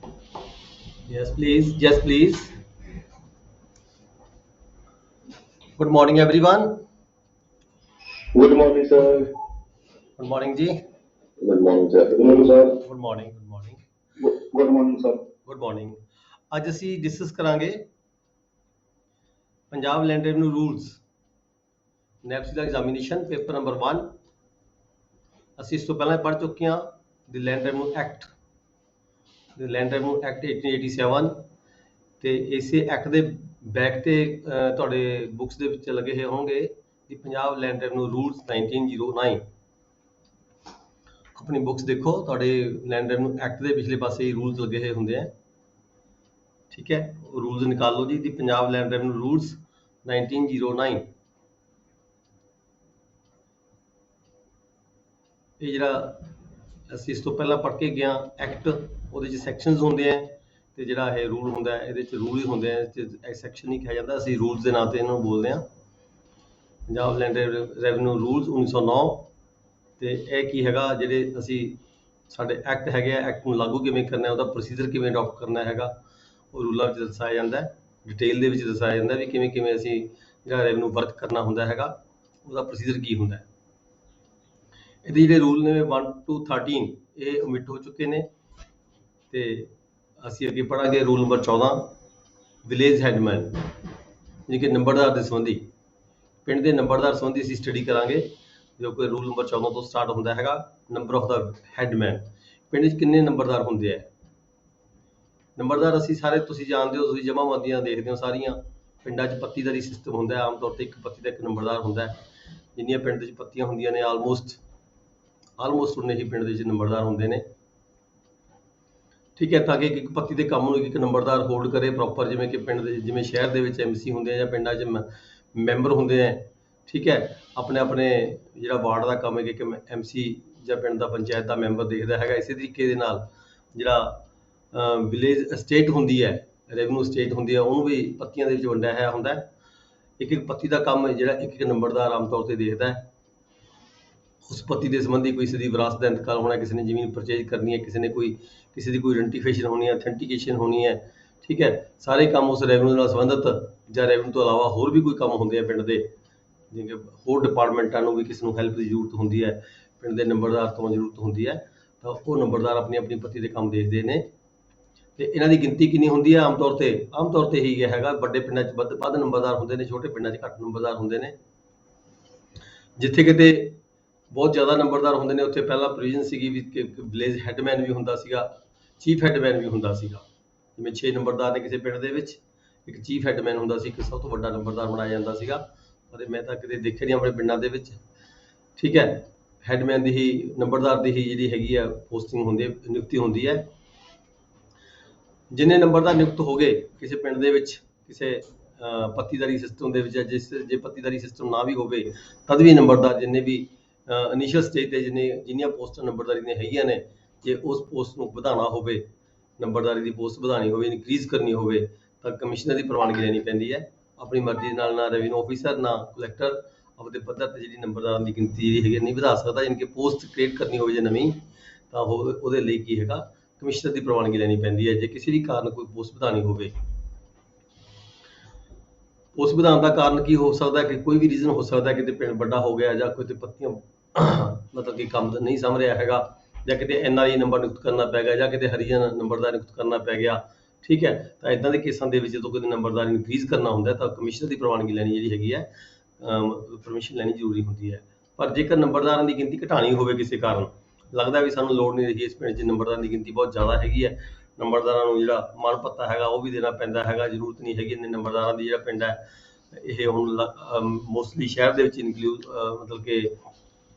Yes, please. Yes, please. Good morning, everyone. Good morning, sir. Good morning, Ji. Good morning, sir. Good morning, sir. Good morning. Good morning. Good morning, sir. Good morning. ਅੱਜ ਅਸੀਂ discuss ਕਰਾਂਗੇ Punjab land revenue rules ਨੈਪਸੀ ਦਾ examination paper number 1 ਅਸੀਂ ਇਸ ਤੋਂ ਪਹਿਲਾਂ ਪੜ੍ਹ ਚੁੱਕੇ ਹਾਂ ਦੀ ਲੈਂਡ ਰੈਵਨਿਊ ਐਕਟ 1887 ਤੇ ਇਸੇ ਐਕਟ ਦੇ ਬੈਕ ਤੇ ਤੁਹਾਡੇ ਬੁੱਕਸ ਦੇ ਵਿੱਚ ਲੱਗੇ ਹੋਏ ਹੋਣਗੇ ਦੀ ਪੰਜਾਬ ਲੈਂਡ ਰੈਵਨਿਊ ਰੂਲਸ 1909 ਆਪਣੀ ਬੁੱਕਸ ਦੇਖੋ ਤੁਹਾਡੇ ਲੈਂਡ ਰੈਵਨਿਊ ਐਕਟ ਦੇ ਪਿਛਲੇ ਪਾਸੇ ਹੀ ਰੂਲਸ ਲੱਗੇ ਹੋਏ ਹੁੰਦੇ ਆ ਠੀਕ ਹੈ ਰੂਲਸ ਨਿਕਾਲ ਲਓ ਜੀ ਦੀ ਪੰਜਾਬ ਲੈਂਡ ਰੈਵਨਿਊ ਰੂਲਸ 1909 ਇਹ ਜਿਹੜਾ ਅਸੀਂ ਇਸ ਤੋਂ ਪਹਿਲਾਂ ਪੜ੍ਹ ਕੇ ਗਿਆ ਐਕਟ ਉਹਦੇ ਚ ਸੈਕਸ਼ਨਸ ਹੁੰਦੇ ਆ ਤੇ ਜਿਹੜਾ ਇਹ ਰੂਲ ਹੁੰਦਾ ਹੈ ਇਹਦੇ ਚ ਰੂਲ ਹੀ ਹੁੰਦੇ ਆ ਸੈਕਸ਼ਨ ਨਹੀਂ ਕਿਹਾ ਜਾਂਦਾ ਅਸੀਂ ਰੂਲਸ ਦੇ ਨਾਂ ਤੇ ਇਹਨਾਂ ਨੂੰ ਬੋਲਦੇ ਆ ਪੰਜਾਬ ਲੈਂਡ ਰੈਵਨਿਊ ਰੂਲਸ 1909 ਤੇ ਇਹ ਕੀ ਹੈਗਾ ਜਿਹੜੇ ਅਸੀਂ ਸਾਡੇ ਐਕਟ ਹੈਗੇ ਆ ਐਕਟ ਨੂੰ ਲਾਗੂ ਕਿਵੇਂ ਕਰਨਾ ਉਹਦਾ ਪ੍ਰੋਸੀਜਰ ਕਿਵੇਂ ਅਡਾਪਟ ਕਰਨਾ ਹੈਗਾ ਉਹ ਰੂਲਾਂ ਵਿੱਚ ਦੱਸਿਆ ਜਾਂਦਾ ਡਿਟੇਲ ਦੇ ਵਿੱਚ ਦੱਸਿਆ ਜਾਂਦਾ ਵੀ ਕਿਵੇਂ ਕਿਵੇਂ ਅਸੀਂ ਜਿਹੜਾ ਰੈਵਨਿਊ ਵਰਕ ਕਰਨਾ ਹੁੰਦਾ ਹੈਗਾ ਉਹਦਾ ਪ੍ਰੋਸੀਜਰ ਕੀ ਹੁੰਦਾ ਇਹਦੇ ਜਿਹੜੇ ਰੂਲ ਨੇ 1 to 13 ਇਹ ਓਮਿਟ ਹੋ ਚੁੱਕੇ ਨੇ ਤੇ ਅਸੀਂ ਅੱਗੇ ਪੜਾਂਗੇ ਰੂਲ ਨੰਬਰ 14 ਵਿਲੇਜ ਹੈਡਮੈਨ ਜਿਹਨੇ ਕਿ ਨੰਬਰਦਾਰ ਦੇ ਸੰਬੰਧੀ ਪਿੰਡ ਦੇ ਨੰਬਰਦਾਰ ਸੰਬੰਧੀ ਅਸੀਂ ਸਟੱਡੀ ਕਰਾਂਗੇ ਜੋ ਕਿ ਰੂਲ ਨੰਬਰ 14 ਤੋਂ ਸਟਾਰਟ ਹੁੰਦਾ ਹੈਗਾ ਨੰਬਰ ਆਫ ਦਾ ਹੈਡਮੈਨ ਪਿੰਡ 'ਚ ਕਿੰਨੇ ਨੰਬਰਦਾਰ ਹੁੰਦੇ ਆ ਨੰਬਰਦਾਰ ਅਸੀਂ ਸਾਰੇ ਤੁਸੀਂ ਜਾਣਦੇ ਹੋ ਤੁਸੀਂ ਜਮ੍ਹਾਂਬੰਦੀਆਂ ਦੇਖਦੇ ਹੋ ਸਾਰੀਆਂ ਪਿੰਡਾਂ 'ਚ ਪੱਤੀਦਾਰੀ ਸਿਸਟਮ ਹੁੰਦਾ ਹੈ ਆਮ ਤੌਰ ਤੇ ਇੱਕ ਪੱਤੀ ਦਾ ਇੱਕ ਨੰਬਰਦਾਰ ਹੁੰਦਾ ਹੈ ਜਿੰਨੀਆਂ ਪਿੰਡ ਦੇ ਵਿੱਚ ਪੱਤੀਆਂ ਹੁੰਦੀਆਂ ਨੇ ਆਲਮੋਸਟ ਉਨੇ ਹੀ ਪਿੰਡ ਦੇ ਵਿੱਚ ਨੰਬਰਦਾਰ ਹੁੰਦੇ ਨੇ ਠੀਕ ਹੈ ਤਾਂ ਕਿ ਇੱਕ ਪੱਤੀ ਦੇ ਕੰਮ ਨੂੰ ਇੱਕ ਨੰਬਰਦਾਰ ਹੋਲਡ ਕਰੇ ਪ੍ਰੋਪਰ ਜਿਵੇਂ ਕਿ ਪਿੰਡ ਦੇ ਜਿਵੇਂ ਸ਼ਹਿਰ ਦੇ ਵਿੱਚ ਐਮਸੀ ਹੁੰਦੇ ਆ ਜਾਂ ਪਿੰਡਾਂ 'ਚ ਮੈਂਬਰ ਹੁੰਦੇ ਆ ਠੀਕ ਹੈ ਆਪਣੇ ਆਪਣੇ ਜਿਹੜਾ ਵਾਰਡ ਦਾ ਕੰਮ ਹੈ ਕਿ ਐਮਸੀ ਜਾਂ ਪਿੰਡ ਦਾ ਪੰਚਾਇਤ ਦਾ ਮੈਂਬਰ ਦੇਖਦਾ ਹੈਗਾ ਇਸੇ ਤਰੀਕੇ ਦੇ ਨਾਲ ਜਿਹੜਾ ਵਿਲੇਜ ਸਟੇਟ ਹੁੰਦੀ ਹੈ ਰੈਵਨਿਊ ਸਟੇਟ ਹੁੰਦੀ ਹੈ ਉਹਨੂੰ ਵੀ ਪੱਤੀਆਂ ਦੇ ਵਿੱਚ ਵੰਡਿਆ ਹੋਇਆ ਹੁੰਦਾ ਇੱਕ ਇੱਕ ਪੱਤੀ ਦਾ ਕੰਮ ਜਿਹੜਾ ਇੱਕ ਇੱਕ ਨੰਬਰਦਾਰ ਆਮ ਤੌਰ ਤੇ ਦੇਖਦਾ ਹੈ ਉਸ ਪੱਤੀ ਦੇ ਸੰਬੰਧੀ ਕਿਸੇ ਦੀ ਵਿਰਾਸਤ ਦਾ ਇੰਤਕਾਲ ਹੋਣਾ ਕਿਸੇ ਨੇ ਜ਼ਮੀਨ ਪਰਚੇਜ ਕਰਨੀ ਹੈ ਕਿਸੇ ਦੀ ਕੋਈ ਆਇਡੈਂਟੀਫਿਕੇਸ਼ਨ ਹੋਣੀ ਹੈ ਅਥੈਂਟੀਕੇਸ਼ਨ ਹੋਣੀ ਹੈ ਠੀਕ ਹੈ ਸਾਰੇ ਕੰਮ ਉਸ ਰੈਵਨਿਊ ਨਾਲ ਸੰਬੰਧਿਤ ਜਾਂ ਰੈਵਨਿਊ ਤੋਂ ਇਲਾਵਾ ਹੋਰ ਵੀ ਕੋਈ ਕੰਮ ਹੁੰਦੇ ਆ ਪਿੰਡ ਦੇ ਜਿਵੇਂ ਹੋਰ ਡਿਪਾਰਟਮੈਂਟਾਂ ਨੂੰ ਵੀ ਕਿਸੇ ਨੂੰ ਹੈਲਪ ਦੀ ਜ਼ਰੂਰਤ ਹੁੰਦੀ ਹੈ ਪਿੰਡ ਦੇ ਨੰਬਰਦਾਰ ਤੋਂ ਜ਼ਰੂਰਤ ਹੁੰਦੀ ਹੈ ਤਾਂ ਉਹ ਨੰਬਰਦਾਰ ਆਪਣੀ ਆਪਣੀ ਪੱਤੀ ਦੇ ਕੰਮ ਦੇਖਦੇ ਨੇ ਤੇ ਇਹਨਾਂ ਦੀ ਗਿਣਤੀ ਕਿੰਨੀ ਹੁੰਦੀ ਹੈ ਆਮ ਤੌਰ ਤੇ ਹੀ ਹੈਗਾ ਵੱਡੇ ਪਿੰਡਾਂ 'ਚ ਵੱਧ ਨੰਬਰਦਾਰ ਹੁੰਦੇ ਨੇ ਛੋਟੇ ਪਿੰਡਾਂ 'ਚ ਘੱਟ ਨੰਬਰਦਾਰ ਹੁੰਦੇ ਨੇ ਜਿੱਥੇ ਕਿਤੇ ਬਹੁਤ ਜ਼ਿਆਦਾ ਨੰਬਰਦਾਰ ਹੁੰਦੇ ਨੇ ਉੱਥੇ ਪਹਿਲਾਂ ਪ੍ਰੋਵੀਜ਼ਨ ਸੀਗੀ ਵੀ ਵਿਲੇਜ ਹੈਡਮੈਨ ਵੀ ਹੁੰਦਾ ਸੀਗਾ ਚੀਫ ਹੈਡਮੈਨ ਵੀ ਹੁੰਦਾ ਸੀਗਾ ਜਿਵੇਂ 6 ਨੰਬਰਦਾਰ ਨੇ ਕਿਸੇ ਪਿੰਡ ਦੇ ਵਿੱਚ ਇੱਕ ਚੀਫ ਹੈਡਮੈਨ ਹੁੰਦਾ ਸੀ ਇੱਕ ਸਭ ਤੋਂ ਵੱਡਾ ਨੰਬਰਦਾਰ ਬਣਾਇਆ ਜਾਂਦਾ ਸੀਗਾ ਪਰ ਮੈਂ ਤਾਂ ਕਿਤੇ ਦੇਖਿਆ ਨਹੀਂ ਆਪਣੇ ਪਿੰਡਾਂ ਦੇ ਵਿੱਚ ਠੀਕ ਹੈ ਹੈਡਮੈਨ ਦੀ ਹੀ ਨੰਬਰਦਾਰ ਦੀ ਹੀ ਜਿਹੜੀ ਹੈਗੀ ਆ ਪੋਸਟਿੰਗ ਹੁੰਦੀ ਹੈ ਨਿਯੁਕਤੀ ਹੁੰਦੀ ਹੈ ਜਿੰਨੇ ਨੰਬਰਦਾਰ ਨਿਯੁਕਤ ਹੋ ਗਏ ਕਿਸੇ ਪਿੰਡ ਦੇ ਵਿੱਚ ਕਿਸੇ ਪੱਤੀਦਾਰੀ ਸਿਸਟਮ ਦੇ ਵਿੱਚ ਜੇ ਪੱਤੀਦਾਰੀ ਸਿਸਟਮ ਨਾ ਵੀ ਹੋਵੇ ਤਦ ਵੀ ਨੰਬਰਦਾਰ ਜਿੰਨੇ ਵੀ ਇਨੀਸ਼ੀਅਲ ਸਟੇਜ ਤੇ ਜਿੰਨੀਆਂ ਪੋਸਟਾਂ ਨੰਬਰਦਾਰੀ ਦੀਆਂ ਹੈਗੀਆਂ ਨੇ ਜੇ ਉਸ ਪੋਸਟ ਨੂੰ ਵਧਾਉਣਾ ਹੋਵੇ ਨੰਬਰਦਾਰੀ ਦੀ ਪੋਸਟ ਵਧਾਉਣੀ ਹੋਵੇ ਇਨਕਰੀਜ਼ ਕਰਨੀ ਹੋਵੇ ਤਾਂ ਕਮਿਸ਼ਨਰ ਦੀ ਪ੍ਰਵਾਨਗੀ ਲੈਣੀ ਪੈਂਦੀ ਹੈ ਆਪਣੀ ਮਰਜ਼ੀ ਨਾਲ ਨਾ ਰੈਵਨਿਊ ਆਫੀਸਰ ਨਾ ਕਲੈਕਟਰ ਆਪਦੇ ਪੱਧਰ ਤੇ ਜਿਹੜੀ ਨੰਬਰਦਾਰਾਂ ਦੀ ਗਿਣਤੀ ਜਿਹੜੀ ਹੈਗੀ ਨਹੀਂ ਵਧਾ ਸਕਦਾ ਯਾਨੀ ਕਿ ਪੋਸਟ ਕ੍ਰੀਏਟ ਕਰਨੀ ਹੋਵੇ ਜੇ ਨਵੀਂ ਤਾਂ ਉਹਦੇ ਲਈ ਕੀ ਹੈਗਾ ਕਮਿਸ਼ਨਰ ਦੀ ਪ੍ਰਵਾਨਗੀ ਲੈਣੀ ਪੈਂਦੀ ਹੈ ਜੇ ਕਿਸੇ ਵੀ ਕਾਰਨ ਕੋਈ ਪੋਸਟ ਵਧਾਉਣੀ ਹੋਵੇ ਉਸ ਵਧਾਉਣ ਦਾ ਕਾਰਨ ਕੀ ਹੋ ਸਕਦਾ ਕਿ ਕੋਈ ਵੀ ਰੀਜ਼ਨ ਹੋ ਸਕਦਾ ਕਿਤੇ ਪਿੰਡ ਵੱਡਾ ਹੋ ਗਿਆ ਜਾਂ ਕੋਈ ਤੇ ਪੱਤੀਆਂ ਮਤਲਬ ਕਿ ਕੰਮ ਨਹੀਂ ਸਮਝ ਰਿਹਾ ਹੈਗਾ ਜਾਂ ਕਿਤੇ ਐਨਆਰਆਈ ਨੰਬਰ ਨਿਯੁਕਤ ਕਰਨਾ ਪੈ ਗਿਆ ਜਾਂ ਕਿਤੇ ਹਰੀਜਨ ਨੰਬਰਦਾਰ ਨਿਯੁਕਤ ਕਰਨਾ ਪੈ ਗਿਆ ਠੀਕ ਹੈ ਤਾਂ ਇਦਾਂ ਦੇ ਕੇਸਾਂ ਦੇ ਵਿੱਚ ਜਦੋਂ ਕੋਈ ਨੰਬਰਦਾਰ ਇਨਕਰੀਜ਼ ਕਰਨਾ ਹੁੰਦਾ ਤਾਂ ਕਮਿਸ਼ਨਰ ਦੀ ਪ੍ਰਵਾਨਗੀ ਲੈਣੀ ਜਿਹੜੀ ਹੈਗੀ ਹੈ ਪਰਮਿਸ਼ਨ ਲੈਣੀ ਜ਼ਰੂਰੀ ਹੁੰਦੀ ਹੈ ਪਰ ਜੇਕਰ ਨੰਬਰਦਾਰਾਂ ਦੀ ਗਿਣਤੀ ਘਟਾਣੀ ਹੋਵੇ ਕਿਸੇ ਕਾਰਨ ਲੱਗਦਾ ਵੀ ਸਾਨੂੰ ਲੋੜ ਨਹੀਂ ਰਹੀ ਇਸ ਪਿੰਡ 'ਚ ਨੰਬਰਦਾਰਾਂ ਦੀ ਗਿਣਤੀ ਬਹੁਤ ਜ਼ਿਆਦਾ ਹੈਗੀ ਹੈ ਨੰਬਰਦਾਰਾਂ ਨੂੰ ਜਿਹੜਾ ਮਾਣ ਭੱਤਾ ਹੈਗਾ ਉਹ ਵੀ ਦੇਣਾ ਪੈਂਦਾ ਹੈਗਾ ਜ਼ਰੂਰਤ ਨਹੀਂ ਹੈਗੀ ਇੰਨੇ ਨੰਬਰਦਾਰਾਂ ਦੀ ਜਿਹੜਾ ਪਿੰਡ ਹੈ ਇਹ ਹੁਣ ਮੋਸਟਲੀ ਸ਼ਹਿਰ ਦੇ ਵਿੱਚ ਮਤਲਬ ਕਿ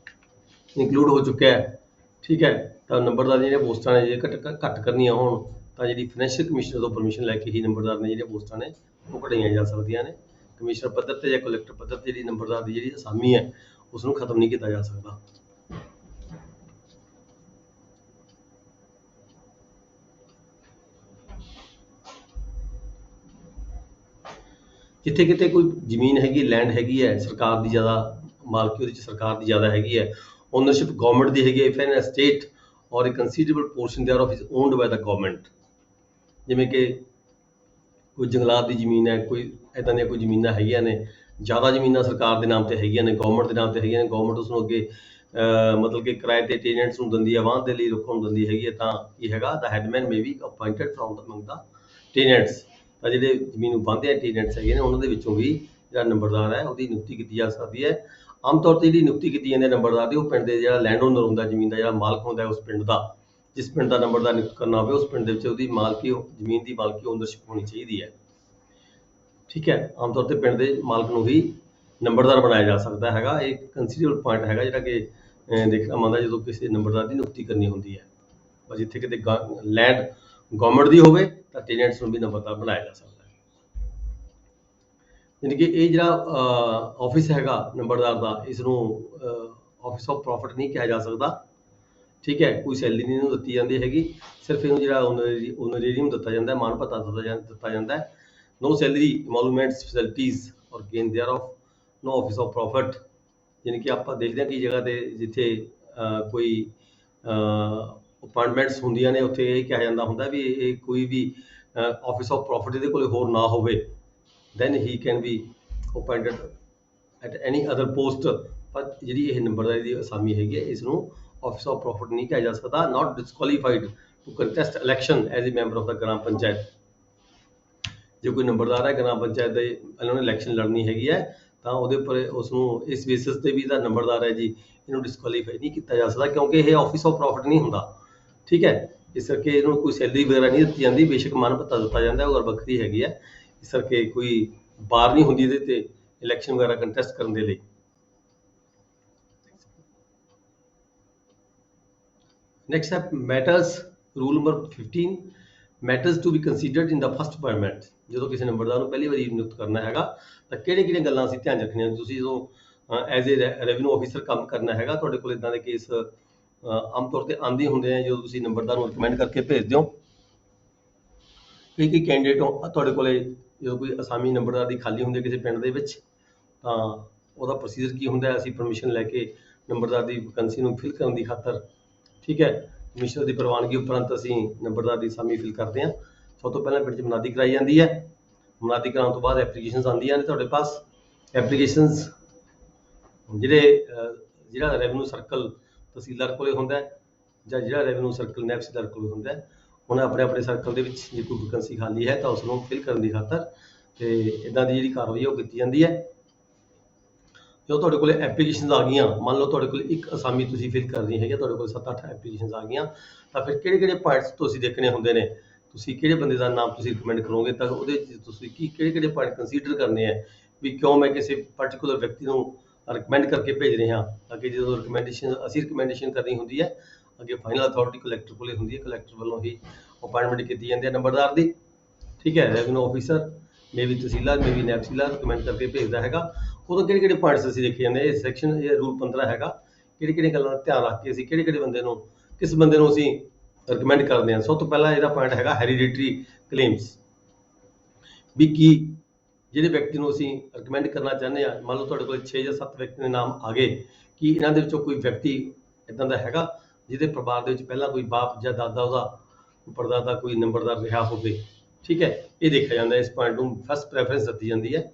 ਇਨਕਲੂਡ ਹੋ ਚੁੱਕਿਆ ਹੈ ਠੀਕ ਹੈ ਤਾਂ ਨੰਬਰਦਾਰ ਜਿਹੜੀਆਂ ਪੋਸਟਾਂ ਨੇ ਜੇ ਘੱਟ ਕਰਨੀਆਂ ਹੋਣ ਤਾਂ ਜਿਹੜੀ ਫਾਈਨੈਂਸ਼ੀਅਲ ਕਮਿਸ਼ਨਰ ਤੋਂ ਪਰਮਿਸ਼ਨ ਲੈ ਕੇ ਹੀ ਨੰਬਰਦਾਰ ਨੇ ਜਿਹੜੀਆਂ ਪੋਸਟਾਂ ਨੇ ਉਹ ਘਟਾਈਆਂ ਜਾ ਸਕਦੀਆਂ ਨੇ ਕਮਿਸ਼ਨਰ ਪੱਧਰ ਤੇ ਜਾਂ ਕਲੈਕਟਰ ਪੱਧਰ ਤੇ ਜਿਹੜੀ ਨੰਬਰਦਾਰ ਦੀ ਜਿਹੜੀ ਅਸਾਮੀ ਹੈ ਉਸ ਨੂੰ ਖਤਮ ਨਹੀਂ ਕੀਤਾ ਜਾ ਸਕਦਾ ਜਿੱਥੇ ਕਿਤੇ ਕੋਈ ਜ਼ਮੀਨ ਹੈਗੀ ਲੈਂਡ ਹੈਗੀ ਹੈ ਸਰਕਾਰ ਦੀ ਜ਼ਿਆਦਾ ਮਾਲਕੀ ਉਹਦੇ 'ਚ ਸਰਕਾਰ ਦੀ ਜ਼ਿਆਦਾ ਹੈਗੀ ਹੈ ownership government ਦੀ ਹੈਗੀ ਹੈ if an estate or a considerable portion thereof is owned by the government ਜਿਵੇਂ ਕਿ ਕੋਈ ਜੰਗਲਾਤ ਦੀ ਜ਼ਮੀਨ ਹੈ, ਕੋਈ ਇੱਦਾਂ ਦੀਆਂ ਕੋਈ ਜ਼ਮੀਨਾਂ ਹੈਗੀਆਂ ਨੇ, ਜ਼ਿਆਦਾ ਜ਼ਮੀਨਾਂ ਸਰਕਾਰ ਦੇ ਨਾਮ ਤੇ ਹੈਗੀਆਂ ਨੇ, ਗਵਰਨਮੈਂਟ ਦੇ ਨਾਮ ਤੇ ਹੈਗੀਆਂ ਨੇ, ਗਵਰਨਮੈਂਟ ਉਸ ਨੂੰ ਅੱਗੇ ਮਤਲਬ ਕਿ ਕਿਰਾਏ ਤੇ ਟੇਨੈਂਟਸ ਨੂੰ ਦਿੰਦੀ ਹੈ, ਵਾਹਨ ਦੇ ਲਈ ਲੋਕਾਂ ਨੂੰ ਦਿੰਦੀ ਹੈਗੀ ਹੈ, ਤਾਂ ਕੀ ਹੈਗਾ the headman may be appointed from among the tenants. ਤਾਂ ਜਿਹੜੇ ਜ਼ਮੀਨ ਨੂੰ ਵਾਹੁੰਦੇ ਆ ਟੇਨੈਂਟਸ ਹੈਗੇ ਨੇ, ਉਹਨਾਂ ਦੇ ਵਿੱਚੋਂ ਵੀ ਜਿਹੜਾ ਨੰਬਰਦਾਰ ਹੈ ਉਹਦੀ ਨਿਯੁਕਤੀ ਕੀਤੀ ਜਾ ਸਕਦੀ ਹੈ। ਆਮ ਤੌਰ ਤੇ ਜਿਹੜੀ ਨਿਯੁਕਤੀ ਕੀਤੀ ਜਾਂਦੀ ਹੈ ਨੰਬਰਦਾਰ ਦੀ, ਉਹ ਪਿੰਡ ਦੇ ਜਿਹੜਾ ਲੈਂਡ ਓਨਰ ਹੁੰਦਾ, ਜ਼ਮੀਨ ਦਾ ਜਿਹੜਾ ਮਾਲਕ ਹੁੰਦਾ ਉਸ ਪਿੰਡ ਦਾ, ਜਿਸ ਪਿੰਡ ਦਾ ਨੰਬਰਦਾਰ ਨਿਯੁਕਤ ਕਰਨਾ ਹੋਵੇ, ਉਸ ਪਿੰਡ ਦੇ ਵਿੱਚ ਉਹਦੀ ਮਾਲਕੀ ਜ਼ਮੀਨ ਦੀ ਮਾਲਕੀ ਓਨਰਸ਼ਿਪ ਹੋਣੀ ਚਾਹੀਦੀ ਹੈ। ਠੀਕ ਹੈ, ਆਮ ਤੌਰ ਤੇ ਪਿੰਡ ਦੇ ਮਾਲਕ ਨੂੰ ਹੀ ਨੰਬਰਦਾਰ ਬਣਾਇਆ ਜਾ ਸਕਦਾ ਹੈਗਾ। ਇਹ ਕੰਸੀਡਰੇਬਲ ਪੁਆਇੰਟ ਹੈਗਾ ਜਿਹੜਾ ਕਿ ਦੇਖਣਾ ਮੰਨਦਾ ਜਦੋਂ ਕਿਸੇ ਨੰਬਰਦਾਰ ਦੀ ਨਿਯੁਕਤੀ ਕਰਨੀ ਹੁੰਦੀ ਹੈ। ਪਰ ਜਿੱਥੇ ਕਿਤੇ ਲੈਂਡ ਗਵਰਨਮੈਂਟ ਦੀ ਹੋਵੇ ਤਾਂ ਟੇਨੈਂਟਸ ਨੂੰ ਵੀ ਨੰਬਰਦਾਰ ਬਣਾਇਆ ਜਾ ਸਕਦਾ ਹੈ। ਯਾਨੀ ਕਿ ਇਹ ਜਿਹੜਾ ਆਫਿਸ ਹੈਗਾ ਨੰਬਰਦਾਰ ਦਾ, ਇਸ ਨੂੰ ਆਫਿਸ ਆਫ ਪ੍ਰੋਫਿਟ ਨਹੀਂ ਕਿਹਾ ਜਾ ਸਕਦਾ। ਠੀਕ ਹੈ, ਕੋਈ ਸੈਲਰੀ ਨਹੀਂ ਇਹਨੂੰ ਦਿੱਤੀ ਜਾਂਦੀ ਹੈਗੀ, ਸਿਰਫ ਇਹਨੂੰ ਜਿਹੜਾ ਓਨਰੇਰੀਅਮ ਦਿੱਤਾ ਜਾਂਦਾ, ਮਾਣ ਭੱਤਾ ਦਿੱਤਾ ਜਾਂਦਾ ਹੈ। नो सैलरी एमोलूमेंट्स फैसिलिटीज और gain thereof no office of profit. यानी कि आप देखते हैं कि जगह ਤੇ ਜਿੱਥੇ ਕੋਈ ਅਪਾਇੰਟਮੈਂਟਸ ਹੁੰਦੀਆਂ ਨੇ, ਉੱਥੇ ਇਹ ਕਿਹਾ ਜਾਂਦਾ ਹੁੰਦਾ ਵੀ ਇਹ ਕੋਈ ਵੀ ਆਫਿਸ ਆਫ ਪ੍ਰੋਫਿਟ ਇਹਦੇ ਕੋਲੇ ਹੋਰ ਨਾ ਹੋਵੇ, then he can be appointed at any other post. ਪਰ ਜਿਹੜੀ ਇਹ ਨੰਬਰਦਾਰੀ ਦੀ ਅਸਾਮੀ ਹੈਗੀ ਹੈ, ਇਸ ਨੂੰ ਆਫਿਸ ਆਫ ਪ੍ਰੋਫਿਟ ਨਹੀਂ ਕਿਹਾ ਜਾ ਸਕਦਾ। Not disqualified to contest election as a member of the gram panchayat. ਜੇ ਕੋਈ ਨੰਬਰਦਾਰ ਹੈ ਗ੍ਰਾਮ ਪੰਚਾਇਤ ਦੇ, ਇਹਨਾਂ ਨੇ ਇਲੈਕਸ਼ਨ ਲੜਨੀ ਹੈਗੀ ਹੈ, ਤਾਂ ਉਹਦੇ ਉੱਪਰ ਉਸ ਨੂੰ ਇਸ ਬੇਸਿਸ ਤੇ ਵੀ ਇਹਦਾ ਨੰਬਰਦਾਰ ਹੈ ਜੀ, ਇਹਨੂੰ ਡਿਸਕੁਆਲੀਫਾਈ ਨਹੀਂ ਕੀਤਾ ਜਾ ਸਕਦਾ, ਕਿਉਂਕਿ ਇਹ ਆਫਿਸ ਆਫ ਪ੍ਰੋਫਿਟ ਨਹੀਂ ਹੁੰਦਾ। ਠੀਕ ਹੈ, ਇਸ ਕਰਕੇ ਇਹਨੂੰ ਕੋਈ ਸੈਲਰੀ ਵਗੈਰਾ ਨਹੀਂ ਦਿੱਤੀ ਜਾਂਦੀ, ਬੇਸ਼ੱਕ ਮਾਣ ਭੱਤਾ ਦਿੱਤਾ ਜਾਂਦਾ, ਉਹ ਗੱਲ ਵੱਖਰੀ ਹੈਗੀ ਹੈ। ਇਸ ਕਰਕੇ ਕੋਈ ਬਾਰ ਨਹੀਂ ਹੁੰਦੀ ਇਹਦੇ ਤੇ ਇਲੈਕਸ਼ਨ ਵਗੈਰਾ ਕੰਟੈਸਟ ਕਰਨ ਦੇ ਲਈ। ਨੈਕਸਟ ਹੈ matters, rule number 15, matters to be considered in the first appointment. ਜਦੋਂ ਕਿਸੇ ਨੰਬਰਦਾਰ ਨੂੰ ਪਹਿਲੀ ਵਾਰੀ ਨਿਯੁਕਤ ਕਰਨਾ ਹੈਗਾ ਤਾਂ ਕਿਹੜੀਆਂ ਗੱਲਾਂ ਅਸੀਂ ਧਿਆਨ ਰੱਖਣੀਆਂ। ਤੁਸੀਂ ਜਦੋਂ ਐਜ਼ ਏ ਰੈਵਨਿਊ ਆਫੀਸਰ ਕੰਮ ਕਰਨਾ ਹੈਗਾ, ਤੁਹਾਡੇ ਕੋਲ ਇਦਾਂ ਦੇ ਕੇਸ ਆਮ ਤੌਰ ਤੇ ਆਉਂਦੇ ਹੁੰਦੇ ਆ, ਜਦੋਂ ਤੁਸੀਂ ਨੰਬਰਦਾਰ ਨੂੰ ਰਿਕਮੈਂਡ ਕਰਕੇ ਭੇਜਦੇ ਹੋ। ਕਈ ਕੈਂਡੀਡੇਟ ਤੁਹਾਡੇ ਕੋਲੇ ਜਦੋਂ ਕੋਈ ਅਸਾਮੀ ਨੰਬਰਦਾਰ ਦੀ ਖਾਲੀ ਹੁੰਦੀ ਹੈ ਕਿਸੇ ਪਿੰਡ ਦੇ ਵਿੱਚ, ਤਾਂ ਉਹਦਾ ਪ੍ਰੋਸੀਜਰ ਕੀ ਹੁੰਦਾ ਹੈ, ਅਸੀਂ ਪਰਮਿਸ਼ਨ ਲੈ ਕੇ ਨੰਬਰਦਾਰ ਦੀ ਵੈਕੈਂਸੀ ਨੂੰ ਫਿਲ ਕਰਨ ਦੀ ਖਾਤਰ, ਠੀਕ ਹੈ, ਕਮਿਸ਼ਨਰ ਦੀ ਪ੍ਰਵਾਨਗੀ ਉਪਰੰਤ ਅਸੀਂ ਨੰਬਰਦਾਰ ਦੀ ਅਸਾਮੀ ਫਿਲ ਕਰਦੇ ਹਾਂ। ਸਭ ਤੋਂ ਪਹਿਲਾਂ ਪਿੰਡ 'ਚ ਮਨਾਦੀ ਕਰਾਈ ਜਾਂਦੀ ਹੈ। ਮਨਾਦੀ ਕਰਾਉਣ ਤੋਂ ਬਾਅਦ ਐਪਲੀਕੇਸ਼ਨਸ ਆਉਂਦੀਆਂ ਨੇ ਤੁਹਾਡੇ ਪਾਸ। ਐਪਲੀਕੇਸ਼ਨਸ ਜਿਹੜਾ ਰੈਵਨਿਊ ਸਰਕਲ ਤਹਿਸੀਲਦਾਰ ਕੋਲੇ ਹੁੰਦਾ ਜਾਂ ਜਿਹੜਾ ਰੈਵਨਿਊ ਸਰਕਲ ਨੈਫਸੀਦਾਰ ਕੋਲੇ ਹੁੰਦਾ, ਉਹਨੇ ਆਪਣੇ ਆਪਣੇ ਸਰਕਲ ਦੇ ਵਿੱਚ ਜੇ ਕੋਈ ਵੈਕੈਂਸੀ ਖਾਲੀ ਹੈ ਤਾਂ ਉਸ ਨੂੰ ਫਿਲ ਕਰਨ ਦੀ ਖਾਤਰ ਤੇ ਇੱਦਾਂ ਦੀ ਜਿਹੜੀ ਕਾਰਵਾਈ ਉਹ ਕੀਤੀ ਜਾਂਦੀ ਹੈ। ਜਦੋਂ ਤੁਹਾਡੇ ਕੋਲ ਐਪਲੀਕੇਸ਼ਨਸ ਆ ਗਈਆਂ, ਮੰਨ ਲਓ ਤੁਹਾਡੇ ਕੋਲ ਇੱਕ ਅਸਾਮੀ ਤੁਸੀਂ ਫਿਲ ਕਰਨੀ ਹੈਗੀ, ਤੁਹਾਡੇ ਕੋਲ 7-8 ਐਪਲੀਕੇਸ਼ਨਸ ਆ ਗਈਆਂ, ਤਾਂ ਫਿਰ ਕਿਹੜੇ ਪੁਆਇੰਟਸ ਤੁਸੀਂ ਦੇਖਣੇ ਹੁੰਦੇ ਨੇ, ਤੁਸੀਂ ਕਿਹੜੇ ਬੰਦੇ ਦਾ ਨਾਮ ਤੁਸੀਂ ਰਿਕਮੈਂਡ ਕਰੋਗੇ, ਤਾਂ ਉਹਦੇ 'ਚ ਤੁਸੀਂ ਕਿਹੜੇ ਪੁਆਇੰਟ ਕੰਸੀਡਰ ਕਰਨੇ ਆ ਵੀ ਕਿਉਂ ਮੈਂ ਕਿਸੇ ਪਾਰਟੀਕੂਲਰ ਵਿਅਕਤੀ ਨੂੰ ਰਿਕਮੈਂਡ ਕਰਕੇ ਭੇਜ ਰਹੇ ਹਾਂ। ਅੱਗੇ ਜਦੋਂ ਅਸੀਂ ਰਿਕਮੈਂਡੇਸ਼ਨ ਕਰਨੀ ਹੁੰਦੀ ਹੈ, ਅੱਗੇ ਫਾਈਨਲ ਅਥਾਰਟੀ ਕਲੈਕਟਰ ਕੋਲੇ ਹੁੰਦੀ ਹੈ, ਕਲੈਕਟਰ ਵੱਲੋਂ ਹੀ ਅਪਾਇੰਟਮੈਂਟ ਕੀਤੀ ਜਾਂਦੀ ਹੈ ਨੰਬਰਦਾਰ ਦੀ। ਠੀਕ ਹੈ, ਰੈਵਨਿਊ ਆਫੀਸਰ ਮੇ ਵੀ ਤਹਿਸੀਲਦਾਰ ਮੇ ਵੀ ਨੈਬ ਤਹਿਸੀਲਦਾਰ ਰਿਕਮੈਂਡ ਕਰਕੇ ਭੇਜਦਾ ਹੈਗਾ। ਉਦੋਂ ਕਿਹੜੇ ਪੁਆਇੰਟਸ ਅਸੀਂ ਦੇਖੇ ਜਾਂਦੇ, ਇਹ ਸੈਕਸ਼ਨ ਇਹ ਰੂਲ 15 ਹੈਗਾ, ਕਿਹੜੀਆਂ ਗੱਲਾਂ ਦਾ ਧਿਆਨ ਰੱਖ ਕੇ ਅਸੀਂ ਕਿਹੜੇ ਬੰਦੇ ਨੂੰ, ਕਿਸ ਬੰਦੇ ਨੂੰ ਅਸੀਂ ਰਿਕਮੈਂਡ ਕਰਦੇ ਹਾਂ। ਸਭ ਤੋਂ ਪਹਿਲਾਂ ਇਹਦਾ ਪੁਆਇੰਟ ਹੈਗਾ ਹੈਰੀਡਿਟਰੀ ਕਲੇਮਸ, ਵੀ ਕੀ ਜਿਹੜੇ ਵਿਅਕਤੀ ਨੂੰ ਅਸੀਂ ਰਿਕਮੈਂਡ ਕਰਨਾ ਚਾਹੁੰਦੇ ਹਾਂ, ਮੰਨ ਲਓ ਤੁਹਾਡੇ ਕੋਲ 6 ਜਾਂ 7 ਵਿਅਕਤੀ ਦੇ ਨਾਮ ਆ ਗਏ, ਕਿ ਇਹਨਾਂ ਦੇ ਵਿੱਚੋਂ ਕੋਈ ਵਿਅਕਤੀ ਇੱਦਾਂ ਦਾ ਹੈਗਾ ਜਿਹਦੇ ਪਰਿਵਾਰ ਦੇ ਵਿੱਚ ਪਹਿਲਾਂ ਕੋਈ ਬਾਪ ਜਾਂ ਦਾਦਾ ਉਹਦਾ ਪੜਦਾਦਾ ਕੋਈ ਨੰਬਰਦਾਰ ਰਿਹਾ ਹੋਵੇ। ਠੀਕ ਹੈ, ਇਹ ਦੇਖਿਆ ਜਾਂਦਾ, ਇਸ ਪੁਆਇੰਟ ਨੂੰ ਫਸਟ ਪ੍ਰੈਫਰੈਂਸ ਦਿੱਤੀ ਜਾਂਦੀ ਹੈ।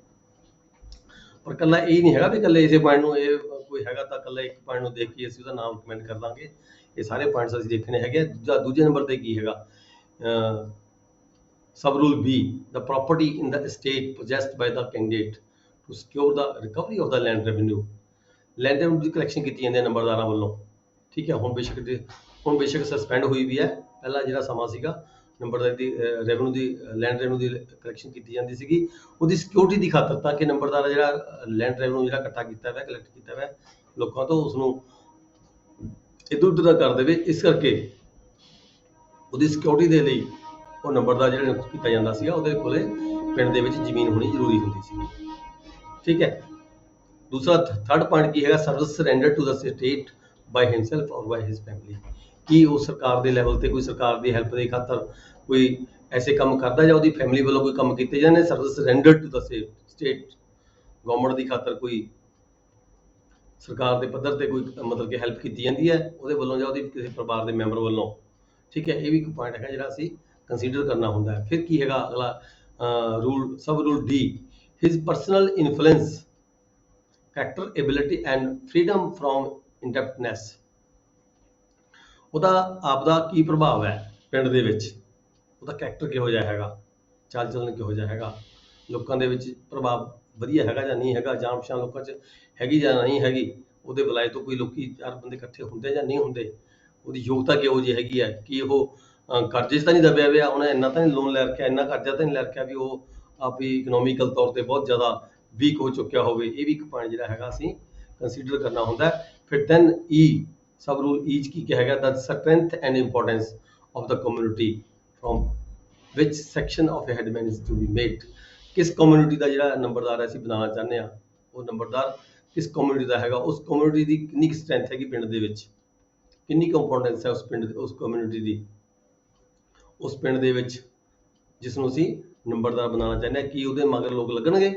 ਪਰ ਇਕੱਲਾ ਇਹ ਨਹੀਂ ਹੈਗਾ ਵੀ ਇਕੱਲੇ ਇਸੇ ਪੁਆਇੰਟ ਨੂੰ ਇਹ ਕੋਈ ਹੈਗਾ ਤਾਂ ਇਕੱਲਾ ਇੱਕ ਪੁਆਇੰਟ ਨੂੰ ਦੇਖ ਕੇ ਅਸੀਂ ਉਹਦਾ ਨਾਮ ਰਿਕਮੈਂਡ ਕਰ ਦਾਂਗੇ। ਇਹ ਸਾਰੇ ਪੁਆਇੰਟਸ ਅਸੀਂ ਦੇਖਣੇ ਹੈਗੇ। ਦੂਜੇ ਨੰਬਰ ਤੇ ਕੀ ਹੈਗਾ, ਸਬ rule B, the property in the estate possessed by the candidate to secure the recovery of the land revenue। Land revenue the collection ਕੀਤੀ ਜਾਂਦੀ ਹੈ ਨੰਬਰਦਾਰਾਂ ਵੱਲੋਂ। ਠੀਕ ਹੈ, ਹੁਣ ਬੇਸ਼ੱਕ ਸਸਪੈਂਡ ਹੋਈ ਵੀ ਹੈ। ਪਹਿਲਾਂ ਜਿਹੜਾ ਸਮਾਂ ਸੀਗਾ ਨੰਬਰਦਾਰੀ ਦੀ ਰੈਵਨਿਊ ਦੀ ਲੈਂਡ ਰੈਵਨਿਊ ਦੀ ਕਲੈਕਸ਼ਨ ਕੀਤੀ ਜਾਂਦੀ ਸੀਗੀ, ਉਹਦੀ ਸਿਕਿਉਰਿਟੀ ਦੀ ਖਾਤਰ, ਤਾਂ ਕਿ ਨੰਬਰਦਾਰ ਜਿਹੜਾ ਲੈਂਡ ਰੈਵਨਿਊ ਜਿਹੜਾ ਇਕੱਠਾ ਕੀਤਾ ਹੋਇਆ, ਕਲੈਕਟ ਕੀਤਾ ਹੋਇਆ ਲੋਕਾਂ ਤੋਂ, ਉਸਨੂੰ ਇੱਧਰ ਉੱਧਰ ਨਾ ਕਰ ਦੇਵੇ। ਇਸ ਕਰਕੇ ਉਹਦੀ ਸਿਕਿਉਰਿਟੀ ਦੇ ਲਈ ਉਹ ਨੰਬਰਦਾਰ ਜਿਹੜਾ ਨਿਯੁਕਤ ਕੀਤਾ ਜਾਂਦਾ ਸੀਗਾ, ਉਹਦੇ ਕੋਲੇ ਪਿੰਡ ਦੇ ਵਿੱਚ ਜ਼ਮੀਨ ਹੋਣੀ ਜ਼ਰੂਰੀ ਹੁੰਦੀ ਸੀ। ਠੀਕ ਹੈ, ਦੂਸਰਾ ਥਰਡ ਪੁਆਇੰਟ ਕੀ ਹੈਗਾ, service surrender to the state by himself or by his family. ਕੀ ਉਹ ਸਰਕਾਰ ਦੇ ਲੈਵਲ ਤੇ ਕੋਈ ਸਰਕਾਰ ਦੀ ਹੈਲਪ ਦੇ ਖਾਤਰ ਕੋਈ ਐਸੇ ਕੰਮ ਕਰਦਾ ਜਾਂ ਉਹਦੀ ਫੈਮਿਲੀ ਵੱਲੋਂ ਕੋਈ ਕੰਮ ਕੀਤੇ ਜਾਂਦੇ service surrender to the state, government ਦੀ ਖਾਤਰ ਕੋਈ ਸਰਕਾਰ ਦੇ ਪੱਧਰ ਤੇ ਕੋਈ ਮਤਲਬ ਕਿ ਹੈਲਪ ਕੀਤੀ ਜਾਂਦੀ ਹੈ ਉਹਦੇ ਵੱਲੋਂ ਜਾਂ ਉਹਦੀ ਕਿਸੇ ਪਰਿਵਾਰ ਦੇ ਮੈਂਬਰ ਵੱਲੋਂ। ਠੀਕ ਹੈ, ਇਹ ਵੀ ਇੱਕ ਪੁਆਇੰਟ ਹੈਗਾ ਜਿਹੜਾ ਅਸੀਂ ਕੰਸੀਡਰ ਕਰਨਾ ਹੁੰਦਾ ਹੈ। ਫਿਰ ਕੀ ਹੈਗਾ ਅਗਲਾ rule, sub rule D, his personal influence, character, ability and freedom from indebtedness. ਉਹਦਾ ਆਪਦਾ ਕੀ ਪ੍ਰਭਾਵ ਹੈ ਪਿੰਡ ਦੇ ਵਿੱਚ, ਉਹਦਾ ਕਰੈਕਟਰ ਕਿਹੋ ਜਿਹਾ ਹੈਗਾ, ਚਾਲ ਚਲਨ ਕਿਹੋ ਜਿਹਾ ਹੈਗਾ, ਲੋਕਾਂ ਦੇ ਵਿੱਚ ਪ੍ਰਭਾਵ ਵਧੀਆ ਹੈਗਾ ਜਾਂ ਨਹੀਂ ਹੈਗਾ, ਜਾਣ ਪਛਾਣ ਲੋਕਾਂ 'ਚ ਹੈਗੀ ਜਾਂ ਨਹੀਂ ਹੈਗੀ, ਉਹਦੇ ਬੁਲਾਏ ਤੋਂ ਕੋਈ ਲੋਕੀ 4 ਬੰਦੇ ਇਕੱਠੇ ਹੁੰਦੇ ਜਾਂ ਨਹੀਂ ਹੁੰਦੇ, ਉਹਦੀ ਯੋਗਤਾ ਕਿਹੋ ਜਿਹੀ ਹੈਗੀ ਹੈ, ਕਿ ਉਹ ਕਰਜ਼ੇ 'ਚ ਤਾਂ ਨਹੀਂ ਦਬਿਆ ਹੋਇਆ, ਉਹਨੇ ਇੰਨਾ ਤਾਂ ਨਹੀਂ ਲੋਨ ਲੈ ਰੱਖਿਆ, ਇੰਨਾ ਕਰਜ਼ਾ ਤਾਂ ਨਹੀਂ ਲੈ ਰੱਖਿਆ ਵੀ ਉਹ ਆਪ ਹੀ ਇਕਨੋਮਿਕਲ ਤੌਰ ਤੇ ਬਹੁਤ ਜ਼ਿਆਦਾ ਵੀਕ ਹੋ ਚੁੱਕਿਆ ਹੋਵੇ। ਇਹ ਵੀ ਇੱਕ ਪੁਆਇੰਟ ਜਿਹੜਾ ਹੈਗਾ ਅਸੀਂ ਕੰਸੀਡਰ ਕਰਨਾ ਹੁੰਦਾ ਹੈ। ਫਿਰ ਦੈਨ ਈ, ਸਬ ਰੂਲ ਈ 'ਚ ਕੀ ਕਿਹਾ ਗਿਆ, the strength and importance of the community from which section of a headman is to be made. ਕਿਸ ਕਮਿਊਨਿਟੀ ਦਾ ਜਿਹੜਾ ਨੰਬਰਦਾਰ ਅਸੀਂ ਬਣਾਉਣਾ ਚਾਹੁੰਦੇ ਹਾਂ, ਉਹ ਨੰਬਰਦਾਰ ਕਿਸ ਕਮਿਊਨਿਟੀ ਦਾ ਹੈਗਾ, ਉਸ ਕਮਿਊਨਿਟੀ ਦੀ ਕਿੰਨੀ ਕੁ ਸਟਰੈਂਥ ਹੈਗੀ ਪਿੰਡ ਦੇ ਵਿੱਚ, ਕਿੰਨੀ ਕੁ ਇੰਪੋਰਟੈਂਸ ਹੈ ਉਸ ਪਿੰਡ, ਉਸ ਕਮਿਊਨਿਟੀ ਦੀ, ਉਸ ਪਿੰਡ ਦੇ ਵਿੱਚ ਜਿਸ ਨੂੰ ਅਸੀਂ ਨੰਬਰਦਾਰ ਬਣਾਉਣਾ ਚਾਹੁੰਦੇ ਹਾਂ। ਕੀ ਉਹਦੇ ਮਗਰ ਲੋਕ ਲੱਗਣਗੇ,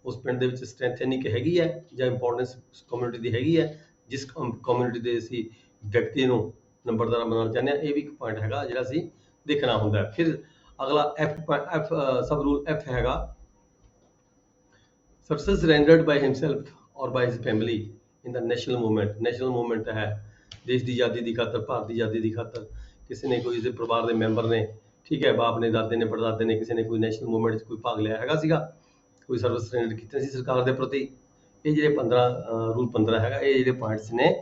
ਉਸ ਪਿੰਡ ਦੇ ਵਿੱਚ ਸਟਰੈਂਥ ਇੰਨੀ ਕੁ ਹੈਗੀ ਹੈ ਜਾਂ ਇੰਪੋਰਟੈਂਸ ਕਮਿਊਨਿਟੀ ਦੀ ਹੈਗੀ ਹੈ ਜਿਸ ਕਮਿਊਨਿਟੀ ਦੇ ਅਸੀਂ ਵਿਅਕਤੀ ਨੂੰ ਨੰਬਰਦਾਰ ਬਣਾਉਣਾ ਚਾਹੁੰਦੇ ਹਾਂ। ਇਹ ਵੀ ਇੱਕ ਪੁਆਇੰਟ ਹੈਗਾ ਜਿਹੜਾ ਅਸੀਂ ਦੇਖਣਾ ਹੁੰਦਾ ਹੈ। ਫਿਰ ਅਗਲਾ ਐਫ ਸਬ ਰੂਲ ਐਫ ਹੈਗਾ, service ਰੈਂਡਰਡ by himself or by his family in the national movement. National movement ਹੈ ਦੇਸ਼ ਦੀ ਆਜ਼ਾਦੀ ਦੀ ਖਾਤਰ, ਭਾਰਤ ਦੀ ਆਜ਼ਾਦੀ ਦੀ ਖਾਤਰ ਕਿਸੇ ਨੇ, ਕੋਈ ਇਸਦੇ ਪਰਿਵਾਰ ਦੇ ਮੈਂਬਰ ਨੇ, ਠੀਕ ਹੈ, ਬਾਪ ਨੇ, ਦਾਦੇ ਨੇ, ਪੜਦਾਦੇ ਨੇ, ਕਿਸੇ ਨੇ ਕੋਈ ਨੈਸ਼ਨਲ ਮੂਵਮੈਂਟ 'ਚ ਕੋਈ ਭਾਗ ਲਿਆ ਹੈਗਾ ਸੀਗਾ, ਕੋਈ ਸਰਵਿਸ ਰੈਂਡਰ ਕੀਤੀ ਸੀ ਸਰਕਾਰ ਦੇ ਪ੍ਰਤੀ। ਇਹ ਜਿਹੜੇ 15 ਰੂਲ 15 ਹੈਗਾ, ਇਹ ਜਿਹੜੇ ਪੁਆਇੰਟਸ ਨੇ,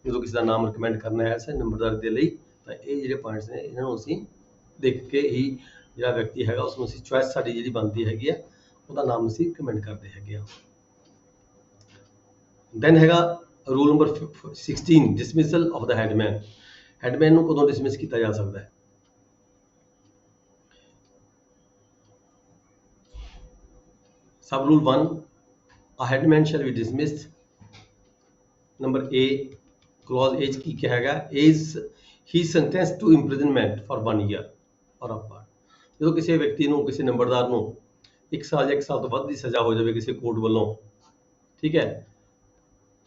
ਜਦੋਂ ਕਿਸੇ ਦਾ ਨਾਮ ਰਿਕਮੈਂਡ ਕਰਨਾ ਹੈ ਸੇ ਨੰਬਰਦਾਰ ਦੇ ਲਈ, ਤਾਂ ਇਹ ਜਿਹੜੇ ਪੁਆਇੰਟਸ ਨੇ ਇਹਨਾਂ ਨੂੰ ਅਸੀਂ ਦੇਖ ਕੇ ਹੀ ਜਿਹੜਾ ਵਿਅਕਤੀ ਹੈਗਾ ਉਸ ਨੂੰ ਅਸੀਂ ਚੁਆਇਸ ਸਾਡੀ ਜਿਹੜੀ ਬਣਦੀ ਹੈਗੀ ਆ, ਉਹਦਾ ਨਾਮ ਅਸੀਂ ਰਿਕਮੈਂਡ ਕਰਦੇ ਹੈਗੇ ਆ। ਦੈਨ ਹੈਗਾ rule number 16, dismissal of the headman. Headman ਨੂੰ ਕਦੋਂ ਡਿਸਮਿਸ ਕੀਤਾ ਜਾ ਸਕਦਾ ਹੈ? Sub rule 1, a headman shall be dismissed। Number A, clause A 'ਚ ਕੀ ਕਿਹਾ ਹੈਗਾ, is he sentenced to imprisonment for 1 year or upward। ਜਦੋਂ ਕਿਸੇ ਵਿਅਕਤੀ ਨੂੰ, ਕਿਸੇ ਨੰਬਰਦਾਰ ਨੂੰ 1 ਸਾਲ ਜਾਂ 1 ਸਾਲ ਤੋਂ ਵੱਧ ਦੀ ਸਜ਼ਾ ਹੋ ਜਾਵੇ ਕਿਸੇ ਕੋਰਟ ਵੱਲੋਂ, ਠੀਕ ਹੈ,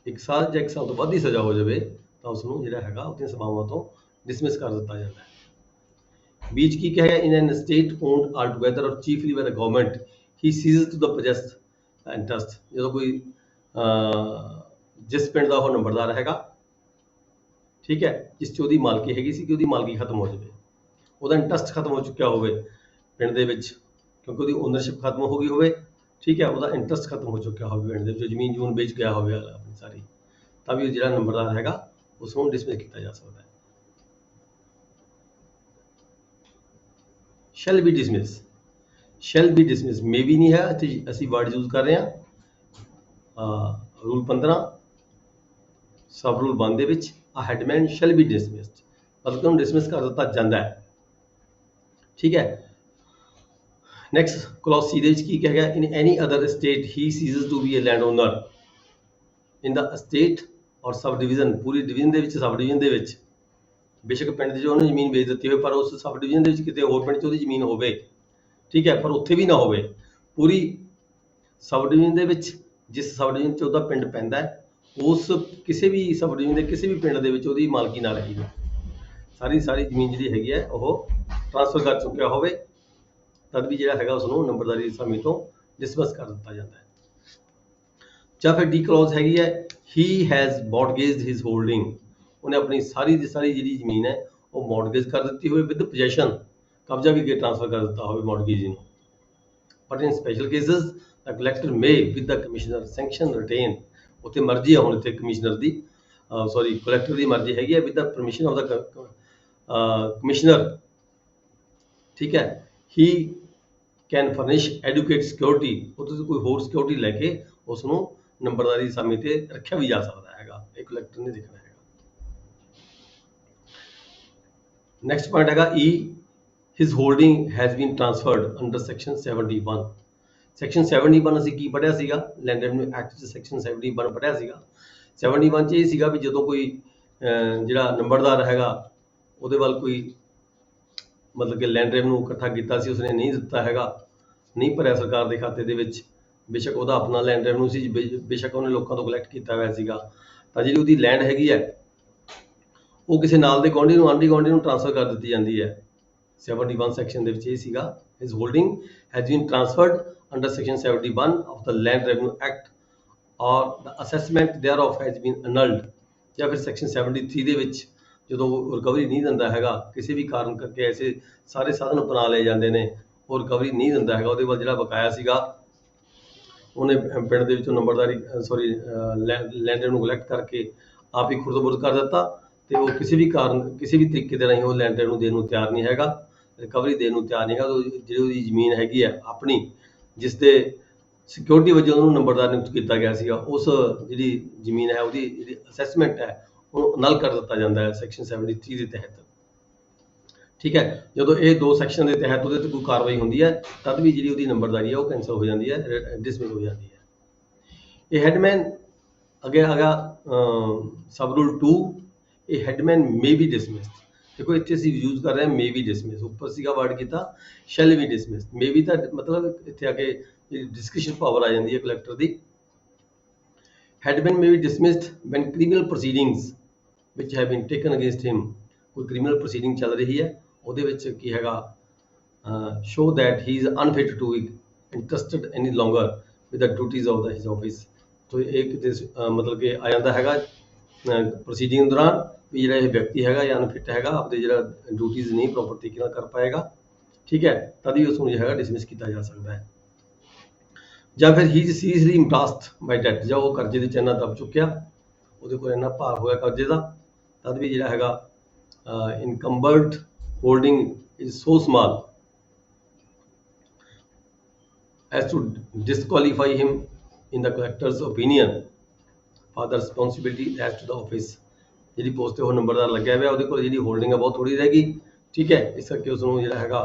1 ਸਾਲ ਜਾਂ 1 ਸਾਲ ਤੋਂ ਵੱਧ ਦੀ ਸਜ਼ਾ ਹੋ ਜਾਵੇ, ਤਾਂ ਉਸ ਨੂੰ ਜਿਹੜਾ ਹੈਗਾ ਉਹਦੀਆਂ ਸੇਵਾਵਾਂ ਤੋਂ ਡਿਸਮਿਸ ਕਰ ਦਿੱਤਾ ਜਾਂਦਾ ਹੈ। बीच की क्या है, in an estate owned altogether or chiefly by the government, he ceases to the possess interest। ਜਦੋਂ ਕੋਈ ਜਿਸ ਪਿੰਡ ਦਾ ਉਹ ਨੰਬਰਦਾਰ ਹੈਗਾ, ਠੀਕ ਹੈ, ਜਿਸ 'ਚ ਉਹਦੀ ਮਾਲਕੀ ਹੈਗੀ ਸੀ, ਕਿ ਉਹਦੀ ਮਾਲਕੀ ਖਤਮ ਹੋ ਜਾਵੇ, ਉਹਦਾ ਇੰਟਰਸਟ ਖਤਮ ਹੋ ਚੁੱਕਿਆ ਹੋਵੇ ਪਿੰਡ ਦੇ ਵਿੱਚ, ਕਿਉਂਕਿ ਉਹਦੀ ਓਨਰਸ਼ਿਪ ਖਤਮ ਹੋ ਗਈ ਹੋਵੇ, ਠੀਕ ਹੈ, ਉਹਦਾ ਇੰਟਰਸਟ ਖਤਮ ਹੋ ਚੁੱਕਿਆ ਹੋਵੇ ਪਿੰਡ ਦੇ ਵਿੱਚ, ਜ਼ਮੀਨ ਜਮੂਨ ਵੇਚ ਗਿਆ ਹੋਵੇ ਆਪਣੀ ਸਾਰੀ, ਤਾਂ ਵੀ ਜਿਹੜਾ ਨੰਬਰਦਾਰ ਹੈਗਾ ਉਸ ਨੂੰ ਡਿਸਮਿਸ ਕੀਤਾ ਜਾ ਸਕਦਾ ਹੈ। Shall be dismiss, shall be dismiss may ਵੀ ਨਹੀਂ ਹੈ, ਅਸੀਂ ਵਰਡ ਯੂਜ਼ ਕਰ ਰਹੇ ਹਾਂ। ਰੂਲ 15 ਸਬ ਰੂਲ 1 ਦੇ ਵਿੱਚ a headman shall be dismissed, ਮਤਲਬ ਕਿ ਉਹਨੂੰ ਡਿਸਮਿਸ ਕਰ ਦਿੱਤਾ ਜਾਂਦਾ ਹੈ, ਠੀਕ ਹੈ। ਨੈਕਸਟ ਕਲੌਜ਼ C ਦੇ ਵਿੱਚ ਕੀ ਕਿਹਾ ਗਿਆ, in any other state he ceases to be a landowner in the estate ਔਰ ਸਬ ਡਿਵੀਜ਼ਨ, ਪੂਰੀ ਡਿਵੀਜ਼ਨ ਦੇ ਵਿੱਚ, ਸਬ ਡਿਵੀਜ਼ਨ ਦੇ ਵਿੱਚ, ਬੇਸ਼ੱਕ ਪਿੰਡ 'ਚ ਉਹਨੇ ਜ਼ਮੀਨ ਵੇਚ ਦਿੱਤੀ ਹੋਵੇ, ਪਰ ਉਸ ਸਬ ਡਿਵੀਜ਼ਨ ਦੇ ਵਿੱਚ ਕਿਤੇ ਹੋਰ ਪਿੰਡ 'ਚ ਉਹਦੀ ਜ਼ਮੀਨ ਹੋਵੇ, ਠੀਕ ਹੈ, ਪਰ ਉੱਥੇ ਵੀ ਨਾ ਹੋਵੇ, ਪੂਰੀ ਸਬ ਡਿਵੀਜ਼ਨ ਦੇ ਵਿੱਚ, ਜਿਸ ਸਬ ਡਿਵੀਜ਼ਨ 'ਚ ਉਹਦਾ ਪਿੰਡ ਪੈਂਦਾ ਹੈ, ਉਸ ਕਿਸੇ ਵੀ ਸਬ ਡਿਵੀਜ਼ਨ ਦੇ ਕਿਸੇ ਵੀ ਪਿੰਡ ਦੇ ਵਿੱਚ ਉਹਦੀ ਮਾਲਕੀ ਨਾ ਰਹੀ ਹੋਵੇ, ਸਾਰੀ ਜ਼ਮੀਨ ਜਿਹੜੀ ਹੈਗੀ ਹੈ ਉਹ ਟ੍ਰਾਂਸਫਰ ਕਰ ਚੁੱਕਿਆ ਹੋਵੇ, ਤਦ ਵੀ ਜਿਹੜਾ ਹੈਗਾ ਉਸ ਨੂੰ ਨੰਬਰਦਾਰੀ ਦੀ ਅਸਾਮੀ ਤੋਂ ਡਿਸਮਿਸ ਕਰ ਦਿੱਤਾ ਜਾਂਦਾ ਹੈ। ਜਾਂ ਫਿਰ ਡੀ ਕਲੌਜ਼ ਹੈਗੀ ਹੈ, he has mortgaged his holding, ਉਹਨੇ ਆਪਣੀ ਸਾਰੀ ਦੀ ਸਾਰੀ ਜਿਹੜੀ ਜ਼ਮੀਨ ਹੈ ਉਹ ਮੌਰਗੇਜ ਕਰ ਦਿੱਤੀ ਹੋਵੇ, ਵਿਦ ਪੋਜੈਸ਼ਨ, ਕਬਜ਼ਾ ਵੀ ਅੱਗੇ ਟ੍ਰਾਂਸਫਰ ਕਰ ਦਿੱਤਾ ਹੋਵੇ ਮੌਰਗੇਜੀ ਨੂੰ। But in special cases the collector may with the commissioner sanction retain, ਉੱਥੇ ਮਰਜ਼ੀ ਆ ਹੁਣ ਇੱਥੇ ਕਮਿਸ਼ਨਰ ਦੀ, ਕਲੈਕਟਰ ਦੀ ਮਰਜ਼ੀ ਹੈਗੀ ਹੈ, with the permission of the commissioner, ਠੀਕ ਹੈ, ਹੀ ਕੈਨ ਫਰਨਿਸ਼ ਐਡੂਕੇਟ ਸਿਕਿਉਰਿਟੀ, ਉੱਥੇ ਤੋਂ ਕੋਈ ਹੋਰ ਸਿਕਿਉਰਿਟੀ ਲੈ ਕੇ ਉਸ ਨੂੰ ਨੰਬਰਦਾਰੀ ਅਸਾਮੀ ਤੇ ਰੱਖਿਆ ਵੀ ਜਾ ਸਕਦਾ ਹੈਗਾ, ਇਹ ਕਲੈਕਟਰ ਨੇ ਦੇਖਣਾ ਹੈਗਾ। ਨੈਕਸਟ ਪੁਆਇੰਟ ਹੈਗਾ E, his holding has been transferred under section 71। Section 71 ਅਸੀਂ ਕੀ ਪੜ੍ਹਿਆ ਸੀਗਾ, ਲੈਂਡ ਰੈਵਨਿਊ ਐਕਟ 'ਚ ਸੈਕਸ਼ਨ 71 ਪੜ੍ਹਿਆ ਸੀਗਾ। 71 'ਚ ਇਹ ਸੀਗਾ ਵੀ ਜਦੋਂ ਕੋਈ ਜਿਹੜਾ ਨੰਬਰਦਾਰ ਹੈਗਾ ਉਹਦੇ ਵੱਲ ਕੋਈ ਮਤਲਬ ਕਿ ਲੈਂਡ ਰੈਵਨਿਊ ਇਕੱਠਾ ਕੀਤਾ ਸੀ, ਉਸਨੇ ਨਹੀਂ ਦਿੱਤਾ ਹੈਗਾ, ਨਹੀਂ ਭਰਿਆ ਸਰਕਾਰ ਦੇ ਖਾਤੇ ਦੇ ਵਿੱਚ, ਬੇਸ਼ੱਕ ਉਹਦਾ ਆਪਣਾ ਲੈਂਡ ਰੈਵਨਿਊ ਸੀ, ਬੇਸ਼ੱਕ ਉਹਨੇ ਲੋਕਾਂ ਤੋਂ ਕਲੈਕਟ ਕੀਤਾ ਹੋਇਆ ਸੀਗਾ, ਤਾਂ ਜਿਹੜੀ ਉਹਦੀ ਲੈਂਡ ਹੈਗੀ ਹੈ ਉਹ ਕਿਸੇ ਨਾਲ ਦੇ ਗੁਆਂਢੀ ਨੂੰ, ਆਂਢੀ ਗੁਆਂਢੀ ਨੂੰ ਟ੍ਰਾਂਸਫਰ ਕਰ ਦਿੱਤੀ ਜਾਂਦੀ ਹੈ 71 ਸੈਕਸ਼ਨ ਦੇ ਵਿੱਚ ਇਹ ਸੀਗਾ, his holding has been transferred under section 71 of the land revenue act or the assessment ਦੇਅਰਆਫ has been ਅਨਲਡ, ਜਾਂ ਫਿਰ ਸੈਕਸ਼ਨ 73 ਦੇ ਵਿੱਚ ਜਦੋਂ ਰਿਕਵਰੀ ਨਹੀਂ ਦਿੰਦਾ ਹੈਗਾ, ਕਿਸੇ ਵੀ ਕਾਰਨ ਕਰਕੇ ਐਸੇ ਸਾਰੇ ਸਾਧਨ ਅਪਣਾ ਲਏ ਜਾਂਦੇ ਨੇ, ਉਹ ਰਿਕਵਰੀ ਨਹੀਂ ਦਿੰਦਾ ਹੈਗਾ, ਉਹਦੇ ਬਾਅਦ ਜਿਹੜਾ ਬਕਾਇਆ ਸੀਗਾ ਉਹਨੇ ਪਿੰਡ ਦੇ ਵਿੱਚੋਂ ਨੰਬਰਦਾਰੀ ਲੈਂਡ ਨੂੰ ਕਲੈਕਟ ਕਰਕੇ ਆਪ ਹੀ ਖੁਰਦ-ਬੁਰਦ ਕਰ ਦਿੱਤਾ, ਤੇ ਉਹ ਕਿਸੇ ਵੀ ਕਾਰਨ ਕਿਸੇ ਵੀ ਤਰੀਕੇ ਦੇ ਰਾਹੀਂ ਉਹ ਲੈਂਡ ਨੂੰ ਦੇਣ ਨੂੰ ਤਿਆਰ ਨਹੀਂ ਹੈਗਾ, ਰਿਕਵਰੀ ਦੇਣ ਨੂੰ ਤਿਆਰ ਨਹੀਂ ਹੈਗਾ। ਜਿਹੜੀ ਉਹਦੀ ਜ਼ਮੀਨ ਹੈਗੀ ਹੈ ਆਪਣੀ, ਜਿਸ ਦੇ ਸਿਕਿਉਰਿਟੀ ਵਜੋਂ ਉਹਨੂੰ ਨੰਬਰਦਾਰ ਨਿਯੁਕਤ ਕੀਤਾ ਗਿਆ ਸੀਗਾ, ਉਸ ਜਿਹੜੀ ਜ਼ਮੀਨ ਹੈ ਉਹਦੀ ਜਿਹੜੀ ਅਸੈਸਮੈਂਟ ਹੈ ਉਹਨੂੰ ਨਲ ਕਰ ਦਿੱਤਾ ਜਾਂਦਾ ਹੈ ਸੈਕਸ਼ਨ 73 ਦੇ ਤਹਿਤ। ਠੀਕ ਹੈ, ਜਦੋਂ ਇਹ ਦੋ ਸੈਕਸ਼ਨ ਦੇ ਤਹਿਤ ਉਹਦੇ ਤੇ ਕੋਈ ਕਾਰਵਾਈ ਹੁੰਦੀ ਹੈ ਤਦ ਵੀ ਜਿਹੜੀ ਉਹਦੀ ਨੰਬਰਦਾਰੀ ਹੈ ਉਹ ਕੈਂਸਲ ਹੋ ਜਾਂਦੀ ਹੈ, ਡਿਸਮਿਸ ਹੋ ਜਾਂਦੀ ਹੈ। ਇਹ ਹੈਡਮੈਨ ਅੱਗੇ ਹੈਗਾ ਸਬ ਰੂਲ 2, ਇਹ ਹੈਡਮੈਨ ਮੇ ਬੀ ਡਿਸਮਿਸਡ। ਦੇਖੋ ਇੱਥੇ ਅਸੀਂ ਯੂਜ਼ ਕਰ ਰਹੇ ਹਾਂ ਮੇ ਬੀ ਡਿਸਮਿਸ, ਉੱਪਰ ਸੀਗਾ ਵਰਡ ਕੀਤਾ shall be dismissed, may be ਤਾਂ ਮਤਲਬ ਇੱਥੇ ਆ ਕੇ ਡਿਸਕਸ਼ਨ ਪਾਵਰ ਆ ਜਾਂਦੀ ਹੈ ਕਲੈਕਟਰ ਦੀ। Headman may be dismissed when criminal proceedings ਵਿਚ have been taken against him, ਕੋਈ ਕ੍ਰਿਮੀਨਲ ਪ੍ਰੋਸੀਡਿੰਗ ਚੱਲ ਰਹੀ ਹੈ, ਉਹਦੇ ਵਿੱਚ ਕੀ ਹੈਗਾ show that he is unfit to be interested any longer with the duties of his office. ਤੋ ਇਹ ਕਿਤੇ ਮਤਲਬ ਕਿ ਆ ਜਾਂਦਾ ਹੈਗਾ ਪ੍ਰੋਸੀਡਿੰਗ ਦੌਰਾਨ ਵੀ ਜਿਹੜਾ ਇਹ ਵਿਅਕਤੀ ਹੈਗਾ ਜਾਂ ਅਨਫਿਟ ਹੈਗਾ, ਆਪਦੇ ਜਿਹੜਾ ਡਿਊਟੀਜ਼ ਨਹੀਂ ਪ੍ਰੋਪਰ ਤਰੀਕੇ ਨਾਲ ਕਰ ਪਾਏਗਾ, ਠੀਕ ਹੈ, ਤਦ ਵੀ ਉਸ ਨੂੰ ਜਿਹੜਾ ਹੈਗਾ ਡਿਸਮਿਸ ਕੀਤਾ ਜਾ ਸਕਦਾ ਹੈ। ਜਾਂ ਫਿਰ he is seriously impressed by that, ਜਾਂ ਉਹ ਕਰਜ਼ੇ ਦੇ ਚੈਨਾ ਦਬ ਚੁੱਕਿਆ, ਉਹਦੇ ਕੋਲ ਇੰਨਾ ਭਾਰ ਹੋਇਆ ਕਰਜ਼ੇ ਦਾ, ਤਦ ਵੀ ਜਿਹੜਾ ਹੈਗਾ encumbered holding is so small as to disqualify him in the collector's opinion for the responsibility as to the office। ਜਿਹੜੀ ਪੋਸਟ ਤੇ ਉਹ ਨੰਬਰਦਾਰ ਲੱਗਿਆ ਹੋਇਆ ਉਹਦੇ ਕੋਲ ਜਿਹੜੀ ਹੋਲਡਿੰਗ ਹੈ ਬਹੁਤ ਥੋੜੀ ਰਹਿ ਗਈ, ਠੀਕ ਹੈ, ਇਸ ਕਰਕੇ ਉਸ ਨੂੰ ਜਿਹੜਾ ਹੈਗਾ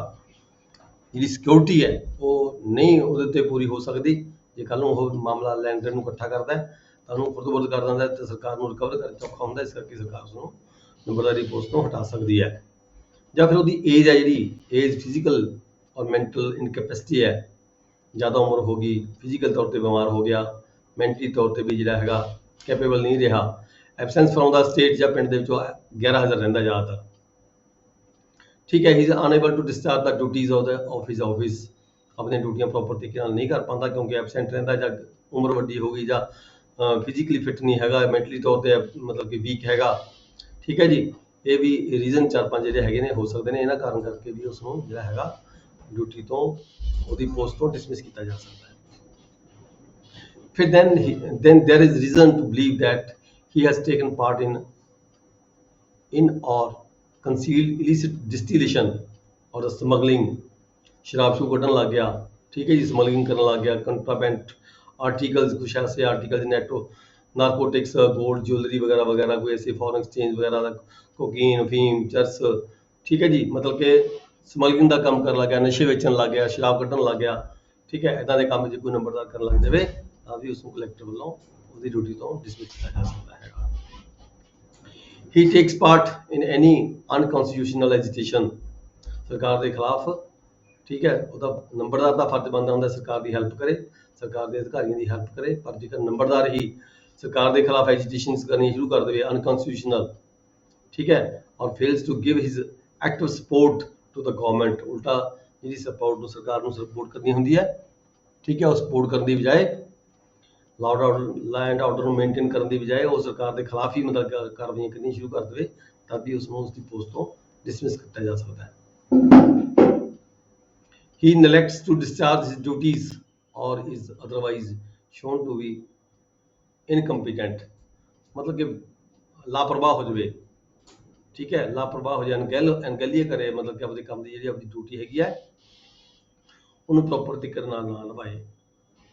ਜਿਹੜੀ ਸਿਕਿਉਰਿਟੀ ਹੈ ਉਹ ਨਹੀਂ ਉਹਦੇ ਉੱਤੇ ਪੂਰੀ ਹੋ ਸਕਦੀ। ਜੇ ਕੱਲ੍ਹ ਨੂੰ ਉਹ ਮਾਮਲਾ ਲੈਂਡਰ ਨੂੰ ਇਕੱਠਾ ਕਰਦਾ ਹੈ ਤਾਂ ਉਹਨੂੰ ਖੁਰਦ-ਬੁਰਦ ਕਰ ਦਿੰਦਾ ਤੇ ਸਰਕਾਰ ਨੂੰ ਰਿਕਵਰ ਕਰਨ ਔਖਾ ਹੁੰਦਾ, ਇਸ ਕਰਕੇ ਸਰਕਾਰ ਉਸ ਨੂੰ ਨੰਬਰਦਾਰੀ ਪੋਸਟ ਤੋਂ ਹਟਾ ਸਕਦੀ ਹੈ। ਜਾਂ ਫਿਰ ਉਹਦੀ ਏਜ ਹੈ, ਜਿਹੜੀ ਏਜ ਫਿਜ਼ੀਕਲ ਔਰ ਮੈਂਟਲ ਇਨਕੈਪੈਸਿਟੀ ਹੈ, ਜ਼ਿਆਦਾ ਉਮਰ ਹੋ ਗਈ, ਫਿਜ਼ੀਕਲ ਤੌਰ 'ਤੇ ਬਿਮਾਰ ਹੋ ਗਿਆ, ਮੈਂਟਲੀ ਤੌਰ 'ਤੇ ਵੀ ਜਿਹੜਾ ਹੈਗਾ ਕੈਪੇਬਲ ਨਹੀਂ ਰਿਹਾ, ਐਬਸੈਂਸ ਫਰੋਮ ਦਾ ਸਟੇਟ ਜਾਂ ਪਿੰਡ ਦੇ ਵਿੱਚੋਂ ਗੈਰ ਹਾਜ਼ਰ ਰਹਿੰਦਾ ਜ਼ਿਆਦਾਤਰ, ਠੀਕ ਹੈ, he is unable to discharge the duties of his office, ਆਪਣੀਆਂ ਡਿਊਟੀਆਂ ਪ੍ਰੋਪਰ ਤਰੀਕੇ ਨਾਲ ਨਹੀਂ ਕਰ ਪਾਉਂਦਾ ਕਿਉਂਕਿ ਐਬਸੈਂਟ ਰਹਿੰਦਾ, ਜਾਂ ਉਮਰ ਵੱਡੀ ਹੋ ਗਈ, ਜਾਂ ਫਿਜ਼ੀਕਲੀ ਫਿੱਟ ਨਹੀਂ ਹੈਗਾ, ਮੈਂਟਲੀ ਤੌਰ 'ਤੇ ਮਤਲਬ ਕਿ ਵੀਕ ਹੈਗਾ, ਠੀਕ ਹੈ ਜੀ। ਇਹ ਵੀ ਰੀਜ਼ਨ 4-5 ਜਿਹੜੇ ਹੈਗੇ ਨੇ ਹੋ ਸਕਦੇ ਨੇ, ਇਹਨਾਂ ਕਾਰਨ ਕਰਕੇ ਵੀ ਉਸ ਨੂੰ ਜਿਹੜਾ ਹੈਗਾ ਡਿਊਟੀ ਤੋਂ ਉਹਦੀ ਪੋਸਟ ਤੋਂ ਡਿਸਮਿਸ ਕੀਤਾ ਜਾ ਸਕਦਾ ਹੈ। ਫਿਰ then there is reason to believe that he has taken part in or concealed illicit distillation or the smuggling, ਸ਼ਰਾਬ ਸ਼ੂ ਕੱਢਣ ਲੱਗ ਗਿਆ, ਠੀਕ ਹੈ ਜੀ, ਸਮਗਲਿੰਗ ਕਰਨ ਲੱਗ ਗਿਆ, ਕੰਟਰਾਬੈਂਡ ਆਰਟੀਕल्स, कुछ ऐसे आर्टिकल्स नारकोटिक्स, गोल्ड ज्वेलरी वगैरह वगैरह, कोई ऐसे फॉरेन एक्सचेंज वगैरह, कोकीन, अफीम, चरस, ठीक है जी, मतलब कि ਸਮਗਲਿੰਗ ਦਾ ਕੰਮ ਕਰਨ ਲੱਗ ਗਿਆ, ਨਸ਼ੇ ਵੇਚਣ ਲੱਗ ਗਿਆ, ਸ਼ਰਾਬ ਕੱਢਣ ਲੱਗ ਗਿਆ, ਠੀਕ ਹੈ, ਇੱਦਾਂ ਦੇ ਕੰਮ ਜੇ ਕੋਈ ਨੰਬਰਦਾਰ ਕਰਨ ਲੱਗ ਜਾਵੇ ਤਾਂ ਵੀ ਉਸ ਨੂੰ ਕਲੈਕਟਰ ਵੱਲੋਂ ਉਹਦੀ ਡਿਊਟੀ ਤੋਂ ਡਿਸਮਿਸ ਕੀਤਾ ਜਾ ਸਕਦਾ ਹੈਗਾ। He takes part in any unconstitutional agitation, ਸਰਕਾਰ ਦੇ ਖਿਲਾਫ, ਠੀਕ ਹੈ, ਉਹਦਾ ਨੰਬਰਦਾਰ ਦਾ ਫਰਜ਼ ਬਣਦਾ ਹੁੰਦਾ ਸਰਕਾਰ ਦੀ ਹੈਲਪ ਕਰੇ, ਸਰਕਾਰ ਦੇ ਅਧਿਕਾਰੀਆਂ ਦੀ ਹੈਲਪ ਕਰੇ, ਪਰ ਜੇਕਰ ਨੰਬਰਦਾਰ ਹੀ ਸਰਕਾਰ ਦੇ ਖਿਲਾਫ ਐਜੀਟੇਸ਼ਨਸ ਕਰਨੀ ਸ਼ੁਰੂ ਕਰ ਦੇਵੇ ਅਨਕਨਸਟੀਟਿਊਸ਼ਨਲ, ਠੀਕ ਹੈ, or fails to give his active support to the government, ਉਲਟਾ ਜਿਹੜੀ ਸਪੋਰਟ ਨੂੰ ਸਰਕਾਰ ਨੂੰ ਸਪੋਰਟ ਕਰਨੀ ਹੁੰਦੀ ਹੈ, ਠੀਕ ਹੈ, ਉਹ ਸਪੋਰਟ ਕਰਨ ਦੀ ਬਜਾਏ ਲਾਅ ਐਂਡ ਆਰਡਰ ਨੂੰ ਮੇਨਟੇਨ ਕਰਨ ਦੀ ਬਜਾਏ ਉਹ ਸਰਕਾਰ ਦੇ ਖਿਲਾਫ ਹੀ ਮਤਲਬ ਕਾਰਵਾਈਆਂ ਕਰਨੀਆਂ ਸ਼ੁਰੂ ਕਰ ਦੇਵੇ, ਤਦ ਵੀ ਉਸ ਨੂੰ ਉਸ ਦੀ ਪੋਸਟ ਤੋਂ ਡਿਸਮਿਸ ਕੀਤਾ ਜਾ ਸਕਦਾ ਹੈ। He neglects to discharge his duties or is otherwise shown to be incompetent, मतलब कि ਲਾਪਰਵਾਹ ਹੋ ਜਾਵੇ, ਠੀਕ ਹੈ, ਲਾਪਰਵਾਹ ਹੋ ਜਾਏ, ਅਣਗਹਿਲੀ ਕਰੇ, ਮਤਲਬ ਕਿ ਆਪਦੇ ਕੰਮ ਦੀ ਜਿਹੜੀ ਆਪਦੀ ਡਿਊਟੀ ਹੈਗੀ ਹੈ ਉਹਨੂੰ ਪ੍ਰੋਪਰ ਤਰੀਕੇ ਨਾਲ ਨਾ ਨਿਭਾਏ।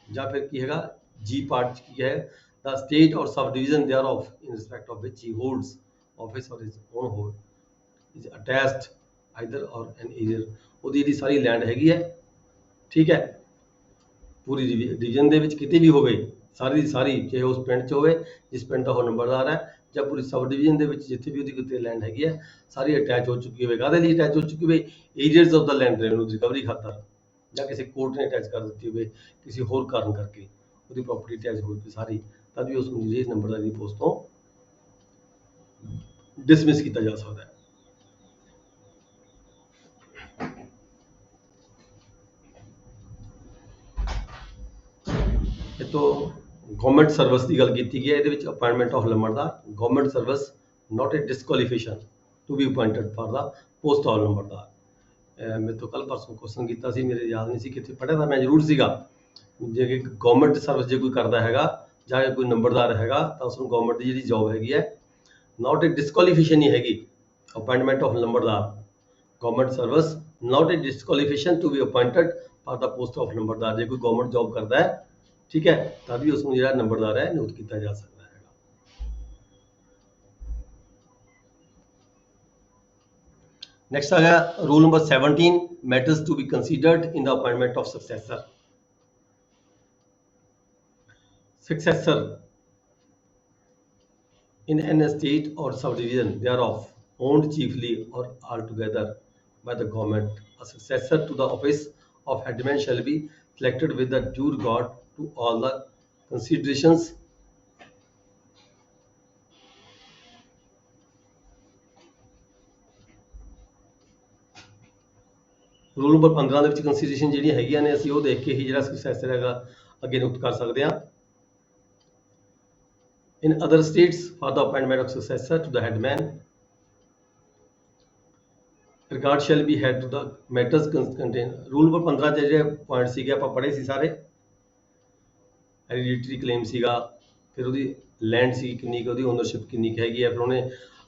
ਜਾਂ ਫਿਰ ਕੀ ਹੈਗਾ ਜੀ ਪਾਰਟ ਕੀ ਹੈ, the state or sub division thereof in respect of which he holds office or his own hold is attached either or an arrear, ਉਹਦੀ ਜਿਹੜੀ ਸਾਰੀ ਲੈਂਡ ਹੈਗੀ ਹੈ, ਠੀਕ ਹੈ, ਪੂਰੀ ਡਿਵੀਜ਼ਨ ਦੇ ਵਿੱਚ ਕਿਤੇ ਵੀ ਹੋਵੇ, ਸਾਰੀ ਦੀ ਸਾਰੀ, ਚਾਹੇ ਉਸ ਪਿੰਡ 'ਚ ਹੋਵੇ ਜਿਸ ਪਿੰਡ ਦਾ ਉਹ ਨੰਬਰਦਾਰ ਹੈ, ਜਾਂ ਪੂਰੀ ਸਬ ਡਿਵੀਜ਼ਨ ਦੇ ਵਿੱਚ ਜਿੱਥੇ ਵੀ ਉਹਦੀ ਕਿਤੇ ਲੈਂਡ ਹੈਗੀ ਹੈ, ਸਾਰੀ ਅਟੈਚ ਹੋ ਚੁੱਕੀ ਹੋਵੇ। ਕਾਹਦੇ ਲਈ ਅਟੈਚ ਹੋ ਚੁੱਕੀ ਹੋਵੇ? Arrears of the land revenue recovery ਖਾਤਰ, ਜਾਂ ਕਿਸੇ ਕੋਰਟ ਨੇ ਅਟੈਚ ਕਰ ਦਿੱਤੀ ਹੋਵੇ ਕਿਸੇ ਹੋਰ ਕਾਰਨ ਕਰਕੇ ਉਹਦੀ ਪ੍ਰਾਪਰਟੀ ਅਟੈਚ ਹੋ ਗਈ ਸਾਰੀ, ਤਦ ਵੀ ਉਸ ਨੂੰ ਜਿਹੜੀ ਨੰਬਰਦਾਰ ਦੀ ਪੋਸਟ ਤੋਂ ਡਿਸਮਿਸ ਕੀਤਾ ਜਾ ਸਕਦਾ ਹੈ। तो ਗਵਰਨਮੈਂਟ ਸਰਵਿਸ ਦੀ ਗੱਲ ਕੀਤੀ ਗਈ ਹੈ ਇਹਦੇ ਵਿੱਚ appointment of lambardar government service not a disqualification to be appointed for the post of lambardar. ਮੇਰੇ ਤੋਂ ਕੱਲ ਪਰਸੋਂ ਕੁਐਸਚਨ ਕੀਤਾ ਸੀ, ਮੇਰੇ ਯਾਦ ਨਹੀਂ ਸੀ ਕਿੱਥੇ ਪੜ੍ਹਿਆ ਤਾਂ ਮੈਂ ਜ਼ਰੂਰ ਸੀਗਾ। ਜੇ ਕਿ ਗਵਰਨਮੈਂਟ ਸਰਵਿਸ ਜੇ ਕੋਈ ਕਰਦਾ ਹੈਗਾ ਜਾਂ ਕੋਈ ਨੰਬਰਦਾਰ ਹੈਗਾ ਤਾਂ ਉਸ ਨੂੰ ਗਵਰਨਮੈਂਟ ਦੀ ਜਿਹੜੀ ਜੌਬ ਹੈਗੀ ਹੈ ਨਾਟ ਏ ਡਿਸਕੁਆਲੀਫਿਕੇਸ਼ਨ ਨਹੀਂ ਹੈਗੀ appointment of lambardar government service not a disqualification to be appointed for the post of lambardar. ਜੇ ਕੋਈ ਗਵਰਨਮੈਂਟ ਜੌਬ ਕਰਦਾ ਹੈ ਠੀਕ ਹੈ ਤਾਂ ਵੀ ਉਸ ਨੂੰ ਜਿਹੜਾ ਨੰਬਰਦਾਰ ਹੈ ਨਿਯੁਕਤ ਕੀਤਾ ਜਾ ਸਕਦਾ ਹੈਗਾ। ਨੈਕਸਟ ਆ ਗਿਆ rule number 17 matters to be considered in the appointment of successor. Successor in an estate or subdivision thereof owned chiefly or altogether by the government, a successor to the office of headman shall be selected with the due regard to all the considerations rule number 15 ਦੇ ਵਿੱਚ consideration ਜਿਹੜੀਆਂ ਹੈਗੀਆਂ ਨੇ ਅਸੀਂ ਉਹ ਦੇਖ ਕੇ ਹੀ ਜਿਹੜਾ successor ਹੈਗਾ ਅੱਗੇ ਨਿਯੁਕਤ ਕਰ ਸਕਦੇ ਹਾਂ। In other states, for the appointment of successor to the headman, regard shall be had to the matters contained. Rule number 15 ਚ ਜਿਹੜੇ ਪੁਆਇੰਟ ਸੀਗੇ ਆਪਾਂ ਪੜ੍ਹੇ ਸੀ ਸਾਰੇ। ਹੈਰੀਡਿਟਰੀ ਕਲੇਮ ਸੀਗਾ, ਫਿਰ ਉਹਦੀ ਲੈਂਡ ਸੀ ਕਿੰਨੀ ਕੁ, ਉਹਦੀ ਓਨਰਸ਼ਿਪ ਕਿੰਨੀ ਕੁ ਹੈਗੀ ਹੈ, ਫਿਰ ਉਹਨੇ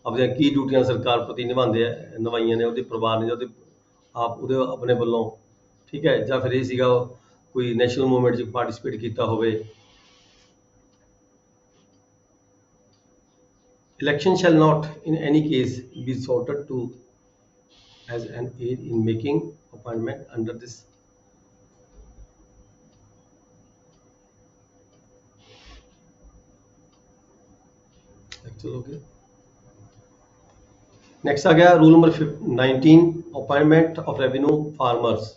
ਆਪਣੀਆਂ ਕੀ ਡਿਊਟੀਆਂ ਸਰਕਾਰ ਪ੍ਰਤੀ ਨਿਭਾਈਆਂ ਨੇ, ਉਹਦੇ ਪਰਿਵਾਰ ਨੇ, ਉਹਦੇ ਆਪ ਉਹਦੇ ਆਪਣੇ ਵੱਲੋਂ ਠੀਕ ਹੈ, ਜਾਂ ਫਿਰ ਇਹ ਸੀਗਾ ਕੋਈ ਨੈਸ਼ਨਲ ਮੂਵਮੈਂਟ 'ਚ ਪਾਰਟੀਸਪੇਟ ਕੀਤਾ ਹੋਵੇ। Election shall not in any case be sought to as an aid in making appointment under this okay. Next आ गया rule number 19 appointment of revenue farmers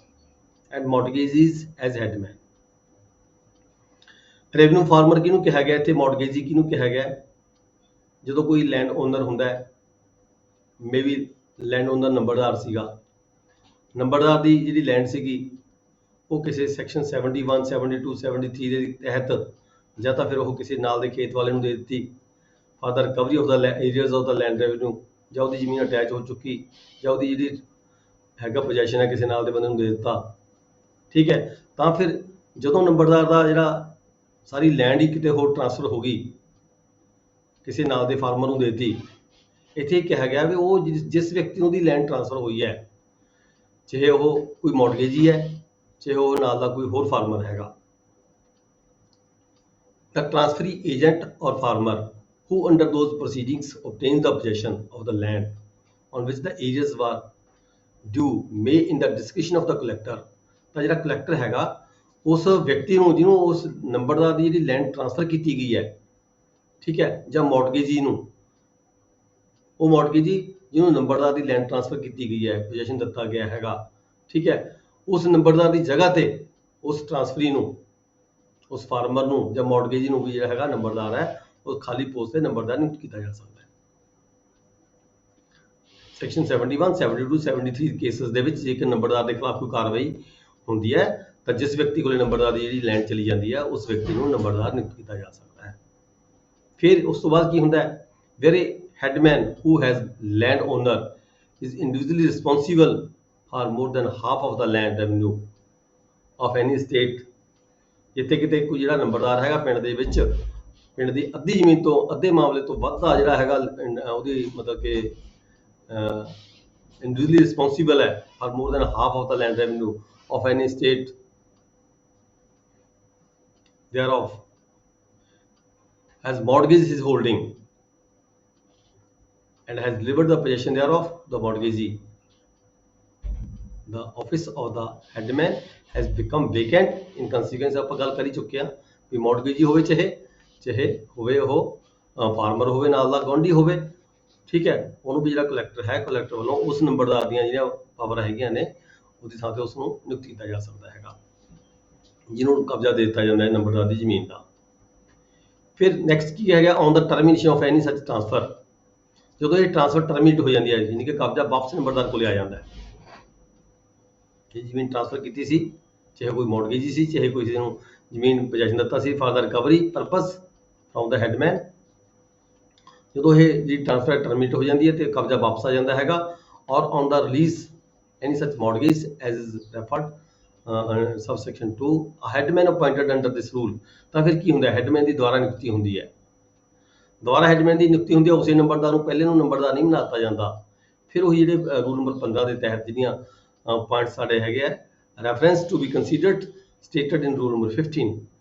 and mortgagees as headman। revenue farmer ਕਿਹਨੂੰ ਕਿਹਾ ਗਿਆ ਇੱਥੇ, mortgagee ਕਿਹਨੂੰ ਕਿਹਾ ਗਿਆ? ਜਦੋਂ ਕੋਈ ਲੈਂਡ ਓਨਰ ਹੁੰਦਾ ਹੈ, ਮੇਬੀ ਲੈਂਡ ਓਨਰ ਨੰਬਰਦਾਰ ਸੀਗਾ, ਨੰਬਰਦਾਰ ਦੀ ਜਿਹੜੀ ਲੈਂਡ ਸੀਗੀ ਉਹ ਕਿਸੇ ਸੈਕਸ਼ਨ 71 72 73 ਦੇ ਤਹਿਤ ਜਾਂ ਤਾਂ ਫਿਰ ਉਹ ਕਿਸੇ ਨਾਲ ਦੇ ਖੇਤ ਵਾਲੇ ਨੂੰ ਦੇ ਦਿੱਤੀ for the recovery of the areas of the land revenue, ਜਾਂ ਉਹਦੀ ਜ਼ਮੀਨ ਅਟੈਚ ਹੋ ਚੁੱਕੀ, ਜਾਂ ਉਹਦੀ ਜਿਹੜੀ ਹੈਗਾ ਪੋਜੈਸ਼ਨ ਹੈ ਕਿਸੇ ਨਾਲ ਦੇ ਬੰਦੇ ਨੂੰ ਦੇ ਦਿੱਤਾ ਠੀਕ ਹੈ। ਤਾਂ ਫਿਰ ਜਦੋਂ ਨੰਬਰਦਾਰ ਦਾ ਜਿਹੜਾ ਸਾਰੀ ਲੈਂਡ ਹੀ ਕਿਤੇ ਹੋਰ ਟ੍ਰਾਂਸਫਰ ਹੋ ਗਈ, ਕਿਸੇ ਨਾਲ ਦੇ ਫਾਰਮਰ ਨੂੰ ਦੇਤੀ, ਇੱਥੇ ਕਿਹਾ ਗਿਆ ਵੀ ਉਹ ਜਿਸ ਵਿਅਕਤੀ ਨੂੰ ਦੀ ਲੈਂਡ ਟ੍ਰਾਂਸਫਰ ਹੋਈ ਹੈ, ਚਾਹੇ ਉਹ ਕੋਈ ਮੌਰਗੇਜੀ ਹੈ, ਚਾਹੇ ਉਹ ਨਾਲ ਦਾ ਕੋਈ ਹੋਰ ਫਾਰਮਰ ਹੈਗਾ, the transferee agent or farmer who under those proceedings obtains the possession of the land on which the areas were due may in the discretion of the collector। ਤਾਂ ਜਿਹੜਾ ਕਲੈਕਟਰ ਹੈਗਾ ਉਸ ਵਿਅਕਤੀ ਨੂੰ ਜਿਹਨੂੰ ਉਸ ਨੰਬਰਦਾਰ ਦੀ ਜਿਹੜੀ ਲੈਂਡ ਟ੍ਰਾਂਸਫਰ ਕੀਤੀ ਗਈ ਹੈ ਠੀਕ ਹੈ, ਜਾਂ ਮੌਰਗੇਜੀ ਨੂੰ, ਉਹ ਮੌਰਗੇਜੀ ਜਿਹਨੂੰ ਨੰਬਰਦਾਰ ਦੀ ਲੈਂਡ ਟ੍ਰਾਂਸਫਰ ਕੀਤੀ ਗਈ ਹੈ, ਪੋਜੈਸ਼ਨ ਦਿੱਤਾ ਗਿਆ ਹੈਗਾ ਠੀਕ ਹੈ, ਉਸ ਨੰਬਰਦਾਰ ਦੀ ਜਗ੍ਹਾ ਤੇ ਉਸ ਟ੍ਰਾਂਸਫਰੀ ਨੂੰ, ਉਸ ਫਾਰਮਰ ਨੂੰ ਜਾਂ ਮੌਰਗੇਜੀ ਨੂੰ ਵੀ ਜਿਹੜਾ ਹੈਗਾ ਨੰਬਰਦਾਰ ਹੈ ਉਹ ਖਾਲੀ ਪੋਸਟ ਤੇ ਨੰਬਰਦਾਰ ਨਿਯੁਕਤ ਕੀਤਾ ਜਾ ਸਕਦਾ ਹੈ। ਸੈਕਸ਼ਨ 71 72 73 ਕੇਸਿਸ ਦੇ ਵਿੱਚ ਜੇਕਰ ਨੰਬਰਦਾਰ ਦੇ ਖਿਲਾਫ ਕੋਈ ਕਾਰਵਾਈ ਹੁੰਦੀ ਹੈ ਤਾਂ ਜਿਸ ਵਿਅਕਤੀ ਕੋਲੇ ਨੰਬਰਦਾਰ ਦੀ ਜਿਹੜੀ ਲੈਂਡ ਚਲੀ ਜਾਂਦੀ ਹੈ ਉਸ ਵਿਅਕਤੀ ਨੂੰ ਨੰਬਰਦਾਰ ਨਿਯੁਕਤ ਕੀਤਾ ਜਾ ਸਕਦਾ ਹੈ। ਫਿਰ ਉਸ ਤੋਂ ਬਾਅਦ ਕੀ ਹੁੰਦਾ ਹੈ, where a headman who has land owner is individually responsible for more than half of the land revenue of any state। ਜਿੱਥੇ ਕਿਤੇ ਕੋਈ ਜਿਹੜਾ ਨੰਬਰਦਾਰ ਹੈਗਾ ਪਿੰਡ ਦੇ ਵਿੱਚ, ਪਿੰਡ ਦੀ ਅੱਧੀ ਜ਼ਮੀਨ ਤੋਂ ਅੱਧੇ ਮਾਮਲੇ ਤੋਂ ਵੱਧ ਦਾ ਜਿਹੜਾ ਹੈਗਾ ਉਹਦੀ ਮਤਲਬ ਕਿ individually responsible ਹੈ for more than half of the land revenue of any state thereof has mortgaged his holding and has delivered the possession thereof the mortgagee, the office of the headman has become vacant in consequence। ਆਪਾਂ ਗੱਲ ਕਰੀ ਚੁੱਕੇ ਹਾਂ ਵੀ mortgagee ਹੋਵੇ ਚਾਹੇ ਹੋਵੇ ਉਹ farmer ਹੋਵੇ, ਨਾਲ ਦਾ ਗੁਆਂਢੀ ਹੋਵੇ ਠੀਕ ਹੈ, ਉਹਨੂੰ ਵੀ ਜਿਹੜਾ ਕਲੈਕਟਰ ਹੈ, ਕਲੈਕਟਰ ਵੱਲੋਂ ਉਸ ਨੰਬਰਦਾਰ ਦੀਆਂ ਜਿਹੜੀਆਂ ਪਾਵਰ ਹੈਗੀਆਂ ਨੇ ਉਹਦੀ ਥਾਂ ਤੇ ਉਸ ਨੂੰ ਨਿਯੁਕਤ ਕੀਤਾ ਜਾ ਸਕਦਾ ਹੈਗਾ, ਜਿਹਨੂੰ ਕਬਜ਼ਾ ਦੇ ਦਿੱਤਾ ਜਾਂਦਾ ਹੈ ਨੰਬਰਦਾਰ ਦੀ ਜ਼ਮੀਨ ਦਾ। ਫਿਰ ਨੈਕਸਟ ਕੀ ਹੈਗਾ, on the termination of any ਸੱਚ ਟ੍ਰਾਂਸਫਰ, ਜਦੋਂ ਇਹ ਟ੍ਰਾਂਸਫਰ ਟਰਮੀਨੇਟ ਹੋ ਜਾਂਦੀ ਹੈ ਯਾਨੀ ਕਿ ਕਬਜ਼ਾ ਵਾਪਸ ਨੰਬਰਦਾਰ ਕੋਲ ਆ ਜਾਂਦਾ ਹੈ। ਇਹ ਜ਼ਮੀਨ ਟ੍ਰਾਂਸਫਰ ਕੀਤੀ ਸੀ, ਚਾਹੇ ਕੋਈ ਮੌਰਗੇਜੀ ਸੀ, ਚਾਹੇ ਕੋਈ ਨੂੰ ਜ਼ਮੀਨ ਪੋਜੈਸ਼ਨ ਦਿੱਤਾ ਸੀ for the recovery purpose from the headman. ਜਦੋਂ ਇਹ ਜੀ ਟ੍ਰਾਂਸਫਰ ਟਰਮੀਨੇਟ ਹੋ ਜਾਂਦੀ ਹੈ ਤੇ ਕਬਜ਼ਾ ਵਾਪਸ ਆ ਜਾਂਦਾ ਹੈਗਾ, ਔਰ on the release any such mortgage as is referred subsection 2 headman appointed under this rule. ਤਾਂ ਫਿਰ ਕੀ ਹੁੰਦਾ, ਹੈਡਮੈਨ ਦੀ ਦੁਆਰਾ ਨਿਯੁਕਤੀ ਹੁੰਦੀ ਹੈ। ਦੁਆਰਾ ਹੈਡਮੈਨ ਦੀ ਨਿਯੁਕਤੀ ਹੁੰਦੀ ਹੈ, ਉਸੇ ਨੰਬਰਦਾਰ ਨੂੰ ਪਹਿਲੇ ਨੂੰ ਨੰਬਰਦਾਰ ਨਹੀਂ ਬਣਾ ਦਿੱਤਾ ਜਾਂਦਾ। ਫਿਰ ਉਹ ਜਿਹੜੇ ਰੂਲ ਨੰਬਰ 15 ਦੇ ਤਹਿਤ ਜਿਹੜੀਆਂ ਪੁਆਇੰਟਸ ਸਾਡੇ ਹੈਗੇ ਆ, reference to be considered stated in rule number 15।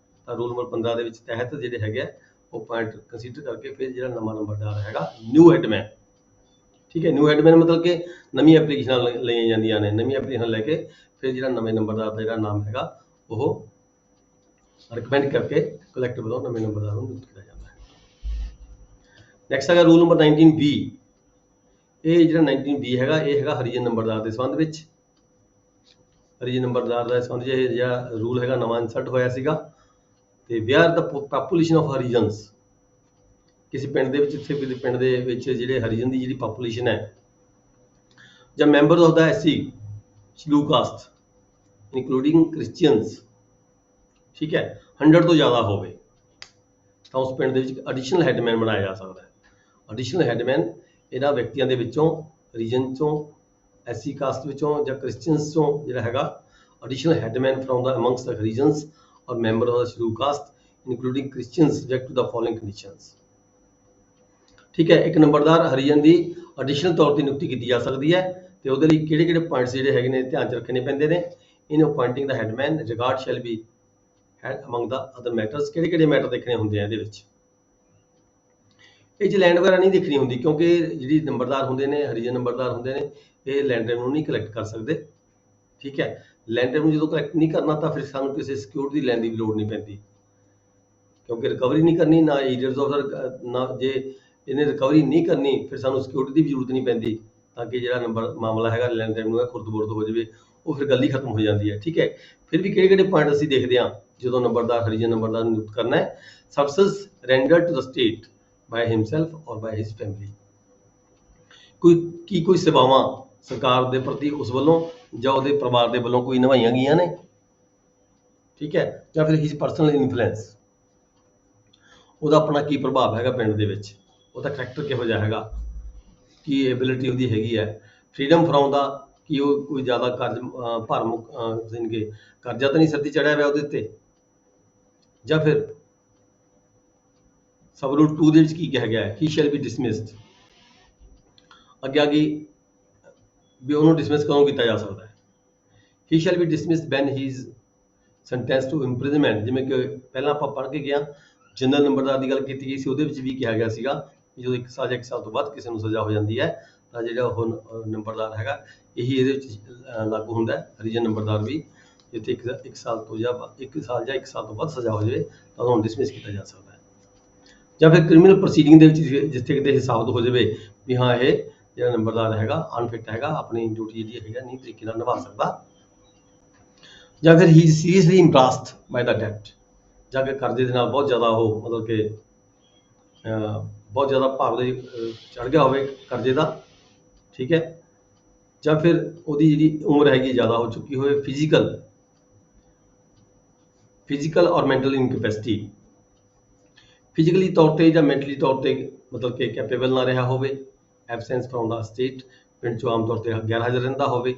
ਤਾਂ ਰੂਲ ਨੰਬਰ 15 ਦੇ ਵਿੱਚ ਤਹਿਤ ਜਿਹੜੇ ਹੈਗੇ ਆ ਉਹ ਪੁਆਇੰਟ ਕੰਸੀਡਰ ਕਰਕੇ ਫਿਰ ਜਿਹੜਾ ਨਵਾਂ ਨੰਬਰਦਾਰ ਹੈਗਾ ਨਿਊ ਹੈਡਮੈਨ, ਠੀਕ ਹੈ। ਨਿਊ ਹੈਡਮੈਨ ਮਤਲਬ ਕਿ ਨਵੀਂ ਐਪਲੀਕੇਸ਼ਨਾਂ ਲਈਆਂ ਜਾਂਦੀਆਂ ਨੇ, ਨਵੀਂ ਐਪਲੀਕੇਸ਼ਨ ਲੈ ਕੇ ਫਿਰ ਜਿਹੜਾ ਨਵੇਂ ਨੰਬਰਦਾਰ ਦਾ ਜਿਹੜਾ ਨਾਮ ਹੈਗਾ ਉਹ ਰਿਕਮੈਂਡ ਕਰਕੇ ਕਲੈਕਟਰ ਵੱਲੋਂ ਨਵੇਂ ਨੰਬਰਦਾਰ ਨੂੰ ਨਿਯੁਕਤ ਕੀਤਾ ਜਾਂਦਾ ਹੈ। ਨੈਕਸਟ ਹੈਗਾ ਰੂਲ ਨੰਬਰ 19B। ਇਹ ਜਿਹੜਾ 19B ਹੈਗਾ ਇਹ ਹੈਗਾ ਹਰੀਜਨ ਨੰਬਰਦਾਰ ਦੇ ਸੰਬੰਧ ਵਿੱਚ। ਹਰੀਜਨ ਨੰਬਰਦਾਰ ਦਾ ਸੰਬੰਧ ਇਹ ਜਿਹੜਾ ਰੂਲ ਹੈਗਾ ਨਵਾਂ ਇਨਸਰਟ ਹੋਇਆ ਸੀਗਾ। ਤੇ ਵੇਅਰ ਦਾ ਪਾਪੂਲੇਸ਼ਨ ਆਫ ਹਰੀਜਨਸ, ਕਿਸੇ ਪਿੰਡ ਦੇ ਵਿੱਚ ਇੱਥੇ ਵੀ ਪਿੰਡ ਦੇ ਵਿੱਚ ਜਿਹੜੇ ਹਰੀਜਨ ਦੀ ਜਿਹੜੀ ਪਾਪੂਲੇਸ਼ਨ ਹੈ ਜਾਂ member of the SC scheduled caste including Christians, ਠੀਕ ਹੈ, 100 ਤੋਂ ਜ਼ਿਆਦਾ ਹੋਵੇ ਤਾਂ ਉਸ ਪਿੰਡ ਦੇ ਵਿੱਚ ਐਡੀਸ਼ਨਲ ਹੈਡਮੈਨ ਬਣਾਇਆ ਜਾ ਸਕਦਾ ਹੈ। ਐਡੀਸ਼ਨਲ ਹੈਡਮੈਨ ਇਹਨਾਂ ਵਿਅਕਤੀਆਂ ਦੇ ਵਿੱਚੋਂ, ਰੀਜਨ ਚੋਂ, ਐਸਸੀ ਕਾਸਟ ਵਿੱਚੋਂ ਜਾਂ ਕ੍ਰਿਸਚੀਅਨਸ ਚੋਂ ਜਿਹੜਾ ਹੈਗਾ additional headman from the amongst the regions or member of the schedule caste including Christians subject to the following conditions, ਠੀਕ ਹੈ। ਇੱਕ ਨੰਬਰਦਾਰ ਹਰੀਜਨ ਦੀ ਐਡੀਸ਼ਨਲ ਤੌਰ ਤੇ ਨਿਯੁਕਤੀ ਕੀਤੀ ਜਾ ਸਕਦੀ ਹੈ ਤੇ ਉਹਦੇ ਲਈ ਕਿਹੜੇ ਕਿਹੜੇ ਪੁਆਇੰਟਸ ਜਿਹੜੇ ਹੈਗੇ ਨੇ ਧਿਆਨ ਚ ਰੱਖਣੇ ਪੈਂਦੇ ਨੇ। In appointing the headman regard shall be had among the other matters. ਕਿਹੜੇ ਕਿਹੜੇ ਮੈਟਰ ਦੇਖਣੇ ਹੁੰਦੇ ਆ ਇਹਦੇ ਵਿੱਚ। ਇਹ 'ਚ ਲੈਂਡ ਵਗੈਰਾ ਨਹੀਂ ਦੇਖਣੀ ਹੁੰਦੀ ਕਿਉਂਕਿ ਜਿਹੜੀ ਨੰਬਰਦਾਰ ਹੁੰਦੇ ਨੇ, ਹਰੀਜਨ ਨੰਬਰਦਾਰ ਹੁੰਦੇ ਨੇ, ਇਹ ਲੈਂਡ ਰੈਵਨਿਊ ਨਹੀਂ ਕਲੈਕਟ ਕਰ ਸਕਦੇ, ਠੀਕ ਹੈ। ਲੈਂਡ ਰੈਵਨਿਊ ਜਦੋਂ ਕਲੈਕਟ ਨਹੀਂ ਕਰਨਾ ਤਾਂ ਫਿਰ ਸਾਨੂੰ ਕਿਸੇ ਸਿਕਿਉਰਿਟੀ ਦੀ ਲੈਣ ਦੀ ਲੋੜ ਨਹੀਂ ਪੈਂਦੀ ਕਿਉਂਕਿ ਰਿਕਵਰੀ ਨਹੀਂ ਕਰਨੀ ਨਾ ਏਰੀਅਰਸ ਆਫ ਨਾ, ਜੇ ਇਹਨੇ ਰਿਕਵਰੀ ਨਹੀਂ ਕਰਨੀ ਫਿਰ ਸਾਨੂੰ ਸਿਕਿਉਰਿਟੀ ਦੀ ਵੀ ਜ਼ਰੂਰਤ ਨਹੀਂ ਪੈਂਦੀ ਤਾਂ ਕਿ ਜਿਹੜਾ ਨੰਬਰ ਮਾਮਲਾ ਹੈਗਾ ਲੈਂਡ ਰੈਵਨਿਊ ਹੈ ਖੁਰਦ-ਬੁਰਦ ਹੋ ਜਾਵੇ, ਉਹ ਫਿਰ ਗੱਲ ਹੀ ਖਤਮ ਹੋ ਜਾਂਦੀ ਹੈ, ਠੀਕ ਹੈ। ਫਿਰ ਵੀ ਕਿਹੜੇ ਕਿਹੜੇ ਪੁਆਇੰਟ ਅਸੀਂ ਦੇਖਦੇ ਹਾਂ ਜਦੋਂ ਨੰਬਰਦਾਰ ਹਰੀਜਨ ਨੰਬਰਦਾਰ ਨੂੰ ਨਿਯੁਕਤ ਕਰਨਾ ਹੈ। Services rendered to the state by himself or by his family. ਕੋਈ ਸੇਵਾਵਾਂ ਸਰਕਾਰ ਦੇ ਪ੍ਰਤੀ ਉਸ ਵੱਲੋਂ ਜਾਂ ਉਹਦੇ ਪਰਿਵਾਰ ਦੇ ਵੱਲੋਂ ਕੋਈ ਨਿਭਾਈਆਂ ਗਈਆਂ ਨੇ, ਠੀਕ ਹੈ, ਜਾਂ ਫਿਰ ਹਿਜ ਪਰਸਨਲ ਇਨਫਲੂਐਂਸ, ਉਹਦਾ ਆਪਣਾ ਕੀ ਪ੍ਰਭਾਵ ਹੈਗਾ ਪਿੰਡ ਦੇ ਵਿੱਚ, ਉਹਦਾ ਕਰੈਕਟਰ ਕਿਹੋ ਜਿਹਾ ਹੈਗਾ, ਕੀ ਐਬਿਲਿਟੀ ਉਹਦੀ ਹੈਗੀ ਹੈ, ਫਰੀडम ਫਰੋਮ ਦਾ, ਕਿ ਉਹ ਕੋਈ ਜ਼ਿਆਦਾ ਭਾਰਮੁਕ ਕਰਜ਼ਾ ਤਾਂ ਨਹੀਂ ਸਿਰ ਤੇ ਚੜਿਆ ਹੋਇਆ ਉਹਦੇ ਉੱਤੇ, ਜਾਂ ਫਿਰ ਸਬ ਰੂਲ 2 ਦੇ ਵਿੱਚ ਕੀ ਕਿਹਾ ਗਿਆ ਹੈ, ਹੀ ਸ਼ੈਲ ਬੀ ਡਿਸਮਿਸਡ। ਅੱਗੇ ਆ ਗਈ ਵੀ ਉਹਨੂੰ ਡਿਸਮਿਸ ਕਦੋਂ ਕੀਤਾ ਜਾ ਸਕਦਾ ਹੈ। He shall be dismissed when he is sentence to imprisonment. ਜਿਵੇਂ ਕਿ ਪਹਿਲਾਂ ਆਪਾਂ ਪੜ੍ਹ ਕੇ ਗਿਆ ਜਨਰਲ ਨੰਬਰਦਾਰ ਦੀ ਗੱਲ ਕੀਤੀ ਗਈ ਸੀ, ਉਹਦੇ ਵਿੱਚ ਵੀ ਕਿਹਾ ਗਿਆ ਸੀਗਾ ਕਿ ਜਦੋਂ 1 ਸਾਲ ਜਾਂ 1 ਸਾਲ ਤੋਂ ਬਾਅਦ ਕਿਸੇ ਨੂੰ ਸਜ਼ਾ ਹੋ ਜਾਂਦੀ ਹੈ ਤਾਂ ਜਿਹੜਾ ਉਹ ਨੰਬਰਦਾਰ ਹੈਗਾ ਇਹੀ ਇਹਦੇ ਵਿੱਚ ਲਾਗੂ ਹੁੰਦਾ ਹੈ। ਹਰੀਜਨ ਨੰਬਰਦਾਰ ਵੀ ਜਿੱਥੇ 1 ਸਾਲ ਤੋਂ ਜਾਂ 1 ਸਾਲ ਜਾਂ 1 ਸਾਲ ਤੋਂ ਵੱਧ ਸਜ਼ਾ ਹੋ ਜਾਵੇ ਤਾਂ ਉਹਨੂੰ ਡਿਸਮਿਸ ਕੀਤਾ ਜਾ ਸਕਦਾ ਹੈ। ਜਾਂ ਫਿਰ ਕ੍ਰਿਮੀਨਲ ਪ੍ਰੋਸੀਡਿੰਗ ਦੇ ਵਿੱਚ ਜਿੱਥੇ ਕਿਤੇ ਇਹ ਸਾਬਤ ਹੋ ਜਾਵੇ ਵੀ ਹਾਂ ਇਹ ਜਿਹੜਾ ਨੰਬਰਦਾਰ ਹੈਗਾ ਅਨਫਿਟ ਹੈਗਾ, ਆਪਣੀ ਡਿਊਟੀ ਜਿਹੜੀ ਹੈਗਾ ਨਹੀਂ ਤਰੀਕੇ ਨਾਲ ਨਿਭਾ ਸਕਦਾ, ਜਾਂ ਫਿਰ he seriously impressed by the debt, ਜਾਂ ਕਿ ਕਰਜ਼ੇ ਦੇ ਨਾਲ ਬਹੁਤ ਜ਼ਿਆਦਾ ਉਹ ਮਤਲਬ ਕਿ ਬਹੁਤ ਜ਼ਿਆਦਾ ਭਾਰ ਦੇ ਚੜ ਗਿਆ ਹੋਵੇ ਕਰਜ਼ੇ ਦਾ, ਠੀਕ ਹੈ, ਜਾਂ ਫਿਰ ਉਹਦੀ ਜਿਹੜੀ ਉਮਰ ਹੈਗੀ ਜ਼ਿਆਦਾ ਹੋ ਚੁੱਕੀ ਹੋਵੇ, ਫਿਜ਼ੀਕਲ ਔਰ ਮੈਂਟਲ ਇਨਕੈਪੈਸਿਟੀ, ਫਿਜ਼ੀਕਲੀ ਤੌਰ ਤੇ ਜਾਂ ਮੈਂਟਲੀ ਤੌਰ ਤੇ ਮਤਲਬ ਕਿ ਕੈਪੇਬਲ ਨਾ ਰਿਹਾ ਹੋਵੇ, ਐਬਸੈਂਸ ਫਰੋਮ ਦਾ ਸਟੇਟ, ਪਿੰਡ 'ਚੋਂ ਆਮ ਤੌਰ ਤੇ ਗੈਰ ਹਾਜ਼ਰ ਰਹਿੰਦਾ ਹੋਵੇ,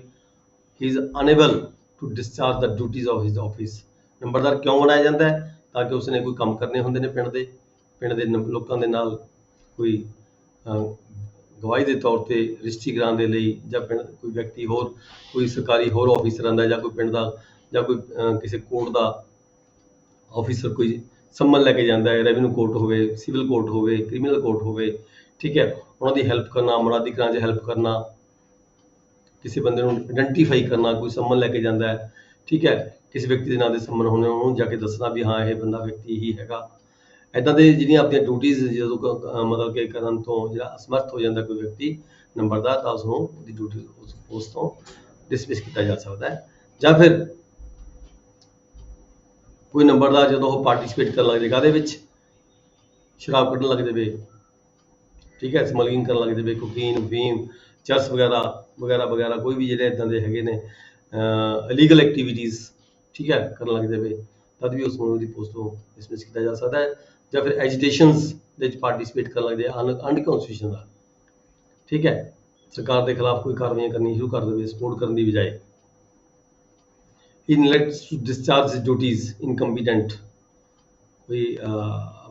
he is unable to discharge the duties of his office. Numberdar ਕਿਉਂ ਬਣਾਇਆ ਜਾਂਦਾ ਹੈ ਤਾਂ ਕਿ ਉਸਨੇ ਕੋਈ ਕੰਮ ਕਰਨੇ ਹੁੰਦੇ ਨੇ ਪਿੰਡ ਦੇ ਲੋਕਾਂ ਦੇ ਨਾਲ, ਕੋਈ ਗਵਾਹੀ ਦੇ ਤੌਰ ਤੇ ਰਜਿਸਟਰੀ ਕਰਾਉਣ ਦੇ ਲਈ, ਜਾਂ ਪਿੰਡ ਕੋਈ ਵਿਅਕਤੀ ਹੋਰ ਕੋਈ ਸਰਕਾਰੀ ਹੋਰ ਆਫਿਸਰ ਆਉਂਦਾ ਜਾਂ ਕੋਈ ਪਿੰਡ ਦਾ ਜਾਂ ਕੋਈ ਕਿਸੇ ਕੋਰਟ ਦਾ ਆਫਿਸਰ ਕੋਈ ਸੰਮਨ ਲੈ ਕੇ ਜਾਂਦਾ ਹੈ, ਰੈਵਨਿਊ ਕੋਰਟ ਹੋਵੇ, ਸਿਵਲ ਕੋਰਟ ਹੋਵੇ, ਕ੍ਰਿਮੀਨਲ ਕੋਰਟ ਹੋਵੇ, ਠੀਕ ਹੈ, ਉਹਨਾਂ ਦੀ ਹੈਲਪ ਕਰਨਾ, ਮਰਾਦੀਕਰਾਂ 'ਚ ਹੈਲਪ ਕਰਨਾ, ਕਿਸੇ ਬੰਦੇ ਨੂੰ ਆਇਡੈਂਟੀਫਾਈ ਕਰਨਾ, ਕੋਈ ਸੰਮਨ ਲੈ ਕੇ ਜਾਂਦਾ ਹੈ, ਠੀਕ ਹੈ, ਕਿਸੇ ਵਿਅਕਤੀ ਦੇ ਨਾਂ ਦੇ ਸੰਮਨ ਹੋਣੇ ਉਹਨੂੰ ਜਾ ਕੇ ਦੱਸਣਾ ਵੀ ਹਾਂ ਇਹ ਬੰਦਾ ਵਿਅਕਤੀ ਹੀ ਹੈਗਾ। ਇੱਦਾਂ ਦੇ ਜਿਹੜੀਆਂ ਆਪਣੀਆਂ ਡਿਊਟੀਜ਼ ਜਦੋਂ ਮਤਲਬ ਕਿ ਕਰਨ ਤੋਂ ਜਿਹੜਾ ਅਸਮਰਥ ਹੋ ਜਾਂਦਾ ਕੋਈ ਵਿਅਕਤੀ ਨੰਬਰਦਾਰ ਤਾਂ ਉਸਨੂੰ ਉਹਦੀ ਡਿਊਟੀ ਉਸ ਪੋਸਟ ਤੋਂ ਡਿਸਮਿਸ ਕੀਤਾ ਜਾ ਸਕਦਾ ਹੈ। ਜਾਂ ਫਿਰ ਕੋਈ ਨੰਬਰਦਾਰ ਜਦੋਂ ਉਹ ਪਾਰਟੀਸਪੇਟ ਕਰਨ ਲੱਗ ਜਾਵੇ ਕਾਹਦੇ ਵਿੱਚ, ਸ਼ਰਾਬ ਕੱਢਣ ਲੱਗ ਜਾਵੇ, ਠੀਕ ਹੈ, ਸਮਗਲਿੰਗ ਕਰਨ ਲੱਗ ਜਾਵੇ, ਕੋਕੀਨ, ਅਫੀਮ, ਚਰਸ ਵਗੈਰਾ ਕੋਈ ਵੀ ਜਿਹੜੇ ਇੱਦਾਂ ਦੇ ਹੈਗੇ ਨੇ ਇਲੀਗਲ ਐਕਟੀਵਿਟੀਜ਼, ਠੀਕ ਹੈ, ਕਰਨ ਲੱਗ ਜਾਵੇ ਤਦ ਵੀ ਉਸ ਨੂੰ ਉਹਦੀ ਪੋਸਟ ਤੋਂ ਡਿਸਮਿਸ ਕੀਤਾ ਜਾ ਸਕਦਾ ਹੈ, ਜਾਂ ਫਿਰ ਐਜੀਟੇਸ਼ਨਸ ਦੇ ਵਿੱਚ ਪਾਰਟਿਸਿਪੇਟ ਕਰਨ ਲੱਗਦੇ ਅਨਕਨਸਟੀਟਿਊਸ਼ਨਲ ਆ, ਠੀਕ ਹੈ, ਸਰਕਾਰ ਦੇ ਖਿਲਾਫ ਕੋਈ ਕਾਰਵਾਈਆਂ ਕਰਨੀ ਸ਼ੁਰੂ ਕਰ ਦੇਵੇ ਸਪੋਰਟ ਕਰਨ ਦੀ ਬਜਾਏ। He neglects to discharge his duties, incompetent, ਕੋਈ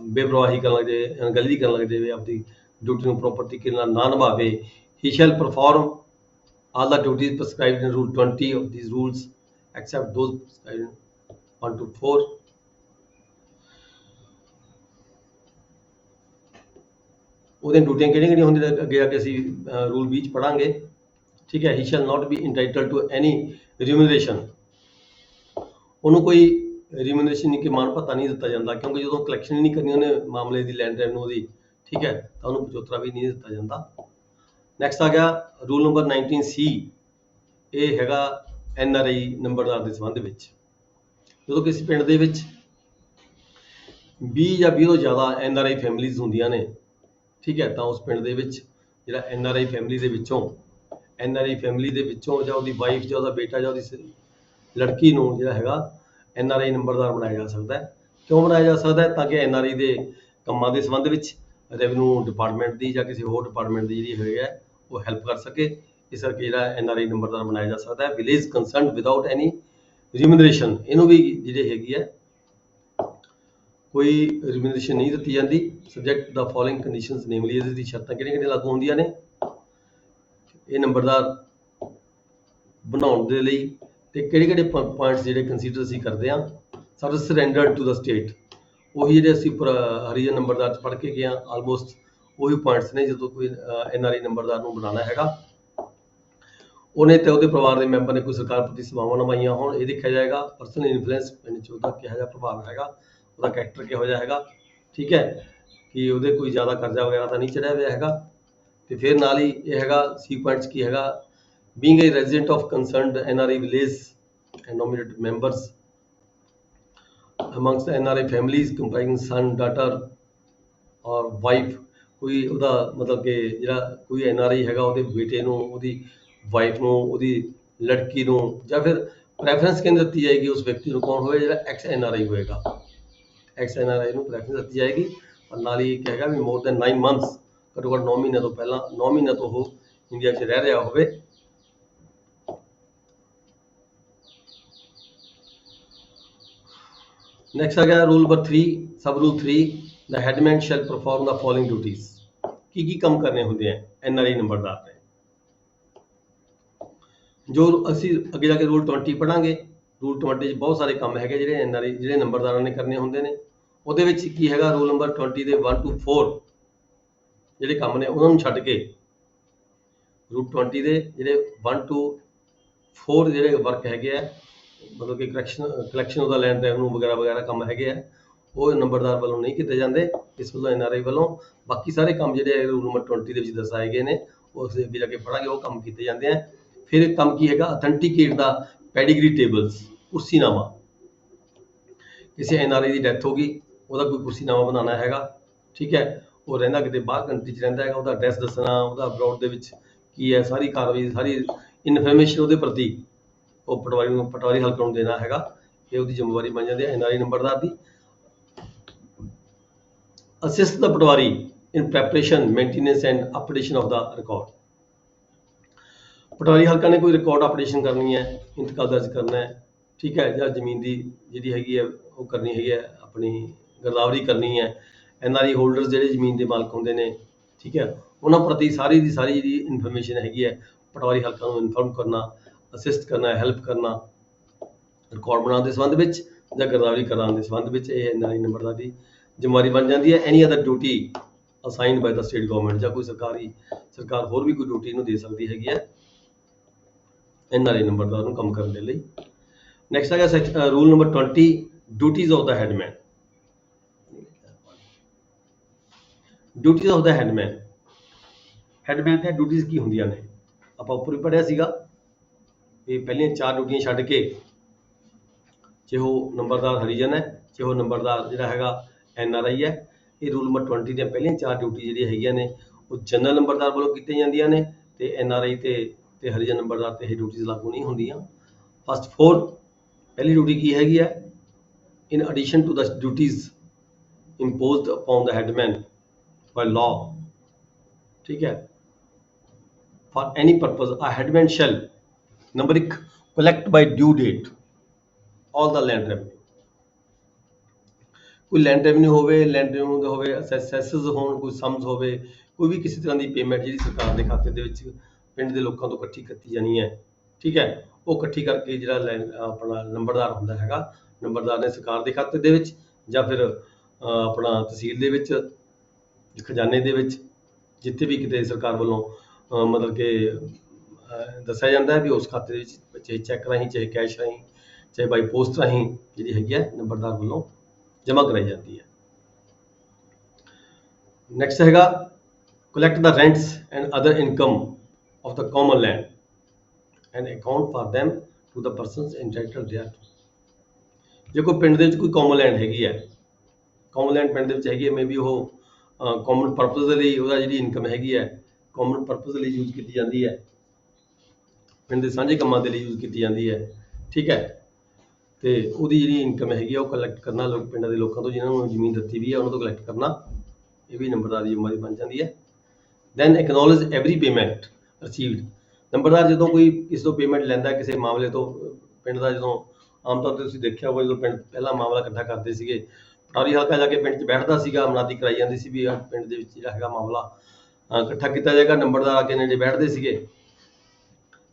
ਬੇਪਰਵਾਹੀ ਕਰਨ ਲੱਗ ਜਾਏ, ਅਣਗਹਿਲੀ ਕਰਨ ਲੱਗ ਜਾਵੇ, ਆਪਦੀ ਡਿਊਟੀ ਨੂੰ ਪ੍ਰੋਪਰ ਤਰੀਕੇ ਨਾਲ ਨਾ ਨਿਭਾਵੇ। He shall perform all the duties prescribed in Rule 20 of these rules, except those prescribed in 1 to 4. ਉਹਦੀਆਂ ਡਿਊਟੀਆਂ ਕਿਹੜੀਆਂ ਹੁੰਦੀਆਂ ਨੇ ਅੱਗੇ ਆ ਕੇ ਅਸੀਂ ਰੂਲ 20 ਪੜਾਂਗੇ, ਠੀਕ ਹੈ। He shall not be entitled to any remuneration, ਉਹਨੂੰ ਕੋਈ ਰਿਮੂਨਰੇਸ਼ਨ ਨਹੀਂ ਕਿ ਮਾਨ ਭੱਤਾ ਨਹੀਂ ਦਿੱਤਾ ਜਾਂਦਾ, ਕਿਉਂਕਿ ਜਦੋਂ ਕਲੈਕਸ਼ਨ ਹੀ ਨਹੀਂ ਕਰਨੀ ਉਹਨੇ ਮਾਮਲੇ ਦੀ ਲੈਂਡ ਰੈਵਨਿਊ ਦੀ, ਠੀਕ ਹੈ, ਤਾਂ ਉਹਨੂੰ ਪਚੋਤਰਾ ਵੀ ਨਹੀਂ ਦਿੱਤਾ ਜਾਂਦਾ। ਨੈਕਸਟ ਆ ਗਿਆ ਰੂਲ ਨੰਬਰ 19C, ਇਹ ਹੈਗਾ NRI ਨੰਬਰਦਾਰ ਦੇ ਸੰਬੰਧ ਵਿੱਚ। ਜਦੋਂ ਕਿਸੇ ਪਿੰਡ ਦੇ ਵਿੱਚ 20 ਜਾਂ 20 ਤੋਂ ਜ਼ਿਆਦਾ NRI ਫੈਮਿਲੀਜ਼ ਹੁੰਦੀਆਂ ਨੇ, ਠੀਕ ਹੈ, ਤਾਂ ਉਸ ਪਿੰਡ ਦੇ ਵਿੱਚ ਜਿਹੜਾ NRI ਫੈਮਿਲੀ ਦੇ ਵਿੱਚੋਂ ਜਾਂ ਉਹਦੀ ਵਾਈਫ ਜਾਂ ਉਹਦਾ ਬੇਟਾ ਜਾਂ ਉਹਦੀ ਲੜਕੀ ਨੂੰ ਜਿਹੜਾ ਹੈਗਾ NRI ਨੰਬਰਦਾਰ ਬਣਾਇਆ ਜਾ ਸਕਦਾ ਹੈ। ਕਿਉਂ ਬਣਾਇਆ ਜਾ ਸਕਦਾ ਹੈ? ਤਾਂ ਕਿ NRI ਦੇ ਕੰਮਾਂ ਦੇ ਸੰਬੰਧ ਵਿੱਚ ਰੈਵਨਿਊ ਡਿਪਾਰਟਮੈਂਟ ਦੀ ਜਾਂ ਕਿਸੇ ਹੋਰ ਡਿਪਾਰਟਮੈਂਟ ਦੀ ਜਿਹੜੀ ਹੈਗੀ ਹੈ ਉਹ ਹੈਲਪ ਕਰ ਸਕੇ, ਇਸ ਕਰਕੇ ਜਿਹੜਾ NRI ਨੰਬਰਦਾਰ ਬਣਾਇਆ ਜਾ ਸਕਦਾ ਹੈ। ਵਿਲੇਜ ਕੰਸਰਨਡ ਵਿਦਆਊਟ ਐਨੀ ਰਿਮੂਨਰੇਸ਼ਨ, ਇਹਨੂੰ ਵੀ ਜਿਹੜੀ ਹੈਗੀ ਹੈ ਕੋਈ ਰਿਮੂਨਰੇਸ਼ਨ ਨਹੀਂ ਦਿੱਤੀ ਜਾਂਦੀ, ਸਬਜੈਕਟ ਦਾ ਫੋਲੋਇੰਗ ਕੰਡੀਸ਼ਨਸ, ਨੇਮਲੀ ਇਹਦੀ ਦੀ ਸ਼ਰਤਾਂ ਕਿਹੜੀਆਂ ਲਾਗੂ ਹੁੰਦੀਆਂ ਨੇ ਇਹ ਨੰਬਰਦਾਰ ਬਣਾਉਣ ਦੇ ਲਈ, ਤੇ ਕਿਹੜੇ ਪੁਆਇੰਟਸ ਜਿਹੜੇ ਕੰਸੀਡਰ ਅਸੀਂ ਕਰਦੇ ਹਾਂ। ਸਰਵਿਸ ਰੈਂਡਰਡ ਟੂ ਦਾ ਸਟੇਟ, ਉਹੀ ਜਿਹੜੇ ਅਸੀਂ ਹਰੀਜਨ ਨੰਬਰਦਾਰ 'ਚ ਪੜ੍ਹ ਕੇ ਗਏ ਹਾਂ, ਆਲਮੋਸਟ ਉਹੀ ਪੁਆਇੰਟਸ ਨੇ। ਜਦੋਂ ਕੋਈ NRI ਨੰਬਰਦਾਰ ਨੂੰ ਬਣਾਉਣਾ ਹੈਗਾ, ਉਹਨੇ ਤੇ ਉਹਦੇ ਪਰਿਵਾਰ ਦੇ ਮੈਂਬਰ ਨੇ ਕੋਈ ਸਰਕਾਰ ਪ੍ਰਤੀ ਸੇਵਾਵਾਂ ਨਿਭਾਈਆਂ ਹੋਣ, ਇਹ ਦੇਖਿਆ ਜਾਏਗਾ। ਪਰਸਨਲ ਇਨਫਲੂਐਂਸ ਪਿੰਡ 'ਚ ਉਹਦਾ ਕਿਹੋ ਜਿਹਾ ਪ੍ਰਭਾਵ ਹੈਗਾ, ਉਹਦਾ ਕੈਰੈਕਟਰ ਕਿਹੋ ਜਿਹਾ ਹੈਗਾ, ਠੀਕ ਹੈ, ਕਿ ਉਹਦੇ ਕੋਈ ਜ਼ਿਆਦਾ ਕਰਜ਼ਾ ਵਗੈਰਾ ਤਾਂ ਨਹੀਂ ਚੜਿਆ ਹੋਇਆ ਹੈਗਾ। ਤੇ ਫਿਰ ਨਾਲ ਹੀ ਇਹ ਹੈਗਾ ਸੀ ਪੁਆਇੰਟਸ ਕੀ ਹੈਗਾ, being a resident of concerned NRI village and nominated members amongst the NRI families comprising son, daughter or wife, ਕੋਈ ਉਹਦਾ ਮਤਲਬ ਕਿ ਜਿਹੜਾ ਕੋਈ NRI ਹੈਗਾ ਉਹਦੇ ਬੇਟੇ ਨੂੰ, ਉਹਦੀ ਵਾਈਫ ਨੂੰ, ਉਹਦੀ ਲੜਕੀ ਨੂੰ, ਜਾਂ ਫਿਰ ਪ੍ਰੈਫਰੈਂਸ ਕਿਹਨੂੰ ਦਿੱਤੀ ਜਾਏਗੀ ਉਸ ਵਿਅਕਤੀ ਨੂੰ, ਕੌਣ ਹੋਵੇ ਜਿਹੜਾ ਐਕਸ NRI ਹੋਏਗਾ, ਐਕਸ NRI ਨੂੰ ਪ੍ਰੈਫਰੈਂਸ ਦਿੱਤੀ ਜਾਏਗੀ। ਔਰ ਨਾਲ ਹੀ ਕਹੇਗਾ ਵੀ ਮੋਰ ਦੈਨ 9 months, ਘੱਟੋ ਘੱਟ 9 ਮਹੀਨੇ ਤੋਂ ਪਹਿਲਾਂ 9 ਮਹੀਨੇ ਤੋਂ ਉਹ ਇੰਡੀਆ 'ਚ ਰਹਿ ਰਿਹਾ ਹੋਵੇ। ਨੈਕਸਟ ਆ ਗਿਆ rule number 3, sub rule 3, the headman shall perform the following duties. ਕੀ ਕੰਮ ਕਰਨੇ ਹੁੰਦੇ ਆ NRI ਨੰਬਰਦਾਰ ਨੇ, ਜੋ ਅਸੀਂ ਅੱਗੇ ਜਾ ਕੇ ਰੂਲ 20 ਪੜਾਂਗੇ। ਰੂਲ 20 'ਚ ਬਹੁਤ ਸਾਰੇ ਕੰਮ ਹੈਗੇ ਜਿਹੜੇ NRI ਜਿਹੜੇ ਨੰਬਰਦਾਰਾਂ ਨੇ ਕਰਨੇ ਹੁੰਦੇ ਨੇ। ਉਹਦੇ ਵਿੱਚ ਕੀ ਹੈਗਾ, ਰੂਲ ਨੰਬਰ 20 ਦੇ 1 to 4 ਜਿਹੜੇ ਕੰਮ ਨੇ ਉਹਨਾਂ ਨੂੰ ਛੱਡ ਕੇ ਰੂਲ 20 ਦੇ ਜਿਹੜੇ 1 to 4 ਜਿਹੜੇ ਵਰਕ ਹੈਗੇ ਆ, ਮਤਲਬ ਕਿ ਕਲੈਕਸ਼ਨ ਉਹਦਾ ਲੈਂਡ ਰੈਵਨਿਊ ਵਗੈਰਾ ਕੰਮ ਹੈਗੇ ਆ, ਉਹ ਨੰਬਰਦਾਰ ਵੱਲੋਂ ਨਹੀਂ ਕੀਤੇ ਜਾਂਦੇ, ਇਸ ਵੱਲੋਂ NRI ਵੱਲੋਂ। ਬਾਕੀ ਸਾਰੇ ਕੰਮ ਜਿਹੜੇ ਰੂਲ ਨੰਬਰ 20 ਦੇ ਵਿੱਚ ਦਰਸਾਏ ਗਏ ਨੇ ਉਹ ਅਸੀਂ ਅੱਗੇ ਜਾ ਕੇ ਪੜਾਂਗੇ, ਉਹ ਕੰਮ ਕੀਤੇ ਜਾਂਦੇ ਆ। ਫਿਰ ਇੱਕ ਕੰਮ ਕੀ ਹੈਗਾ, ਅਥੈਂਟੀਕੇਟ ਦਾ ਪੈਡੀਗਰੀ ਟੇਬਲਸ, ਕੁਰਸੀਨਾਮਾ। ਕਿਸੇ NRI ਦੀ ਡੈਥ ਹੋ ਗਈ, ਉਹਦਾ ਕੋਈ ਕੁਰਸੀਨਾਮਾ ਬਣਾਉਣਾ ਹੈਗਾ, ਠੀਕ ਹੈ, ਉਹ ਰਹਿੰਦਾ ਕਿਤੇ ਬਾਹਰ ਕੰਟਰੀ 'ਚ ਰਹਿੰਦਾ ਹੈਗਾ, ਉਹਦਾ ਐਡਰੈਸ ਦੱਸਣਾ, ਉਹਦਾ ਅਬਰੋਡ ਦੇ ਵਿੱਚ ਕੀ ਹੈ, ਸਾਰੀ ਕਾਰਵਾਈ, ਸਾਰੀ ਇਨਫੋਰਮੇਸ਼ਨ ਉਹਦੇ ਪ੍ਰਤੀ ਉਹ ਪਟਵਾਰੀ ਹਲਕੇ ਨੂੰ ਦੇਣਾ ਹੈਗਾ। ਇਹ ਉਹਦੀ ਜ਼ਿੰਮੇਵਾਰੀ ਬਣ ਜਾਂਦੀ ਹੈ NRI ਨੰਬਰਦਾਰ ਦੀ। Assist the patwari in preparation, maintenance and updation of the record. Patwari ਹਲਕਾ ਨੇ ਕੋਈ ਰਿਕਾਰਡ ਅਪਡੇਸ਼ਨ ਕਰਨੀ ਹੈ, ਇੰਤਕਾਲ ਦਰਜ ਕਰਨਾ ਹੈ, ਠੀਕ ਹੈ, ਜਾਂ ਜ਼ਮੀਨ ਦੀ ਜਿਹੜੀ ਹੈਗੀ ਹੈ ਉਹ ਕਰਨੀ ਹੈਗੀ ਹੈ, ਆਪਣੀ ਗਿਰਦਾਵਰੀ ਕਰਨੀ ਹੈ। NRI ਹੋਲਡਰਸ ਜਿਹੜੇ ਜ਼ਮੀਨ ਦੇ ਮਾਲਕ ਹੁੰਦੇ ਨੇ, ਠੀਕ ਹੈ, ਉਹਨਾਂ ਪ੍ਰਤੀ ਸਾਰੀ ਦੀ ਸਾਰੀ ਜਿਹੜੀ ਇਨਫੋਰਮੇਸ਼ਨ ਹੈਗੀ ਹੈ ਪਟਵਾਰੀ ਹਲਕਾ ਨੂੰ ਇਨਫੋਰਮ ਕਰਨਾ, ਅਸਿਸਟ ਕਰਨਾ, ਹੈਲਪ ਕਰਨਾ, ਰਿਕਾਰਡ ਬਣਾਉਣ ਦੇ ਸੰਬੰਧ ਵਿੱਚ ਜਾਂ ਗਿਰਦਾਵਰੀ ਕਰਾਉਣ ਦੇ ਸੰਬੰਧ ਵਿੱਚ ਇਹ NRI ਨੰਬਰਦਾਰ ਦੀ ਜ਼ਿੰਮੇਵਾਰੀ ਬਣ ਜਾਂਦੀ ਹੈ। ਐਨੀ ਅਦਰ ਡਿਊਟੀ ਅਸਾਈਨਡ ਬਾਈ ਦਾ ਸਟੇਟ ਗਵਰਨਮੈਂਟ, ਜਾਂ ਕੋਈ ਸਰਕਾਰ ਹੋਰ ਵੀ ਕੋਈ ਡਿਊਟੀ ਇਹਨੂੰ ਦੇ ਸਕਦੀ ਹੈਗੀ ਹੈ NRI ਨੰਬਰਦਾਰ ਨੂੰ ਕੰਮ ਕਰਨ ਦੇ ਲਈ। ਨੈਕਸਟ ਹੈਗਾ rule number 20, duties of the headman. Duties of the headman ਦੀਆਂ ਡਿਊਟੀਜ਼ ਕੀ ਹੁੰਦੀਆਂ ਨੇ, ਆਪਾਂ ਉੱਪਰ ਵੀ ਪੜ੍ਹਿਆ ਸੀਗਾ ਵੀ ਪਹਿਲੀਆਂ 4 ਡਿਊਟੀਆਂ ਛੱਡ ਕੇ, ਜੇ ਉਹ ਨੰਬਰਦਾਰ ਹਰੀਜਨ ਹੈ, ਜੇ ਉਹ ਨੰਬਰਦਾਰ ਜਿਹੜਾ ਹੈਗਾ NRI ਹੈ, ਇਹ ਰੂਲ ਨੰਬਰ 20 ਦੀਆਂ ਪਹਿਲੀਆਂ 4 ਡਿਊਟੀ ਜਿਹੜੀਆਂ ਹੈਗੀਆਂ ਨੇ ਉਹ ਜਨਰਲ ਨੰਬਰਦਾਰ ਵੱਲੋਂ ਕੀਤੀਆਂ ਜਾਂਦੀਆਂ ਨੇ, ਤੇ NRI ਤੇ ਹਰੀਜਨ ਨੰਬਰਦਾਰ ਤੇ ਇਹ ਡਿਊਟੀਜ਼ ਲਾਗੂ ਨਹੀਂ ਹੁੰਦੀਆਂ। ਫਸਟ 4, ਪਹਿਲੀ ਡਿਊਟੀ ਕੀ ਹੈਗੀ ਹੈ, in addition to the duties imposed upon the headman by law, ठीक है, for any purpose a headman shall number 1 collect by due date all the land revenue, ਕੋਈ ਲੈਂਡ ਰੈਵਨਿਊ ਹੋਵੇ, ਲੈਂਡ ਰੈਵਨਿਊ ਦਾ ਹੋਵੇ, ਅਸੈਸਸ ਹੋਣ, ਕੋਈ sums ਹੋਵੇ, ਕੋਈ ਵੀ ਕਿਸੇ ਤਰ੍ਹਾਂ ਦੀ ਪੇਮੈਂਟ ਜਿਹੜੀ ਸਰਕਾਰ ਦੇ ਖਾਤੇ ਦੇ ਵਿੱਚ ਪਿੰਡ ਦੇ ਲੋਕਾਂ ਤੋਂ ਇਕੱਠੀ ਕੀਤੀ ਜਾਣੀ ਹੈ, ਠੀਕ ਹੈ, ਉਹ ਇਕੱਠੀ ਕਰਕੇ ਜਿਹੜਾ ਆਪਣਾ ਨੰਬਰਦਾਰ ਹੁੰਦਾ ਹੈਗਾ, ਨੰਬਰਦਾਰ ਨੇ ਸਰਕਾਰ ਦੇ ਖਾਤੇ ਦੇ ਵਿੱਚ ਜਾਂ ਫਿਰ ਆਪਣਾ ਤਹਿਸੀਲ ਦੇ ਵਿੱਚ, ਖਜ਼ਾਨੇ ਦੇ ਵਿੱਚ, ਜਿੱਥੇ ਵੀ ਕਿਤੇ ਸਰਕਾਰ ਵੱਲੋਂ ਮਤਲਬ ਕਿ ਦੱਸਿਆ ਜਾਂਦਾ ਹੈ ਵੀ ਉਸ ਖਾਤੇ ਦੇ ਵਿੱਚ, ਚਾਹੇ ਚੈੱਕ ਰਾਹੀਂ, ਚਾਹੇ ਕੈਸ਼ ਰਾਹੀਂ, ਚਾਹੇ ਬਾਈ ਪੋਸਟ ਰਾਹੀਂ ਜਿਹੜੀ ਹੈਗੀ ਹੈ ਨੰਬਰਦਾਰ ਵੱਲੋਂ ਜਮ੍ਹਾਂ ਕਰਾਈ ਜਾਂਦੀ ਹੈ। ਨੈਕਸਟ ਹੈਗਾ collect the rents and other income of the common land and account for them to the persons entitled thereto। ਜੇ ਕੋਈ ਪਿੰਡ ਦੇ ਵਿੱਚ ਕੋਈ ਕਾਮਨ ਲੈਂਡ ਹੈਗੀ ਹੈ, ਕਾਮਨ ਲੈਂਡ ਪਿੰਡ ਦੇ ਵਿੱਚ ਹੈਗੀ ਹੈ, ਮੇ ਬੀ ਉਹ ਕਾਮਨ ਪਰਪਸ ਦੇ ਲਈ ਉਹਦਾ ਜਿਹੜੀ ਇਨਕਮ ਹੈਗੀ ਹੈ ਕਾਮਨ ਪਰਪਸ ਲਈ ਯੂਜ਼ ਕੀਤੀ ਜਾਂਦੀ ਹੈ, ਪਿੰਡ ਦੇ ਸਾਂਝੇ ਕੰਮਾਂ ਦੇ ਲਈ ਯੂਜ਼ ਕੀਤੀ ਜਾਂਦੀ ਹੈ, ਠੀਕ ਹੈ, ਤੇ ਉਹਦੀ ਜਿਹੜੀ ਇਨਕਮ ਹੈਗੀ ਆ ਉਹ ਕਲੈਕਟ ਕਰਨਾ ਲੋਕ ਪਿੰਡਾਂ ਦੇ ਲੋਕਾਂ ਤੋਂ ਜਿਨ੍ਹਾਂ ਨੂੰ ਜ਼ਮੀਨ ਦਿੱਤੀ ਵੀ ਹੈ ਉਹਨਾਂ ਤੋਂ ਕਲੈਕਟ ਕਰਨਾ, ਇਹ ਵੀ ਨੰਬਰਦਾਰ ਦੀ ਜ਼ਿੰਮੇਵਾਰੀ ਬਣ ਜਾਂਦੀ ਹੈ। Then acknowledge every payment received. Numberdar ਜਦੋਂ ਕੋਈ ਕਿਸੇ ਤੋਂ ਪੇਮੈਂਟ ਲੈਂਦਾ ਕਿਸੇ ਮਾਮਲੇ ਤੋਂ, ਪਿੰਡ ਦਾ ਜਦੋਂ ਆਮ ਤੌਰ 'ਤੇ ਤੁਸੀਂ ਦੇਖਿਆ ਹੋਵੇ ਜਦੋਂ ਪਿੰਡ ਪਹਿਲਾਂ ਮਾਮਲਾ ਇਕੱਠਾ ਕਰਦੇ ਸੀਗੇ, ਪਟਵਾਰੀ ਹਲਕਾ ਜਾ ਕੇ ਪਿੰਡ 'ਚ ਬੈਠਦਾ ਸੀਗਾ, ਮਨਾਦੀ ਕਰਾਈ ਜਾਂਦੀ ਸੀ ਵੀ ਪਿੰਡ ਦੇ ਵਿੱਚ ਜਿਹੜਾ ਹੈਗਾ ਮਾਮਲਾ ਇਕੱਠਾ ਕੀਤਾ ਜਾਏਗਾ, ਨੰਬਰਦਾਰ ਆ ਕੇ ਨੇੜੇ ਬੈਠਦੇ ਸੀਗੇ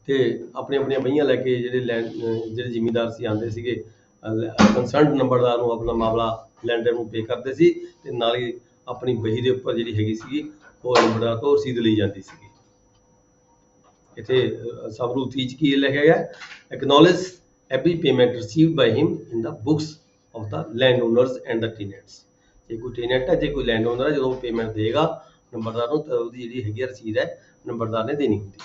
ਤੇ ਆਪਣੀਆਂ ਬਹੀਆਂ ਲੈ ਕੇ ਜਿਹੜੇ ਜ਼ਿਮੀਂਦਾਰ ਸੀ ਆਉਂਦੇ ਸੀਗੇ, ਕੰਸਰਨਡ ਨੰਬਰਦਾਰ ਨੂੰ ਆਪਣਾ ਮਾਮਲਾ ਲੈਂਡਰ ਨੂੰ ਪੇ ਕਰਦੇ ਸੀ ਤੇ ਨਾਲ ਹੀ ਆਪਣੀ ਬਹੀ ਦੇ ਉੱਪਰ ਜਿਹੜੀ ਹੈਗੀ ਸੀਗੀ ਉਹ ਨੰਬਰਦਾਰ ਤੋਂ ਰਸੀਦ ਲਈ ਜਾਂਦੀ ਸੀਗੀ। ਇੱਥੇ ਸਬ ਰੂਲ 3 ਕੀ ਲਿਖਿਆ ਗਿਆ, acknowledge every payment received by him in the books of the land owners and the tenants. ਜੇ ਕੋਈ ਟੀਨੈਂਟ ਹੈ, ਜੇ ਕੋਈ ਲੈਂਡ ਓਨਰ ਹੈ, ਜਦੋਂ ਪੇਮੈਂਟ ਦੇਗਾ ਨੰਬਰਦਾਰ ਨੂੰ ਤਾਂ ਉਹਦੀ ਜਿਹੜੀ ਹੈਗੀ ਰਸੀਦ ਹੈ ਨੰਬਰਦਾਰ ਨੇ ਦੇਣੀ ਹੁੰਦੀ।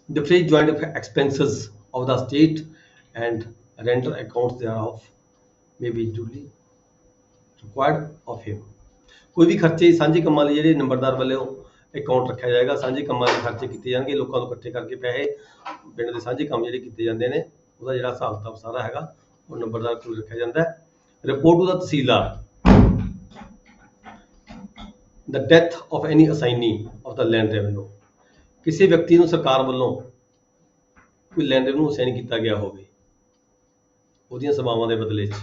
Defray joint expenses of the state and renter accounts thereof may be duly required of him। ਕੋਈ ਵੀ ਖਰਚੇ ਸਾਂਝੇ ਕੰਮਾਂ ਲਈ ਜਿਹੜੇ ਨੰਬਰਦਾਰ ਵੱਲੋਂ ਅਕਾਊਂਟ ਰੱਖਿਆ ਜਾਏਗਾ, ਸਾਂਝੇ ਕੰਮਾਂ ਦੇ ਖਰਚੇ ਕੀਤੇ ਜਾਣਗੇ, ਲੋਕਾਂ ਤੋਂ ਇਕੱਠੇ ਕਰਕੇ ਪੈਸੇ ਪਿੰਡ ਦੇ ਸਾਂਝੇ ਕੰਮ ਜਿਹੜੇ ਕੀਤੇ ਜਾਂਦੇ ਨੇ ਉਹਦਾ ਜਿਹੜਾ ਹਿਸਾਬ ਕਿਤਾਬ ਸਾਰਾ ਹੈਗਾ ਉਹ ਨੰਬਰਦਾਰ ਕੋਲ ਰੱਖਿਆ ਜਾਂਦਾ ਹੈ। Report to the tahsildar the death of any assignee of the land revenue। ਕਿਸੇ ਵਿਅਕਤੀ ਨੂੰ ਸਰਕਾਰ ਵੱਲੋਂ ਕੋਈ ਲੈਂਡ ਰੈਵਨਿਊ ਅਸਾਈਨ ਕੀਤਾ ਗਿਆ ਹੋਵੇ, ਉਹਦੀਆਂ ਸੇਵਾਵਾਂ ਦੇ ਬਦਲੇ 'ਚ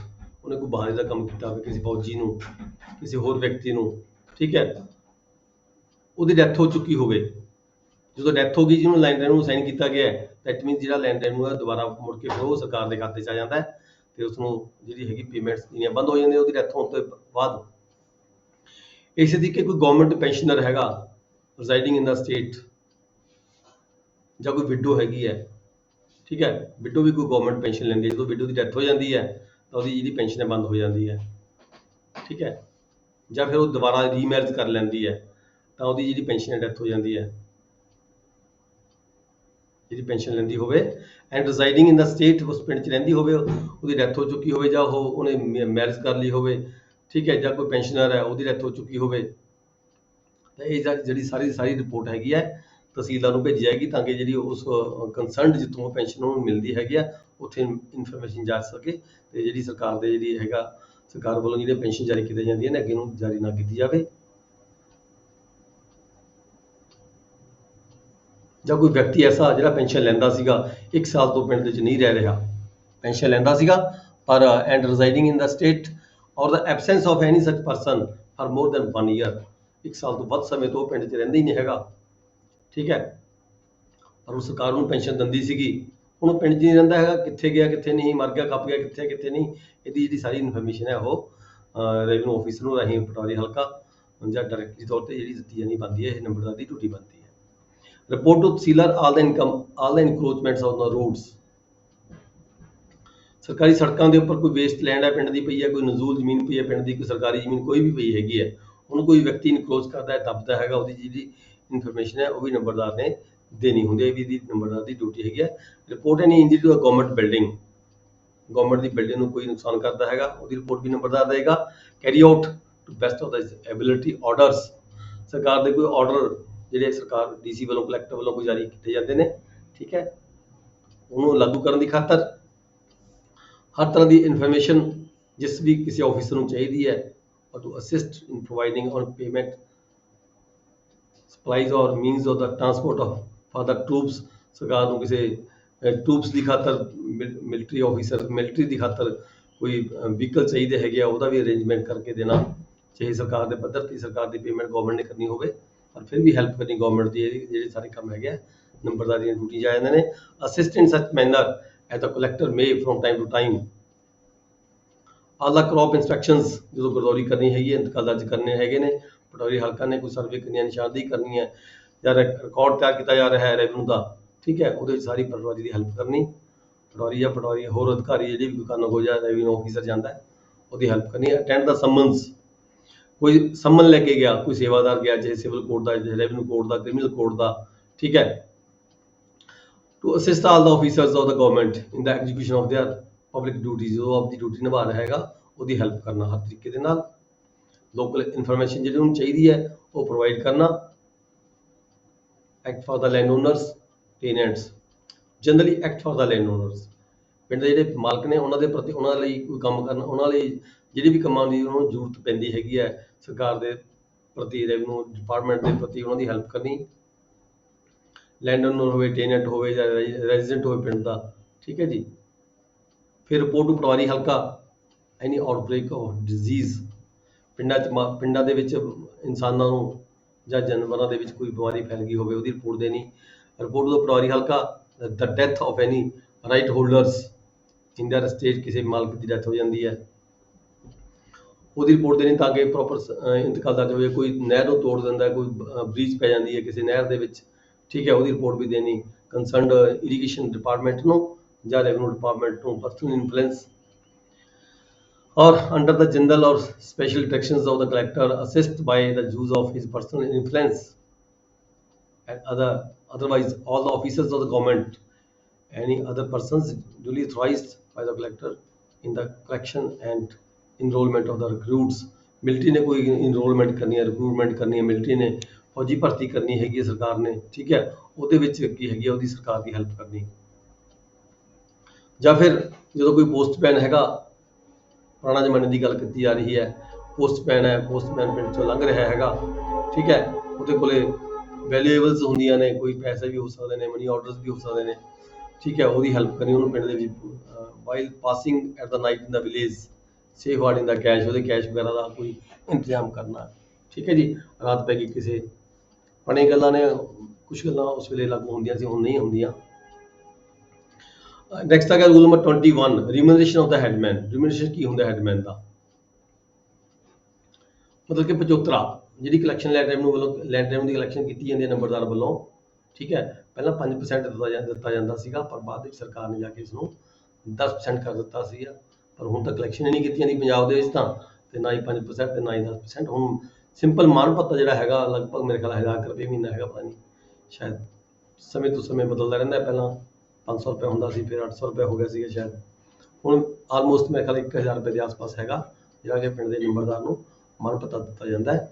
ਉਹਨੇ ਕੋਈ ਬਹਾਲੀ ਦਾ ਕੰਮ ਕੀਤਾ ਹੋਵੇ, ਕਿਸੇ ਫੌਜੀ ਨੂੰ, ਕਿਸੇ ਹੋਰ ਵਿਅਕਤੀ ਨੂੰ, ਠੀਕ ਹੈ, ਉਹਦੀ ਡੈਥ ਹੋ ਚੁੱਕੀ ਹੋਵੇ, ਜਦੋਂ ਡੈਥ ਹੋ ਗਈ ਜਿਹਨੂੰ ਲੈਂਡ ਰੈਵਨਿਊ ਅਸਾਈਨ ਕੀਤਾ ਗਿਆ ਦੈਟ ਮੀਨਸ ਜਿਹੜਾ ਲੈਂਡ ਰੈਵਨਿਊ ਹੈ ਦੁਬਾਰਾ ਮੁੜ ਕੇ ਫਿਰ ਉਹ ਸਰਕਾਰ ਦੇ ਖਾਤੇ 'ਚ ਆ ਜਾਂਦਾ ਹੈ ਤੇ ਉਸਨੂੰ ਜਿਹੜੀ ਹੈਗੀ ਪੇਮੈਂਟਸ ਦੇਣੀਆਂ ਬੰਦ ਹੋ ਜਾਂਦੀਆਂ ਉਹਦੀ ਡੈਥ ਹੋਣ ਤੋਂ ਬਾਅਦ। ਇਸੇ ਤਰੀਕੇ ਕੋਈ ਗਵਰਨਮੈਂਟ ਪੈਨਸ਼ਨਰ ਹੈਗਾ ਰਿਜ਼ਾਈਡਿੰਗ ਇਨ ਦਾ ਸਟੇਟ, ਜਾਂ ਕੋਈ ਵਿਡੋ ਹੈਗੀ ਹੈ, ਠੀਕ ਹੈ, ਵਿਡੋ ਵੀ ਕੋਈ ਗਵਰਨਮੈਂਟ ਪੈਨਸ਼ਨ ਲੈਂਦੀ ਹੈ, ਜਦੋਂ ਵਿਡੋ ਦੀ ਡੈਥ ਹੋ ਜਾਂਦੀ ਹੈ ਤਾਂ ਉਹਦੀ ਜਿਹੜੀ ਪੈਨਸ਼ਨ ਹੈ ਬੰਦ ਹੋ ਜਾਂਦੀ ਹੈ, ਠੀਕ ਹੈ, ਜਾਂ ਫਿਰ ਉਹ ਦੁਬਾਰਾ ਰੀਮੈਰਿਜ ਕਰ ਲੈਂਦੀ ਹੈ ਤਾਂ ਉਹਦੀ ਜਿਹੜੀ ਪੈਨਸ਼ਨ ਹੈ ਡੈਥ ਹੋ ਜਾਂਦੀ ਹੈ, ਜਿਹੜੀ ਪੈਨਸ਼ਨ ਲੈਂਦੀ ਹੋਵੇ ਐਂਡ ਰਿਜ਼ਾਈਡਿੰਗ ਇਨ ਦਾ ਸਟੇਟ, ਉਸ ਪਿੰਡ 'ਚ ਰਹਿੰਦੀ ਹੋਵੇ, ਉਹਦੀ ਡੈਥ ਹੋ ਚੁੱਕੀ ਹੋਵੇ ਜਾਂ ਉਹਨੇ ਮੈਰਿਜ ਕਰ ਲਈ ਹੋਵੇ, ਠੀਕ ਹੈ, ਜਾਂ ਕੋਈ ਪੈਨਸ਼ਨਰ ਹੈ ਉਹਦੀ ਡੈਥ ਹੋ ਚੁੱਕੀ ਹੋਵੇ ਤਾਂ ਇਹ ਜਿਹੜੀ ਸਾਰੀ ਰਿਪੋਰਟ ਹੈਗੀ ਹੈ ਤਹਿਸੀਲਦਾਰ ਨੂੰ ਭੇਜੀ ਜਾਏਗੀ ਤਾਂ ਕਿ ਜਿਹੜੀ ਉਸ ਕੰਸਰਨਡ ਜਿੱਥੋਂ ਪੈਨਸ਼ਨ ਉਹਨੂੰ ਮਿਲਦੀ ਹੈਗੀ ਆ ਉੱਥੇ ਇਨਫੋਰਮੇਸ਼ਨ ਜਾ ਸਕੇ ਤੇ ਜਿਹੜੀ ਸਰਕਾਰ ਦੇ ਜਿਹੜੀ ਹੈਗਾ ਸਰਕਾਰ ਵੱਲੋਂ ਜਿਹੜੀਆਂ ਪੈਨਸ਼ਨ ਜਾਰੀ ਕੀਤੀਆਂ ਜਾਂਦੀਆਂ ਨੇ ਅੱਗੇ ਨੂੰ ਜਾਰੀ ਨਾ ਕੀਤੀ ਜਾਵੇ। ਜਾਂ ਕੋਈ ਵਿਅਕਤੀ ਐਸਾ ਜਿਹੜਾ ਪੈਨਸ਼ਨ ਲੈਂਦਾ ਸੀਗਾ 1 ਸਾਲ ਤੋਂ ਪਿੰਡ ਦੇ ਵਿੱਚ ਨਹੀਂ ਰਹਿ ਰਿਹਾ, ਪੈਨਸ਼ਨ ਲੈਂਦਾ ਸੀਗਾ ਪਰ and ਰਿਜ਼ਾਈਡਿੰਗ in the state or the absence of any such person for more than 1 year, 1 ਸਾਲ ਤੋਂ ਵੱਧ ਸਮੇਂ ਤੋਂ ਪਿੰਡ 'ਚ ਰਹਿੰਦਾ ਹੀ ਨਹੀਂ ਹੈਗਾ, ਠੀਕ ਹੈ, ਪਰ ਉਹ ਸਰਕਾਰ ਨੂੰ ਪੈਨਸ਼ਨ ਦਿੰਦੀ ਸੀਗੀ, ਹੁਣ ਉਹ ਪਿੰਡ 'ਚ ਨਹੀਂ ਰਹਿੰਦਾ ਹੈਗਾ, ਕਿੱਥੇ ਗਿਆ ਕਿੱਥੇ ਨਹੀਂ, ਮਰ ਗਿਆ ਖੱਪ ਗਿਆ ਕਿੱਥੇ ਨਹੀਂ, ਇਹਦੀ ਜਿਹੜੀ ਸਾਰੀ ਇਨਫੋਰਮੇਸ਼ਨ ਹੈ ਉਹ ਰੈਵਨਿਊ ਆਫਿਸਰ ਨੂੰ ਰਾਹੀਂ ਪਟਵਾਰੀ ਹਲਕਾ ਜਾਂ ਡਾਇਰੈਕਟਲੀ ਤੌਰ 'ਤੇ ਜਿਹੜੀ ਦਿੱਤੀ ਜਾਣੀ ਬਣਦੀ ਹੈ, ਇਹ ਨੰਬਰਦਾਰ ਦੀ ਡਿਊਟੀ ਬਣਦੀ ਹੈ। Report to tehsildar all the encroachments on the roads. ਸਰਕਾਰੀ ਸੜਕਾਂ ਦੇ ਉੱਪਰ ਕੋਈ ਵੇਸਟ ਲੈਂਡ ਹੈ ਪਿੰਡ ਦੀ ਪਈ ਹੈ, ਕੋਈ ਨਜ਼ੂਲ ਜ਼ਮੀਨ ਪਈ ਹੈ ਪਿੰਡ ਦੀ, ਕੋਈ ਸਰਕਾਰੀ ਜ਼ਮੀਨ ਕੋਈ ਵੀ ਪਈ ਹੈਗੀ ਹੈ, ਉਹਨੂੰ ਕੋਈ ਵਿਅਕਤੀ ਇਨਕਰੋਚ ਕਰਦਾ ਹੈ, ਦੱਬਦਾ ਹੈਗਾ, ਉਹਦੀ ਜਿਹੜੀ ਇਨਫੋਰਮੇਸ਼ਨ ਹੈ ਉਹ ਵੀ ਨੰਬਰਦਾਰ ਨੇ ਦੇਣੀ ਹੁੰਦੀ ਹੈ, ਵੀ ਇਹਦੀ ਨੰਬਰਦਾਰ ਦੀ ਡਿਊਟੀ ਹੈਗੀ ਹੈ। Report any injury to government building, government ਦੀ ਬਿਲਡਿੰਗ ਨੂੰ ਕੋਈ ਨੁਕਸਾਨ ਕਰਦਾ ਹੈਗਾ ਉਹਦੀ ਰਿਪੋਰਟ ਵੀ ਨੰਬਰਦਾਰ ਦੇਗਾ। Carry out to best of the ability orders, ਸਰਕਾਰ ਦੇ ਕੋਈ ਆਰਡਰ ਜਿਹੜੇ DC ਵੱਲੋਂ ਕਲੈਕਟਰ ਵੱਲੋਂ ਕੋਈ ਜਾਰੀ ਕੀਤੇ ਜਾਂਦੇ ਨੇ, ਠੀਕ ਹੈ, ਉਹਨੂੰ ਲਾਗੂ ਕਰਨ ਦੀ ਖਾਤਰ हर तरह की इन्फॉर्मेशन जिस भी किसी ऑफिसर ਨੂੰ ਚਾਹੀਦੀ ਹੈ और to assist in providing on payment supplies or means of the transport of for the troops ਸਰਕਾਰ ਨੂੰ ਕਿਸੇ ਟਰੂਪਸ ਦੀ ਖਾਤਰ ਮਿਲਟਰੀ ਆਫੀਸਰ ਮਿਲਟਰੀ ਦੀ ਖਾਤਰ ਕੋਈ ਵਹੀਕਲ ਚਾਹੀਦੇ ਹੈਗੇ ਆ ਉਹਦਾ ਵੀ ਅਰੇਂਜਮੈਂਟ ਕਰਕੇ ਦੇਣਾ ਚਾਹੇ ਸਰਕਾਰ ਦੇ ਪੱਧਰ ਤੇ ਸਰਕਾਰ ਦੀ ਪੇਮੈਂਟ ਗਵਰਨਮੈਂਟ ਨੇ ਕਰਨੀ ਹੋਵੇ ਪਰ ਫਿਰ ਵੀ ਹੈਲਪ ਕਰਨੀ ਗਵਰਨਮੈਂਟ ਦੀ ਜਿਹੜੇ ਸਾਰੇ ਕੰਮ ਹੈਗੇ ਆ ਨੰਬਰਦਾਰ ਦੀਆਂ ਡਿਊਟੀ ਜਾ ਜਾਂਦੇ ਨੇ assist in such manner at the collector may from time to time ਆਲਾ ਕ੍ਰੌਪ ਇੰਸਪੈਕਸ਼ਨਸ ਜਦੋਂ ਗਰਦੌਰੀ ਕਰਨੀ ਹੈਗੀ ਹੈ ਇੰਤਕਾਲ ਦਰਜ ਕਰਨੇ ਹੈਗੇ ਨੇ ਪਟਵਾਰੀ ਹਲਕਾ ਨੇ ਕੋਈ ਸਰਵੇ ਕਰਨੀ ਹੈ ਨਿਸ਼ਾਨਦੇਹੀ ਕਰਨੀ ਹੈ ਜਾਂ ਰਿਕਾਰਡ ਤਿਆਰ ਕੀਤਾ ਜਾ ਰਿਹਾ ਹੈ ਰੈਵਨਿਊ ਦਾ ਠੀਕ ਹੈ ਉਹਦੇ ਵਿੱਚ ਸਾਰੀ ਪਟਵਾਰੀ ਦੀ ਹੈਲਪ ਕਰਨੀ ਪਟਵਾਰੀ ਜਾਂ ਪਟਵਾਰੀ ਹੋਰ ਅਧਿਕਾਰੀ ਜਿਹੜੀ ਵੀ ਕਾਨੂੰਨ ਹੋ ਜਾ ਰੈਵਨਿਊ ਆਫੀਸਰ ਜਾਂਦਾ ਹੈ ਉਹਦੀ ਹੈਲਪ ਕਰਨੀ ਹੈ ਅਟੈਂਡ ਦਾ ਸਮਨਸ ਕੋਈ ਸਮਨ ਲੈ ਕੇ ਗਿਆ ਕੋਈ ਸੇਵਾਦਾਰ ਗਿਆ ਚਾਹੇ ਸਿਵਲ ਕੋਡ ਦਾ ਰੈਵਨਿਊ ਕੋਡ ਦਾ ਕ੍ਰਿਮੀਨਲ ਕੋਡ ਦਾ ਠੀਕ ਹੈ to assist all the officers of the government in the execution of their public duties ਜੋ ਆਪਦੀ ਡਿਊਟੀ ਨਿਭਾ ਰਿਹਾ ਹੈਗਾ ਉਹਦੀ ਹੈਲਪ ਕਰਨਾ ਹਰ ਤਰੀਕੇ ਦੇ ਨਾਲ ਲੋਕਲ ਇਨਫੋਰਮੇਸ਼ਨ ਜਿਹੜੀ ਉਹਨੂੰ ਚਾਹੀਦੀ ਹੈ ਉਹ ਪ੍ਰੋਵਾਈਡ ਕਰਨਾ act for the land owners tenants generally act for the land owners ਪਿੰਡ ਦੇ ਜਿਹੜੇ ਮਾਲਕ ਨੇ ਉਹਨਾਂ ਦੇ ਪ੍ਰਤੀ ਉਹਨਾਂ ਲਈ ਕੋਈ ਕੰਮ ਕਰਨਾ ਉਹਨਾਂ ਲਈ ਜਿਹੜੇ ਵੀ ਕੰਮਾਂ ਦੀ ਉਹਨਾਂ ਨੂੰ ਜ਼ਰੂਰਤ ਪੈਂਦੀ ਹੈਗੀ ਹੈ ਸਰਕਾਰ ਦੇ ਪ੍ਰਤੀ ਰੈਵਨਿਊ ਡਿਪਾਰਟਮੈਂਟ ਦੇ ਪ੍ਰਤੀ ਉਹਨਾਂ ਦੀ ਹੈਲਪ ਕਰਨੀ ਲੈਂਡ ਓਨਰ ਹੋਵੇ ਟੇਨੈਂਟ ਹੋਵੇ ਜਾਂ ਰੈਜ਼ੀਡੈਂਟ ਹੋਵੇ ਪਿੰਡ ਦਾ ਠੀਕ ਹੈ ਜੀ ਫਿਰ ਰਿਪੋਰਟ ਟੂ ਪਟਵਾਰੀ ਹਲਕਾ ਐਨੀ ਆਊਟਬ੍ਰੇਕ ਆਫ ਡਿਜ਼ੀਜ਼ ਪਿੰਡਾਂ ਦੇ ਵਿੱਚ ਇਨਸਾਨਾਂ ਨੂੰ ਜਾਂ ਜਾਨਵਰਾਂ ਦੇ ਵਿੱਚ ਕੋਈ ਬਿਮਾਰੀ ਫੈਲ ਗਈ ਹੋਵੇ ਉਹਦੀ ਰਿਪੋਰਟ ਦੇਣੀ ਰਿਪੋਰਟ ਟੂ ਪਟਵਾਰੀ ਹਲਕਾ the death of any right holders in their state ਕਿਸੇ ਮਾਲਕ ਦੀ ਡੈਥ ਹੋ ਜਾਂਦੀ ਹੈ ਉਹਦੀ ਰਿਪੋਰਟ ਦੇਣੀ ਤਾਂ ਕਿ ਪ੍ਰੋਪਰ ਇੰਤਕਾਲ ਦਰਜ ਹੋਵੇ ਕੋਈ ਨਹਿਰ ਨੂੰ ਤੋੜ ਦਿੰਦਾ ਕੋਈ ਬ੍ਰੀਚ ਪੈ ਜਾਂਦੀ ਹੈ ਕਿਸੇ ਨਹਿਰ ਦੇ ਵਿੱਚ ਠੀਕ ਹੈ ਉਹਦੀ ਰਿਪੋਰਟ ਵੀ ਦੇਣੀ ਕੰਸਰਨਡ ਇਰੀਗੇਸ਼ਨ ਡਿਪਾਰਟਮੈਂਟ ਨੂੰ ਜਾਂ ਰੈਵਨਿਊ ਡਿਪਾਰਟਮੈਂਟ ਨੂੰ personal influence or under the general or special directions of the collector assist by the use of his personal influence and otherwise all the officers of the government any other persons duly authorized by the collector in the collection and enrollment of the recruits military ਨੇ ਕੋਈ enrolment ਕਰਨੀ ਹੈ recruitment ਕਰਨੀ ਹੈ military ਨੇ ਫੌਜੀ ਭਰਤੀ ਕਰਨੀ ਹੈਗੀ ਹੈ ਸਰਕਾਰ ਨੇ ਠੀਕ ਹੈ ਉਹਦੇ ਵਿੱਚ ਕੀ ਹੈਗੀ ਉਹਦੀ ਸਰਕਾਰ ਦੀ ਹੈਲਪ ਕਰਨੀ ਜਾਂ ਫਿਰ ਜਦੋਂ ਕੋਈ ਪੋਸਟਮੈਨ ਹੈਗਾ ਪੁਰਾਣਾ ਜ਼ਮਾਨੇ ਦੀ ਗੱਲ ਕੀਤੀ ਜਾ ਰਹੀ ਹੈ ਪੋਸਟਮੈਨ ਹੈ ਪੋਸਟਮੈਨ ਪਿੰਡ ਚੋਂ ਲੰਘ ਰਿਹਾ ਹੈਗਾ ਠੀਕ ਹੈ ਉਹਦੇ ਕੋਲੇ ਵੈਲਿਊਏਬਲਸ ਹੁੰਦੀਆਂ ਨੇ ਕੋਈ ਪੈਸੇ ਵੀ ਹੋ ਸਕਦੇ ਨੇ ਮਨੀ ਆਰਡਰਸ ਵੀ ਹੋ ਸਕਦੇ ਨੇ ਠੀਕ ਹੈ ਉਹਦੀ ਹੈਲਪ ਕਰਨੀ ਉਹਨੂੰ ਪਿੰਡ ਦੇ ਵਿੱਚ while passing at the night in the village safe guard in the cash ਉਹਦੇ ਕੈਸ਼ ਵਗੈਰਾ ਦਾ ਕੋਈ ਇੰਤਜ਼ਾਮ ਕਰਨਾ ਠੀਕ ਹੈ ਜੀ ਰਾਤ ਪੈ ਗਈ ਕਿਸੇ ਪੁਰਾਣੀ ਗੱਲਾਂ ਨੇ ਕੁਛ ਗੱਲਾਂ ਉਸ ਵੇਲੇ ਲਾਗੂ ਹੁੰਦੀਆਂ ਸੀ ਹੁਣ ਨਹੀਂ ਹੁੰਦੀਆਂ ਨੈਕਸਟ ਆ ਗਿਆ ਰੂਲ ਨੰਬਰ 21 ਰਿਮੂਨਰੇਸ਼ਨ ਆਫ ਦਾ ਹੈਡਮੈਨ ਰਿਮੂਨਰੇਸ਼ਨ ਕੀ ਹੁੰਦਾ ਹੈਡਮੈਨ ਦਾ ਮਤਲਬ ਕਿ ਪਚੋਤਰਾ ਜਿਹੜੀ ਕਲੈਕਸ਼ਨ ਲੈਂਡ ਰੈਵਨਿਊ ਵੱਲੋਂ ਲੈਂਡ ਰੈਵਨਿਊ ਦੀ ਕਲੈਕਸ਼ਨ ਕੀਤੀ ਜਾਂਦੀ ਹੈ ਨੰਬਰਦਾਰ ਵੱਲੋਂ ਠੀਕ ਹੈ ਪਹਿਲਾਂ 5% ਦਿੱਤਾ ਜਾਂਦਾ ਸੀਗਾ ਪਰ ਬਾਅਦ ਵਿੱਚ ਸਰਕਾਰ ਨੇ ਜਾ ਕੇ ਇਸ ਨੂੰ 10% ਕਰ ਦਿੱਤਾ ਸੀਗਾ ਪਰ ਹੁਣ ਤਾਂ ਕਲੈਕਸ਼ਨ ਹੀ ਨਹੀਂ ਕੀਤੀ ਜਾਂਦੀ ਪੰਜਾਬ ਦੇ ਵਿੱਚ ਤਾਂ ਤੇ ਨਾ ਹੀ 5% ਤੇ ਨਾ ਹੀ 10% ਹੁਣ ਸਿੰਪਲ ਮਾਨ ਭੱਤਾ ਜਿਹੜਾ ਹੈਗਾ ਲਗਭਗ ਮੇਰੇ ਖਿਆਲ 1000 ਰੁਪਏ ਮਹੀਨਾ ਹੈਗਾ ਪਤਾ ਨਹੀਂ ਸ਼ਾਇਦ ਸਮੇਂ ਤੋਂ ਸਮੇਂ ਬਦਲਦਾ ਰਹਿੰਦਾ ਪਹਿਲਾਂ 500 ਰੁਪਏ ਹੁੰਦਾ ਸੀ ਫਿਰ 800 ਰੁਪਏ ਹੋ ਗਿਆ ਸੀਗਾ ਸ਼ਾਇਦ ਹੁਣ ਆਲਮੋਸਟ ਮੇਰੇ ਖਿਆਲ 1000 ਰੁਪਏ ਦੇ ਆਸ-ਪਾਸ ਹੈਗਾ ਜਿਹੜਾ ਕਿ ਪਿੰਡ ਦੇ ਨੰਬਰਦਾਰ ਨੂੰ ਮਾਨ ਭੱਤਾ ਦਿੱਤਾ ਜਾਂਦਾ ਹੈ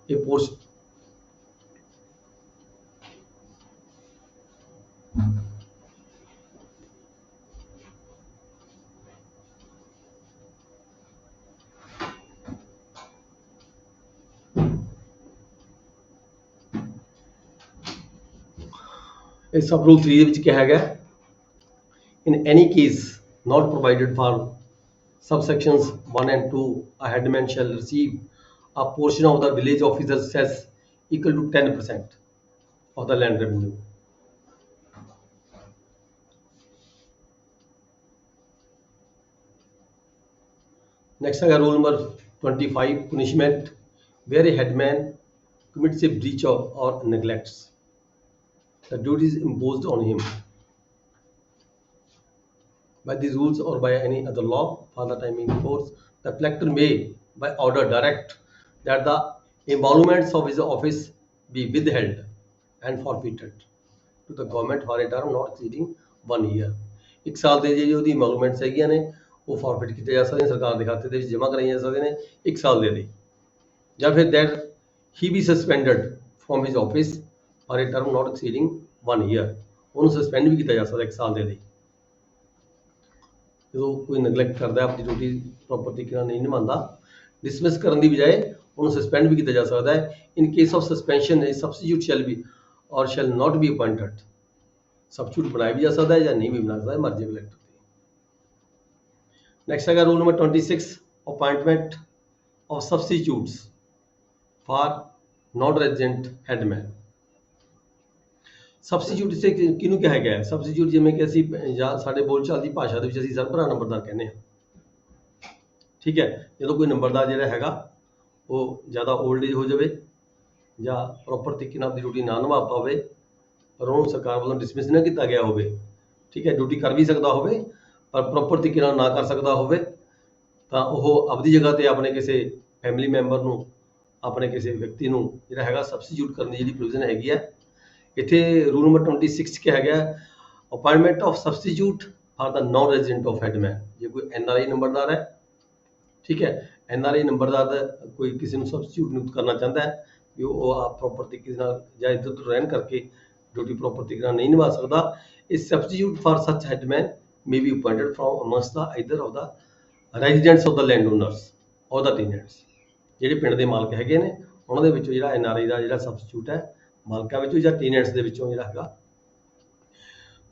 ਇਹ ਪੋਸਟ ਇਸ ਸਬ ਰੂਲ 3 ਦੇ ਵਿੱਚ ਕਿਹਾ ਗਿਆ in any case not provided for subsections 1 and 2 a headman shall receive a portion of the village officer's cess equal to 10% of the land revenue next is rule number 25 punishment where a headman commits a breach or neglects the duties imposed on him by these rules or by any other law for the time in force, the collector may, by order, direct that the emoluments of his office be withheld and forfeited to the government for a term not exceeding 1 year. ਇੱਕ ਸਾਲ ਦੇ ਜਿਹੜੀ ਉਹਦੀ emoluments ਹੈਗੀਆਂ ਨੇ ਉਹ ਫੋਰਫਿਟ ਕੀਤੇ ਜਾ ਸਕਦੇ ਨੇ ਸਰਕਾਰ ਦੇ ਖਾਤੇ ਦੇ ਵਿੱਚ ਜਮ੍ਹਾਂ ਕਰਾਈਆਂ ਜਾ ਸਕਦੇ ਨੇ ਇੱਕ ਸਾਲ ਦੇ ਲਈ ਜਾਂ ਫਿਰ that he be suspended from his office for a term not exceeding 1 year ਉਹਨੂੰ ਸਸਪੈਂਡ ਵੀ ਕੀਤਾ ਜਾ ਸਕਦਾ ਇੱਕ ਸਾਲ ਦੇ ਲਈ ਜਦੋਂ ਕੋਈ ਨੈਗਲੈਕਟ ਕਰਦਾ ਆਪਣੀ ਡਿਊਟੀ ਪ੍ਰੋਪਰ ਤਰੀਕੇ ਨਾਲ ਨਹੀਂ ਨਿਭਾਉਂਦਾ, ਡਿਸਮਿਸ ਕਰਨ ਦੀ ਬਜਾਏ ਉਹਨੂੰ ਸਸਪੈਂਡ ਵੀ ਕੀਤਾ ਜਾ ਸਕਦਾ ਹੈ। In case of suspension substitute shall be or shall not be appointed. Substitute ਬਣਾਇਆ ਵੀ ਜਾ ਸਕਦਾ ਹੈ ਜਾਂ ਨਹੀਂ ਵੀ ਬਣਾ ਸਕਦਾ, ਮਰਜ਼ੀ ਕਲੈਕਟਰ ਦੀ। ਨੈਕਸਟ ਹੈਗਾ rule number 26, appointment of substitutes for non resident headman. Substitute ਇਸੇ ਕਿਹਨੂੰ ਕਿਹਾ ਗਿਆ ਹੈ? ਸਬਸਟੀਟਿਊਟ ਜਿਵੇਂ ਕਿ ਅਸੀਂ ਜਾਂ ਸਾਡੇ ਬੋਲਚਾਲ ਦੀ ਭਾਸ਼ਾ ਦੇ ਵਿੱਚ ਅਸੀਂ ਸਰਬਰਾ ਨੰਬਰਦਾਰ ਕਹਿੰਦੇ ਹਾਂ। ਠੀਕ ਹੈ, ਜਦੋਂ ਕੋਈ ਨੰਬਰਦਾਰ ਜਿਹੜਾ ਹੈਗਾ ਉਹ ਜ਼ਿਆਦਾ 올ਡ ਏਜ ਹੋ ਜਾਵੇ ਜਾਂ ਪ੍ਰੋਪਰ ਤਰੀਕੇ ਨਾਲ ਆਪਣੀ ਡਿਊਟੀ ਨਾ ਨਿਭਾ ਪਾਵੇ, ਪਰ ਉਹਨੂੰ ਸਰਕਾਰ ਵੱਲੋਂ ਡਿਸਮਿਸ ਨਾ ਕੀਤਾ ਗਿਆ ਹੋਵੇ। ਠੀਕ ਹੈ, ਡਿਊਟੀ ਕਰ ਵੀ ਸਕਦਾ ਹੋਵੇ ਪਰ ਪ੍ਰੋਪਰ ਤਰੀਕੇ ਨਾਲ ਨਾ ਕਰ ਸਕਦਾ ਹੋਵੇ, ਤਾਂ ਉਹ ਆਪਣੀ ਜਗ੍ਹਾ ਤੇ ਆਪਣੇ ਕਿਸੇ ਫੈਮਿਲੀ ਮੈਂਬਰ ਨੂੰ, ਆਪਣੇ ਕਿਸੇ ਵਿਅਕਤੀ ਨੂੰ ਜਿਹੜਾ ਹੈਗਾ ਸਬਸਟੀਟਿਊਟ ਕਰਨ ਦੀ ਜਿਹੜੀ ਪ੍ਰੋਵੀਜ਼ਨ ਹੈਗੀ ਹੈ। ਇੱਥੇ ਰੂਲ ਨੰਬਰ 26 ਕਿਹਾ ਗਿਆ appointment of substitute for the non resident of headman. ਜੇ ਕੋਈ NRI ਨੰਬਰਦਾਰ ਹੈ, ਠੀਕ ਹੈ, NRI ਨੰਬਰਦਾਰ ਦਾ ਕੋਈ ਕਿਸੇ ਨੂੰ ਸਬਸਟੀਟਿਊਟ ਨਿਯੁਕਤ ਕਰਨਾ ਚਾਹੁੰਦਾ ਹੈ ਵੀ ਉਹ ਆਪ ਪ੍ਰੋਪਰ ਤਰੀਕੇ ਨਾਲ ਜਾਂ ਇੱਧਰ ਉੱਧਰ ਰਹਿਣ ਕਰਕੇ ਡਿਊਟੀ ਪ੍ਰੋਪਰ ਤਰੀਕੇ ਨਾਲ ਨਹੀਂ ਨਿਭਾ ਸਕਦਾ, ਇਸ ਸਬਸਟੀਟਿਊਟ ਫਾਰ ਸੱਚ ਹੈਡਮੈਨ may be appointed from amongst the either of the residents of the landowners or the tenants। ਜਿਹੜੇ ਪਿੰਡ ਦੇ ਮਾਲਕ ਹੈਗੇ ਨੇ ਉਹਨਾਂ ਦੇ ਵਿੱਚੋਂ ਜਿਹੜਾ NRI ਦਾ ਜਿਹੜਾ ਸਬਸਟੀਟਿਊਟ ਹੈ, ਮਾਲਕਾਂ ਵਿੱਚੋਂ ਜਾਂ ਟੈਨੈਂਟਸ ਦੇ ਵਿੱਚੋਂ ਜਿਹੜਾ ਹੈਗਾ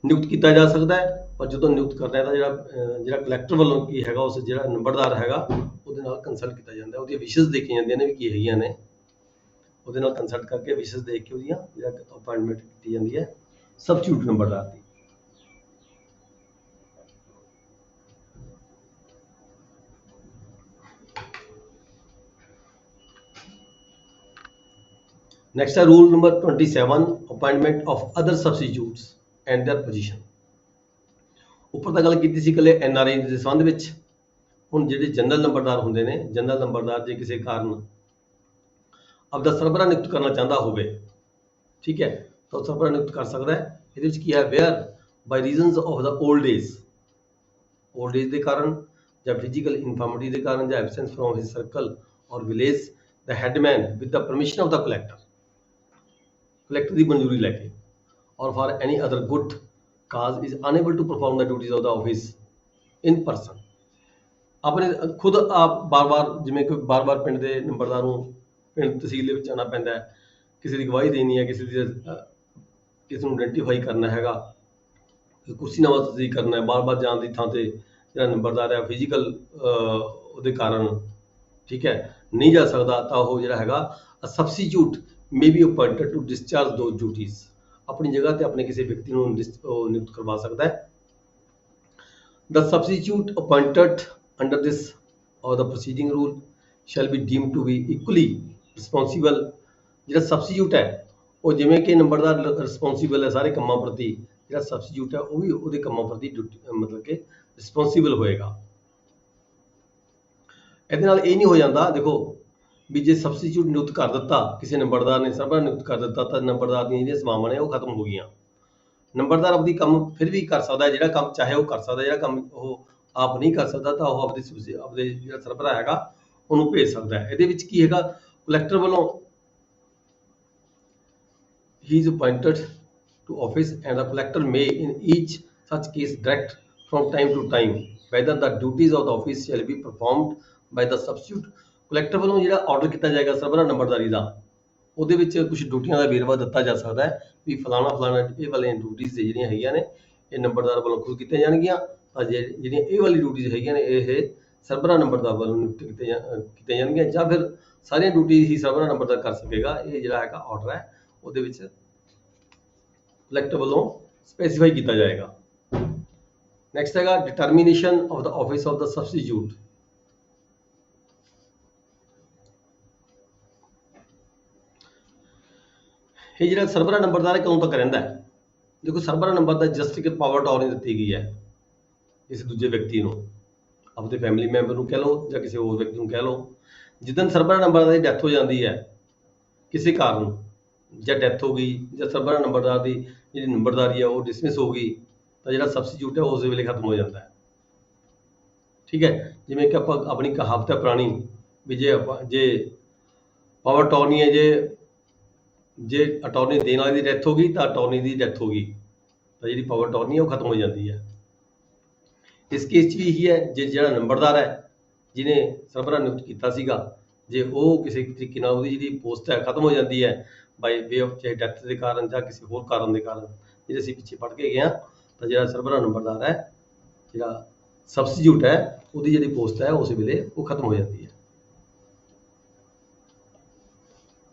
ਨਿਯੁਕਤ ਕੀਤਾ ਜਾ ਸਕਦਾ ਹੈ। ਪਰ ਜਦੋਂ ਨਿਯੁਕਤ ਕਰਨਾ ਹੈ ਤਾਂ ਜਿਹੜਾ ਕਲੈਕਟਰ ਵੱਲੋਂ ਕੀ ਹੈਗਾ, ਉਸ ਜਿਹੜਾ ਨੰਬਰਦਾਰ ਹੈਗਾ ਉਹਦੇ ਨਾਲ ਕੰਸਲਟ ਕੀਤਾ ਜਾਂਦਾ, ਉਹਦੀਆਂ ਵਿਸ਼ੇਸ ਦੇਖੀਆਂ ਜਾਂਦੀਆਂ ਨੇ ਵੀ ਕੀ ਹੈਗੀਆਂ ਨੇ, ਉਹਦੇ ਨਾਲ ਕੰਸਲਟ ਕਰਕੇ ਵਿਸ਼ੇਸ ਦੇਖ ਕੇ ਉਹਦੀਆਂ ਜਿਹੜਾ ਅਪਾਇੰਟਮੈਂਟ ਕੀਤੀ ਜਾਂਦੀ ਹੈ ਸਬਸਟੀਟਿਊਟ ਨੰਬਰਦਾਰ ਦੀ। Next है rule number 27, appointment of other substitutes and their position। ਉੱਪਰ ਤਾਂ ਗੱਲ ਕੀਤੀ ਸੀ ਇਕੱਲੇ NRI ਦੇ ਸੰਬੰਧ ਵਿੱਚ। ਹੁਣ ਜਿਹੜੇ ਜਨਰਲ ਨੰਬਰਦਾਰ ਹੁੰਦੇ ਨੇ, ਜਨਰਲ ਨੰਬਰਦਾਰ ਜੇ ਕਿਸੇ ਕਾਰਨ ਆਪਦਾ ਸਰਬਰਾ ਨਿਯੁਕਤ ਕਰਨਾ ਚਾਹੁੰਦਾ ਹੋਵੇ, ਠੀਕ ਹੈ, ਤਾਂ ਉਹ ਸਰਬਰਾ ਨਿਯੁਕਤ ਕਰ ਸਕਦਾ ਹੈ। ਇਹਦੇ ਵਿੱਚ ਕੀ ਹੈ, where by reasons of the old age ਦੇ ਕਾਰਨ ਜਾਂ ਫਿਜ਼ੀਕਲ ਇਨਫਰਮਿਟੀ ਦੇ ਕਾਰਨ ਜਾਂ absence from his circle or village the headman with the permission of the collector ਦੀ ਮਨਜ਼ੂਰੀ ਲੈ ਕੇ, or for any other good cause is unable to perform the duties of the office in person. ਆਪਣੇ ਖੁਦ ਆਪ ਬਾਰ-ਬਾਰ, ਜਿਵੇਂ ਕਿ ਬਾਰ-ਬਾਰ ਪਿੰਡ ਦੇ ਨੰਬਰਦਾਰ ਨੂੰ ਪਿੰਡ ਤਹਿਸੀਲ ਦੇ ਵਿੱਚ ਆਉਣਾ ਪੈਂਦਾ ਹੈ, ਕਿਸੇ ਦੀ ਗਵਾਹੀ ਦੇਣੀ ਹੈ, ਕਿਸੇ ਨੂੰ ਆਇਡੈਂਟੀਫਾਈ ਕਰਨਾ ਹੈਗਾ, ਕੁਰਸੀਨਾਮਾ ਤਸਦੀਕ ਕਰਨਾ ਹੈ, ਬਾਰ-ਬਾਰ ਜਾਣ ਦੀ ਥਾਂ ਤੇ ਜਿਹੜਾ ਨੰਬਰਦਾਰ ਹੈ ਫਿਜ਼ੀਕਲ ਉਹਦੇ ਕਾਰਨ, ਠੀਕ ਹੈ, ਨਹੀਂ ਜਾ ਸਕਦਾ, ਤਾਂ ਉਹ ਜਿਹੜਾ ਹੈਗਾ substitute may be appointed to discharge those duties। ਆਪਣੀ ਜਗ੍ਹਾ ਤੇ ਆਪਣੇ ਕਿਸੇ ਵਿਅਕਤੀ ਨੂੰ ਨਿਯੁਕਤ ਕਰਵਾ ਸਕਦਾ ਹੈ। The substitute appointed under this or the preceding rule shall be deemed to be equally responsible। ਜਿਹੜਾ ਸਬਸਟੀਟਿਊਟ ਹੈ ਉਹ ਜਿਵੇਂ ਕਿ ਨੰਬਰਦਾਰ ਰਿਸਪੌਂਸੀਬਲ ਹੈ ਸਾਰੇ ਕੰਮਾਂ ਪ੍ਰਤੀ, ਜਿਹੜਾ ਸਬਸਟੀਟਿਊਟ ਹੈ ਉਹ ਵੀ ਉਹਦੇ ਕੰਮਾਂ ਪ੍ਰਤੀ ਮਤਲਬ ਕਿ ਰਿਸਪੌਂਸੀਬਲ ਹੋਏਗਾ। ਇਹਦੇ ਨਾਲ ਇਹ ਨਹੀਂ ਹੋ ਜਾਂਦਾ, ਦੇਖੋ ਵੀ ਜੇ ਸਬਸਟੀਟਿਊਟ ਨਿਯੁਕਤ ਕਰ ਦਿੱਤਾ ਕਿਸੇ ਨੰਬਰਦਾਰ ਨੇ, ਸਰਬਰਾ ਨਿਯੁਕਤ ਕਰ ਦਿੱਤਾ, ਤਾਂ ਨੰਬਰਦਾਰ ਦੀਆਂ ਜਿਹੜੀਆਂ ਸੇਵਾਵਾਂ ਨੇ ਉਹ ਖਤਮ ਹੋ ਗਈਆਂ। ਨੰਬਰਦਾਰ ਆਪਣੀ ਕੰਮ ਫਿਰ ਵੀ ਕਰ ਸਕਦਾ, ਜਿਹੜਾ ਕੰਮ ਚਾਹੇ ਉਹ ਕਰ ਸਕਦਾ, ਜਿਹੜਾ ਕੰਮ ਉਹ ਆਪ ਨਹੀਂ ਕਰ ਸਕਦਾ ਤਾਂ ਉਹ ਆਪਦੇ ਜਿਹੜਾ ਸਰਬਰਾ ਹੈਗਾ ਉਹਨੂੰ ਭੇਜ ਸਕਦਾ ਹੈ। ਇਹਦੇ ਵਿੱਚ ਕੀ ਹੈਗਾ, ਕਲੈਕਟਰ ਵੱਲੋਂ he is appointed to office and the collector may in each such case direct from time to time whether the duties of the office shall be performed by the substitute। Collector ਵੱਲੋਂ ਜਿਹੜਾ order ਕੀਤਾ ਜਾਏਗਾ ਸਰਬਰਾ ਨੰਬਰਦਾਰੀ ਦਾ, ਉਹਦੇ ਵਿੱਚ ਕੁਝ ਡਿਊਟੀਆਂ ਦਾ ਵੇਰਵਾ ਦਿੱਤਾ ਜਾ ਸਕਦਾ ਹੈ ਵੀ ਫਲਾਣਾ ਇਹ ਵਾਲੀਆਂ ਡਿਊਟੀਜ਼ ਜਿਹੜੀਆਂ ਹੈਗੀਆਂ ਨੇ ਇਹ ਨੰਬਰਦਾਰ ਵੱਲੋਂ ਖੁਦ ਕੀਤੀਆਂ ਜਾਣਗੀਆਂ, ਤਾਂ ਜਿਹੜੀਆਂ ਇਹ ਵਾਲੀ ਡਿਊਟੀਜ਼ ਹੈਗੀਆਂ ਨੇ ਇਹ ਸਰਬਰਾ ਨੰਬਰਦਾਰ ਵੱਲੋਂ ਨਿਯੁਕਤ ਕੀਤੀਆਂ ਜਾਣਗੀਆਂ, ਜਾਂ ਫਿਰ ਸਾਰੀਆਂ ਡਿਊਟੀਜ਼ ਹੀ ਸਰਬਰਾ ਨੰਬਰਦਾਰ ਕਰ ਸਕੇਗਾ। ਇਹ ਜਿਹੜਾ ਹੈਗਾ ਆਰਡਰ ਹੈ ਉਹਦੇ ਵਿੱਚ ਕਲੈਕਟਰ ਵੱਲੋਂ ਸਪੈਸੀਫਾਈ ਕੀਤਾ ਜਾਏਗਾ। ਨੈਕਸਟ ਹੈਗਾ determination of the office of the substitute. ਇਹ ਜਿਹੜਾ ਸਰਬਰਾ ਨੰਬਰਦਾਰ ਹੈ ਕਦੋਂ ਤੱਕ ਰਹਿੰਦਾ ਹੈ? ਦੇਖੋ ਸਰਬਰਾ ਨੰਬਰ ਦਾ ਜਸਟ ਇੱਕ ਪਾਵਰ ਟਾਵਰ ਦਿੱਤੀ ਗਈ ਹੈ ਕਿਸੇ ਦੂਜੇ ਵਿਅਕਤੀ ਨੂੰ, ਆਪਣੇ ਫੈਮਿਲੀ ਮੈਂਬਰ ਨੂੰ ਕਹਿ ਲਓ ਜਾਂ ਕਿਸੇ ਹੋਰ ਵਿਅਕਤੀ ਨੂੰ ਕਹਿ ਲਓ। ਜਿੱਦਣ ਸਰਬਰਾ ਨੰਬਰਦਾਰ ਦੀ ਡੈਥ ਹੋ ਜਾਂਦੀ ਹੈ ਕਿਸੇ ਕਾਰਨ, ਜਾਂ ਡੈਥ ਹੋ ਗਈ ਜਾਂ ਸਰਬਰਾ ਨੰਬਰਦਾਰ ਦੀ ਜਿਹੜੀ ਨੰਬਰਦਾਰੀ ਹੈ ਉਹ ਡਿਸਮਿਸ ਹੋ ਗਈ, ਤਾਂ ਜਿਹੜਾ ਸਬਸਟੀਟਿਊਟ ਹੈ ਉਸ ਵੇਲੇ ਖਤਮ ਹੋ ਜਾਂਦਾ ਹੈ। ਠੀਕ ਹੈ, ਜਿਵੇਂ ਕਿ ਆਪਾਂ ਆਪਣੀ ਕਹਾਵਤ ਹੈ ਪੁਰਾਣੀ ਵੀ ਜੇ ਪਾਵਰ ਟਾਰਨੀ ਹੈ, ਜੇ ਅਟਾਰਨੀ ਦੇਣ ਵਾਲੇ ਦੀ ਡੈਥ ਹੋ ਗਈ ਤਾਂ ਅਟਾਰਨੀ ਦੀ ਡੈਥ ਹੋ ਗਈ, ਤਾਂ ਜਿਹੜੀ ਪਾਵਰ ਅਟਾਰਨੀ ਹੈ ਉਹ ਖਤਮ ਹੋ ਜਾਂਦੀ ਹੈ। इस केस 'ਚ ਵੀ ਇਹੀ ਹੈ, ਜੇ ਜਿਹੜਾ ਨੰਬਰਦਾਰ ਹੈ ਜਿਹਨੇ ਸਰਬਰਾ ਨਿਯੁਕਤ ਕੀਤਾ ਸੀਗਾ, ਜੇ ਉਹ ਕਿਸੇ ਤਰੀਕੇ ਨਾਲ ਉਹਦੀ ਜਿਹੜੀ ਪੋਸਟ ਹੈ ਖਤਮ ਹੋ ਜਾਂਦੀ ਹੈ ਬਾਈ ਵੇ ਆਫ ਚਾਹੇ ਡੈਥ ਦੇ ਕਾਰਨ ਜਾਂ ਕਿਸੇ ਹੋਰ ਕਾਰਨ ਦੇ ਕਾਰਨ, ਜਿਹੜੇ ਅਸੀਂ ਪਿੱਛੇ ਪੜ੍ਹ ਕੇ ਗਏ ਹਾਂ, ਤਾਂ ਜਿਹੜਾ ਸਰਬਰਾ ਨੰਬਰਦਾਰ ਹੈ, ਜਿਹੜਾ ਸਬਸਟੀਟਿਊਟ ਹੈ, ਉਹਦੀ ਜਿਹੜੀ ਪੋਸਟ ਹੈ ਉਸ ਵੇਲੇ ਉਹ ਖਤਮ ਹੋ ਜਾਂਦੀ ਹੈ।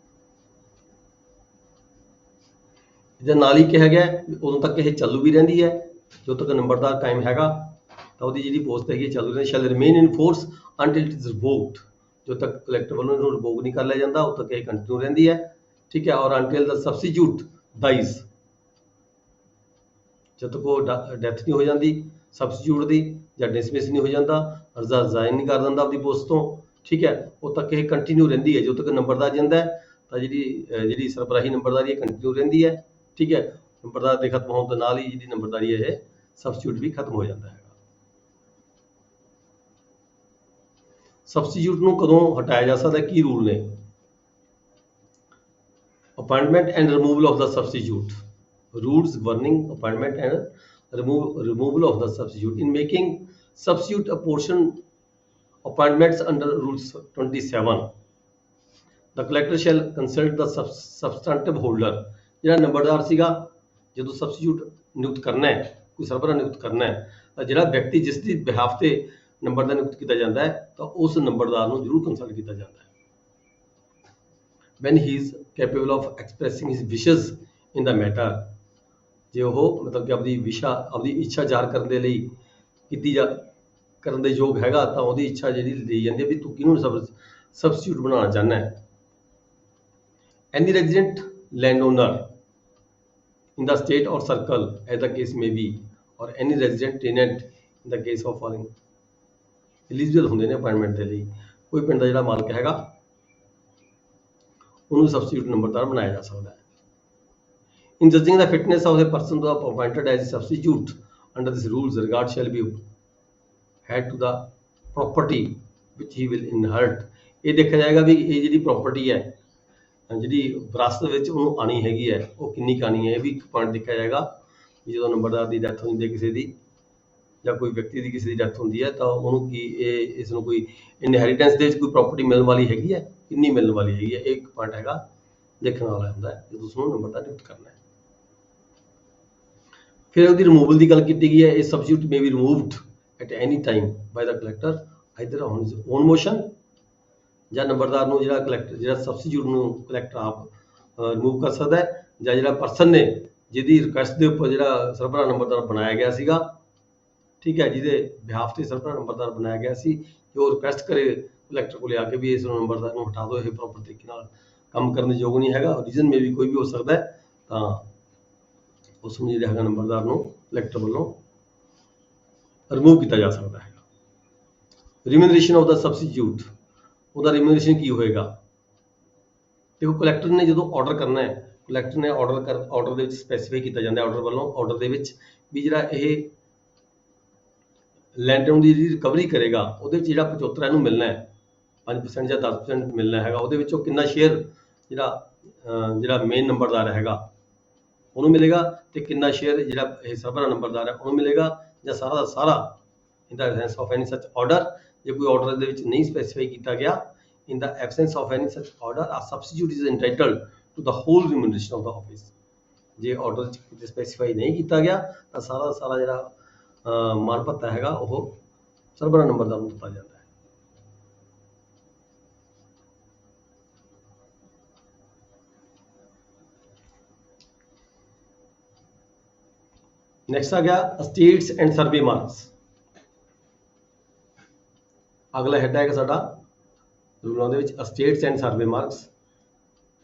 ਇਹਦੇ ਨਾਲ ਹੀ ਕਿਹਾ ਗਿਆ ਉਦੋਂ ਤੱਕ ਇਹ ਚਾਲੂ ਵੀ ਰਹਿੰਦੀ ਹੈ, ਜਦੋਂ ਤੱਕ ਨੰਬਰਦਾਰ ਕਾਇਮ ਹੈਗਾ ਤਾਂ ਉਹਦੀ ਜਿਹੜੀ ਪੋਸਟ ਹੈਗੀ ਚਾਲੂ ਰਹਿੰਦੀ, shall remain in force until it is revoked, ਜਦੋਂ ਤੱਕ ਕਲੈਕਟਰ ਵੱਲੋਂ ਇਹਨੂੰ ਰਿਵੋਕ ਨਹੀਂ ਕਰ ਲਿਆ ਜਾਂਦਾ ਉਦੋਂ ਤੱਕ ਇਹ ਕੰਟੀਨਿਊ ਰਹਿੰਦੀ ਹੈ। ਠੀਕ ਹੈ, ਔਰ ਅੰਟਿਲ ਦਾ ਸਬਸਟੀਟਿਊਟ ਡਾਈਜ਼, ਜਦ ਤੱਕ ਉਹ ਡੈਥ ਨਹੀਂ ਹੋ ਜਾਂਦੀ ਸਬਸਟੀਟਿਊਟ ਦੀ, ਜਾਂ ਡਿਸਮਿਸ ਨਹੀਂ ਹੋ ਜਾਂਦਾ, ਰਿਜ਼ਾਈਨ ਨਹੀਂ ਕਰ ਦਿੰਦਾ ਆਪਣੀ ਪੋਸਟ ਤੋਂ, ਠੀਕ ਹੈ, ਉਦੋਂ ਤੱਕ ਇਹ ਕੰਟੀਨਿਊ ਰਹਿੰਦੀ ਹੈ। ਜਦੋਂ ਤੱਕ ਨੰਬਰਦਾਰ ਜਿੰਦਾ ਹੈ ਤਾਂ ਜਿਹੜੀ ਸਰਬਰਾਹੀ ਨੰਬਰਦਾਰੀ ਹੈ ਕੰਟੀਨਿਊ ਰਹਿੰਦੀ ਹੈ। ਠੀਕ ਹੈ, ਨੰਬਰਦਾਰ ਦੇ ਖਤਮ ਹੋਣ ਦੇ ਨਾਲ ਹੀ ਜਿਹੜੀ ਨੰਬਰਦਾਰੀ ਹੈ ਇਹ ਸਬਸਟੀਟਿਊਟ ਵੀ ਖਤਮ ਹੋ ਜਾਂਦਾ ਹੈਗਾ। ਸਬਸਟੀਟਿਊਟ ਨੂੰ ਕਦੋਂ ਹਟਾਇਆ ਜਾ ਸਕਦਾ, ਕੀ ਰੂਲ ਨੇ? Appointment and removal of the substitute, rules governing appointment and removal of the substitute. In making substitute apportion appointments under rules 27, the collector shall consult the substantive holder. ਜਿਹੜਾ ਨੰਬਰਦਾਰ ਸੀਗਾ ਜਦੋਂ ਸਬਸਟੀਟਿਊਟ ਨਿਯੁਕਤ ਕਰਨਾ ਹੈ, ਕੋਈ ਸਰਬਰਾ ਨਿਯੁਕਤ ਕਰਨਾ ਹੈ, ਤਾਂ ਜਿਹੜਾ ਵਿਅਕਤੀ ਜਿਸ ਦੀ ਬਿਹਾਫ ਤੇ ਨੰਬਰਦਾਰ ਨਿਯੁਕਤ ਕੀਤਾ ਜਾਂਦਾ ਹੈ ਤਾਂ ਉਸ ਨੰਬਰਦਾਰ ਨੂੰ ਜ਼ਰੂਰ ਕੰਸਲਟ ਕੀਤਾ ਜਾਂਦਾ ਹੈ। when he is capable of expressing his wishes in the matter, ਜੇ ਉਹ ਮਤਲਬ ਕਿ ਆਪਦੀ ਇੱਛਾ ਜ਼ਾਹਰ ਕਰਨ ਦੇ ਲਈ ਕਰਨ ਦੇ ਯੋਗ ਹੈਗਾ ਤਾਂ ਉਹਦੀ ਇੱਛਾ ਜਿਹੜੀ ਲਈ ਜਾਂਦੀ ਹੈ ਵੀ ਤੂੰ ਕਿਹਨੂੰ ਸਬਸਟੀਟਿਊਟ ਬਣਾਉਣਾ ਚਾਹੁੰਦਾ ਹੈ। Any resident land owner in the state or circle as the case may be, or any resident tenant in the case of following eligible ਹੁੰਦੇ ਨੇ ਅਪਾਇੰਟਮੈਂਟ ਦੇ ਲਈ। ਕੋਈ ਪਿੰਡ ਦਾ ਜਿਹੜਾ ਮਾਲਕ ਹੈਗਾ ਉਹਨੂੰ ਸਬਸਟੀਟਿਊਟ ਨੰਬਰਦਾਰ ਬਣਾਇਆ ਜਾ ਸਕਦਾ ਹੈ। In judging the fitness of the person to be appointed as a substitute under these rules, regard shall be had to the property which he will inherit. ਇਹ ਦੇਖਿਆ ਜਾਏਗਾ ਵੀ ਇਹ ਜਿਹੜੀ ਪ੍ਰਾਪਰਟੀ ਹੈ ਜਿਹੜੀ ਵਿਰਾਸਤ ਵਿੱਚ ਉਹਨੂੰ ਆਣੀ ਹੈਗੀ ਹੈ ਉਹ ਕਿੰਨੀ ਕੁ ਆਣੀ ਹੈ, ਇਹ ਵੀ ਇੱਕ ਪੁਆਇੰਟ ਦੇਖਿਆ ਜਾਏਗਾ ਵੀ ਜਦੋਂ ਨੰਬਰਦਾਰ ਦੀ ਡੈਥ ਹੋ ਜਾਂਦੀ ਹੈ ਕਿਸੇ ਦੀ ਜਾਂ ਕੋਈ ਵਿਅਕਤੀ ਦੀ ਕਿਸੇ ਦੀ ਡੈਥ ਹੁੰਦੀ ਹੈ ਤਾਂ ਉਹਨੂੰ ਕੀ ਇਸ ਨੂੰ ਕੋਈ ਇਨਹੈਰੀਟੈਂਸ ਦੇ ਵਿੱਚ ਕੋਈ ਪ੍ਰਾਪਰਟੀ ਮਿਲਣ ਵਾਲੀ ਹੈਗੀ ਹੈ, ਕਿੰਨੀ ਮਿਲਣ ਵਾਲੀ ਹੈਗੀ ਹੈ, ਇਹ ਇੱਕ ਪੁਆਇੰਟ ਹੈਗਾ ਦੇਖਣ ਵਾਲਾ ਹੁੰਦਾ ਹੈ ਜਦੋਂ ਉਸਨੂੰ ਨੰਬਰਦਾਰ ਨਿਯੁਕਤ ਕਰਨਾ ਹੈ। ਫਿਰ ਉਹਦੀ ਰਿਮੂਵਲ ਦੀ ਗੱਲ ਕੀਤੀ ਗਈ ਹੈ। ਇਹ substitute may be removed at any time by the collector either on his own motion, ਜਾਂ ਨੰਬਰਦਾਰ ਨੂੰ ਜਿਹੜਾ ਸਬਸਟੀਟਿਊਟ ਨੂੰ ਕਲੈਕਟਰ ਆਪ ਰਿਮੂਵ ਕਰ ਸਕਦਾ ਹੈ, ਜਾਂ ਜਿਹੜਾ ਪਰਸਨ ਨੇ ਜਿਹਦੀ ਰਿਕੁਐਸਟ ਦੇ ਉੱਪਰ ਜਿਹੜਾ ਸਰਬਰਾ ਨੰਬਰਦਾਰ ਬਣਾਇਆ ਗਿਆ ਸੀਗਾ, ਠੀਕ ਹੈ, ਜਿਹਦੇ ਬਿਹਾਫ ਤੇ ਸਰਬਰਾ ਨੰਬਰਦਾਰ ਬਣਾਇਆ ਗਿਆ ਸੀ, ਜੋ ਰਿਕੁਐਸਟ ਕਰੇ ਕਲੈਕਟਰ ਕੋਲ ਆ ਕੇ ਵੀ ਇਸ ਨੰਬਰਦਾਰ ਨੂੰ ਹਟਾ ਦਿਓ, ਇਹ ਪ੍ਰੋਪਰ ਤਰੀਕੇ ਨਾਲ ਕੰਮ ਕਰਨ ਦੇ ਯੋਗ ਨਹੀਂ ਹੈਗਾ, ਰੀਜ਼ਨ ਮੇ ਵੀ ਕੋਈ ਵੀ ਹੋ ਸਕਦਾ ਹੈ, ਤਾਂ ਉਸ ਨੂੰ ਜਿਹੜਾ ਹੈਗਾ ਨੰਬਰਦਾਰ ਨੂੰ ਕਲੈਕਟਰ ਵੱਲੋਂ ਰਿਮੂਵ ਕੀਤਾ ਜਾ ਸਕਦਾ ਹੈ। ਰਿਮਿਨਰੇਸ਼ਨ ਆਫ ਦਾ ਸਬਸਟੀਟਿਊਟ, ਉਹਦਾ ਰਿਮਿਨਰੇਸ਼ਨ ਕੀ ਹੋਏਗਾ? ਦੇਖੋ ਕਲੈਕਟਰ ਨੇ ਜਦੋਂ ਆਰਡਰ ਕਰਨਾ ਹੈ, ਕਲੈਕਟਰ ਨੇ ਆਰਡਰ ਦੇ ਵਿੱਚ ਸਪੈਸੀਫਾਈ ਕੀਤਾ ਜਾਂਦਾ ਆਰਡਰ ਵੱਲੋਂ, ਆਰਡਰ ਦੇ ਵਿੱਚ ਵੀ ਜਿਹੜਾ ਇਹ ਲੈਂਡ ਦੀ ਜਿਹੜੀ ਰਿਕਵਰੀ ਕਰੇਗਾ ਉਹਦੇ ਵਿੱਚ ਜਿਹੜਾ 75 ਇਹਨੂੰ ਮਿਲਣਾ ਹੈ, 5% ਜਾਂ 10% ਮਿਲਣਾ ਹੈਗਾ, ਉਹਦੇ ਵਿੱਚੋਂ ਕਿੰਨਾ ਸ਼ੇਅਰ ਜਿਹੜਾ ਮੇਨ ਨੰਬਰਦਾਰ ਹੈਗਾ ਉਹਨੂੰ ਮਿਲੇਗਾ ਤੇ ਕਿੰਨਾ ਸ਼ੇਅਰ ਜਿਹੜਾ ਇਹ ਸਰਬਰਾ ਨੰਬਰਦਾਰ ਹੈ ਉਹਨੂੰ ਮਿਲੇਗਾ, ਜਾਂ ਸਾਰਾ ਦਾ ਸਾਰਾ ਇਨ ਦਾ absence of any such order. ਜੇ ਕੋਈ ਆਰਡਰ ਦੇ ਵਿੱਚ ਨਹੀਂ ਸਪੈਸੀਫਾਈ ਕੀਤਾ ਗਿਆ, ਇਨ ਦਾ absence of any such order a substitute is entitled to the whole remuneration of the office. ਜੇ ਆਰਡਰ ਵਿੱਚ ਸਪੈਸੀਫਾਈ ਨਹੀਂ ਕੀਤਾ ਗਿਆ ਤਾਂ ਸਾਰਾ ਦਾ ਸਾਰਾ ਜਿਹੜਾ ਮਾਨ ਭੱਤਾ ਹੈਗਾ ਉਹ ਸਰਬਰਾ ਨੰਬਰਦਾਰ ਨੂੰ ਦਿੱਤਾ ਜਾਂਦਾ ਹੈ। ਨੈਕਸਟ ਆ ਗਿਆ ਅਸਟੇਟਸ ਐਂਡ ਸਰਵੇ ਮਾਰਕਸ। ਅਗਲਾ ਹੈਡ ਹੈਗਾ ਸਾਡਾ ਰੂਲਾਂ ਦੇ ਵਿੱਚ estates and survey marks.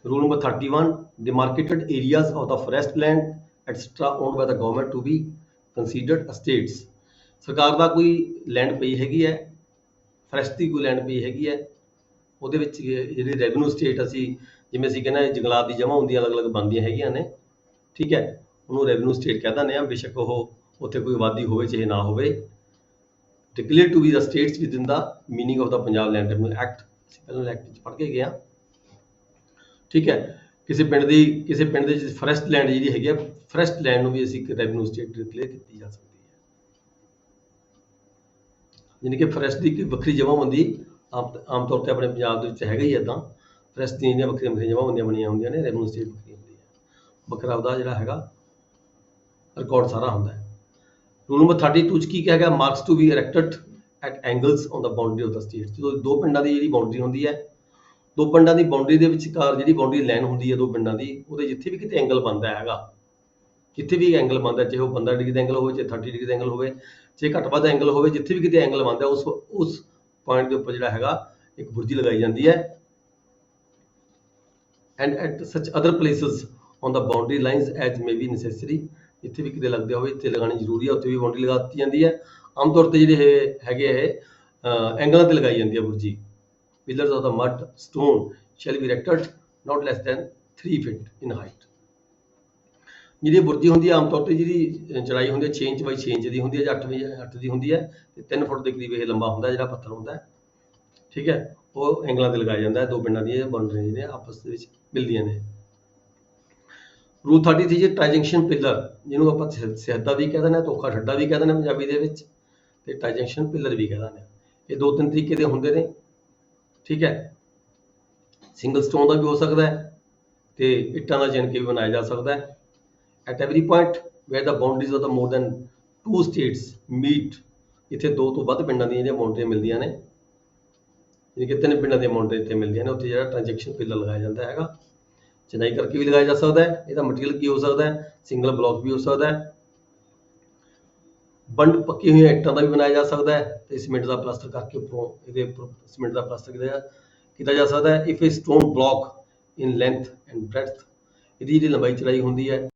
Rule number 31, demarcated areas of the forest land etc owned by the government to be considered estates। ਸਰਕਾਰ ਦਾ ਕੋਈ ਲੈਂਡ ਪਈ ਹੈਗੀ ਹੈ, ਫੋਰੈਸਟ ਦੀ ਕੋਈ ਲੈਂਡ ਪਈ ਹੈਗੀ ਹੈ, ਉਹਦੇ ਵਿੱਚ ਜਿਹੜੀ ਰੈਵਨਿਊ ਸਟੇਟ ਜਿਵੇਂ ਅਸੀਂ ਕਹਿੰਦੇ ਜੰਗਲਾਤ ਦੀ ਜਮ੍ਹਾਂ ਹੁੰਦੀਆਂ ਅਲੱਗ-ਅਲੱਗ ਬਣਦੀਆਂ ਹੈਗੀਆਂ ਨੇ, ਠੀਕ ਹੈ, ਉਹਨੂੰ ਰੈਵਨਿਊ ਸਟੇਟ ਕਹਿ ਦਿੰਦੇ ਹਾਂ, ਬੇਸ਼ੱਕ ਉਹ ਉੱਥੇ ਕੋਈ ਆਬਾਦੀ ਹੋਵੇ ਚਾਹੇ ਨਾ ਹੋਵੇ। Declare to be the states within the meaning of the Punjab land revenue act, ਅਸੀਂ ਪਹਿਲਾਂ ਐਕਟ ਵਿੱਚ ਪੜ੍ਹ ਕੇ ਗਏ ਹਾਂ, ਠੀਕ ਹੈ। ਕਿਸੇ ਪਿੰਡ ਦੇ ਵਿੱਚ ਫੋਰੈਸਟ ਲੈਂਡ ਜਿਹੜੀ ਹੈਗੀ ਆ, ਫੋਰੈਸਟ ਲੈਂਡ ਨੂੰ ਵੀ ਅਸੀਂ ਇੱਕ ਰੈਵਨਿਊ ਸਟੇਟ ਡਿਕਲੇਅਰ ਕੀਤੀ ਜਾ ਸਕਦੀ ਹੈ। ਯਾਨੀ ਕਿ ਫਰੈਸ਼ ਦੀ ਕੋਈ ਵੱਖਰੀ ਜਮ੍ਹਾਂਬੰਦੀ ਆਮ ਤੌਰ ਤੇ ਆਪਣੇ ਪੰਜਾਬ ਦੇ ਵਿੱਚ ਹੈਗਾ ਹੀ ਇੱਦਾਂ, ਫਰੈਸ਼ ਦੀਆਂ ਜਿਹੜੀਆਂ ਵੱਖਰੀਆਂ ਵੱਖਰੀਆਂ ਜਮ੍ਹਾਂਬੰਦੀਆਂ ਬਣੀਆਂ ਹੁੰਦੀਆਂ ਨੇ, ਰੈਵਨਿਊ ਸਟੇਟ ਵੱਖਰੀ ਹੁੰਦੀ ਹੈ, ਵੱਖਰਾ ਉਹਦਾ ਜਿਹੜਾ ਹੈਗਾ ਰਿਕਾਰਡ ਸਾਰਾ ਹੁੰਦਾ ਹੈ। ਰੂਲ ਨੰਬਰ 32 'ਚ ਕੀ ਕਿਹਾ ਗਿਆ? Marks to be erected at angles on the boundary of the state. ਜਦੋਂ ਦੋ ਪਿੰਡਾਂ ਦੀ ਜਿਹੜੀ ਬਾਉਂਡਰੀ ਹੁੰਦੀ ਹੈ, ਦੋ ਪਿੰਡਾਂ ਦੀ ਬਾਉਂਡਰੀ ਦੇ ਵਿਚਕਾਰ ਜਿਹੜੀ ਬਾਉਂਡਰੀ ਲਾਈਨ ਹੁੰਦੀ ਹੈ ਦੋ ਪਿੰਡਾਂ ਦੀ, ਉਹਦੇ ਜਿੱਥੇ ਵੀ ਕਿਤੇ ਐਂਗਲ ਬਣਦਾ ਹੈਗਾ, ਜਿੱਥੇ ਵੀ ਐਂਗਲ ਬਣਦਾ, ਚਾਹੇ ਉਹ 15 ਡਿਗਰੀ ਦਾ ਐਂਗਲ ਹੋਵੇ, ਚਾਹੇ 30 ਡਿਗਰੀ ਦਾ ਐਂਗਲ ਹੋਵੇ, ਚਾਹੇ ਘੱਟ ਵੱਧ ਐਂਗਲ ਹੋਵੇ, ਜਿੱਥੇ ਵੀ ਕਿਤੇ ਐਂਗਲ ਬਣਦਾ ਉਸ ਪੁਆਇੰਟ ਦੇ ਉੱਪਰ ਜਿਹੜਾ ਹੈਗਾ ਇੱਕ ਬੁਰਜੀ ਲਗਾਈ ਜਾਂਦੀ ਹੈ। And at such other places on the boundary lines as may be necessary, ਜਿੱਥੇ ਵੀ ਕਿਤੇ ਲੱਗਦੇ ਹੋਵੇ, ਇੱਥੇ ਲਗਾਉਣੀ ਜ਼ਰੂਰੀ ਹੈ, ਉੱਥੇ ਵੀ ਬਾਉਂਡਰੀ ਲਗਾ ਦਿੱਤੀ ਜਾਂਦੀ ਹੈ। ਆਮ ਤੌਰ ਤੇ ਜਿਹੜੇ ਇਹ ਹੈਗੇ ਇਹ ਐਂਗਲਾਂ ਤੇ ਲਗਾਈ ਜਾਂਦੀ ਹੈ ਬੁਰਜੀ। Pillars of the mud stone shall be erected not less than 3 feet in height। ਜਿਹੜੀ ਬੁਰਜੀ ਹੁੰਦੀ ਹੈ ਆਮ ਤੌਰ ਤੇ ਜਿਹਦੀ ਚੜਾਈ ਹੁੰਦੀ ਹੈ 6 ਇੰਚ ਬਾਈ 6 ਇੰਚ ਦੀ ਹੁੰਦੀ ਹੈ, ਜਾਂ 8 ਦੀ ਹੁੰਦੀ ਹੈ, ਤੇ 3 ਫੁੱਟ ਦੇ ਕਰੀਬ ਇਹ ਲੰਬਾ ਹੁੰਦਾ ਜਿਹੜਾ ਪੱਥਰ ਹੁੰਦਾ ਹੈ, ਠੀਕ ਹੈ। ਉਹ ਐਂਗਲਾਂ ਤੇ ਲਗਾਇਆ ਜਾਂਦਾ ਹੈ, ਦੋ ਪਿੰਡਾਂ ਦੀਆਂ ਬਾਉਂਡਰੀਆਂ ਜਿਹੜੀਆਂ ਆਪਸ ਦੇ ਵਿੱਚ ਮਿਲਦੀਆਂ ਨੇ। ਰੂਲ 33 ਜੀ ਟ੍ਰਾਂਜੈਕਸ਼ਨ ਪਿਲਰ, ਜਿਹਨੂੰ ਆਪਾਂ ਸਿਹਦਾ ਵੀ ਕਹਿ ਦਿੰਦੇ ਹਾਂ, ਧੋਖਾ ਠੱਡਾ ਵੀ ਕਹਿ ਦਿੰਦੇ ਹਾਂ ਪੰਜਾਬੀ ਦੇ ਵਿੱਚ, ਤੇ ਟ੍ਰਾਂਜੈਕਸ਼ਨ ਪਿਲਰ ਵੀ ਕਹਿ ਦਿੰਦੇ ਹਾਂ। ਇਹ ਦੋ ਤਿੰਨ ਤਰੀਕੇ ਦੇ ਹੁੰਦੇ ਨੇ, ਠੀਕ ਹੈ। ਸਿੰਗਲ ਸਟੋਨ ਦਾ ਵੀ ਹੋ ਸਕਦਾ ਹੈ, ਤੇ ਇੱਟਾਂ ਦਾ ਚਿਣ ਕੇ ਵੀ ਬਣਾਇਆ ਜਾ ਸਕਦਾ ਹੈ। At every point where the boundaries of the more than 2 states meet, ਇੱਥੇ ਦੋ ਤੋਂ ਵੱਧ ਪਿੰਡਾਂ ਦੀਆਂ ਜਿਹੜੀਆਂ ਬਾਉਂਡਰੀਆਂ ਮਿਲਦੀਆਂ ਨੇ, ਜਿਵੇਂ ਕਿ 3 ਪਿੰਡਾਂ ਦੀਆਂ ਬਾਉਂਡਰੀ ਇੱਥੇ ਮਿਲਦੀਆਂ ਨੇ, ਉੱਥੇ ਜਿਹੜਾ ਟ੍ਰਾਂਜੈਕਸ਼ਨ ਪਿਲਰ ਲਗਾਇਆ ਜਾਂਦਾ ਹੈਗਾ। ਚਿਨਾਈ ਕਰਕੇ ਵੀ ਲਗਾਇਆ ਜਾ ਸਕਦਾ ਹੈ। ਇਹਦਾ ਮਟੀਰੀਅਲ ਕੀ ਹੋ ਸਕਦਾ ਹੈ? ਸਿੰਗਲ ਬਲੌਕ ਵੀ ਹੋ ਸਕਦਾ ਹੈ, ਬੰਡ ਪੱਕੀ ਹੋਈਆਂ ਇੱਟਾਂ ਦਾ ਵੀ ਬਣਾਇਆ ਜਾ ਸਕਦਾ ਹੈ, ਤੇ ਸੀਮੈਂਟ ਦਾ ਪਲਾਸਟਰ ਕਰਕੇ ਉੱਪਰੋਂ ਇਹਦੇ ਉੱਪਰ ਸੀਮੈਂਟ ਦਾ ਪਲਾਸਟਰ ਕੀਤਾ ਜਾ ਸਕਦਾ ਹੈ। If A stone block in length and breadth, ਇਹਦੀ ਜਿਹੜੀ ਲੰਬਾਈ ਚੜਾਈ ਹੁੰਦੀ ਹੈ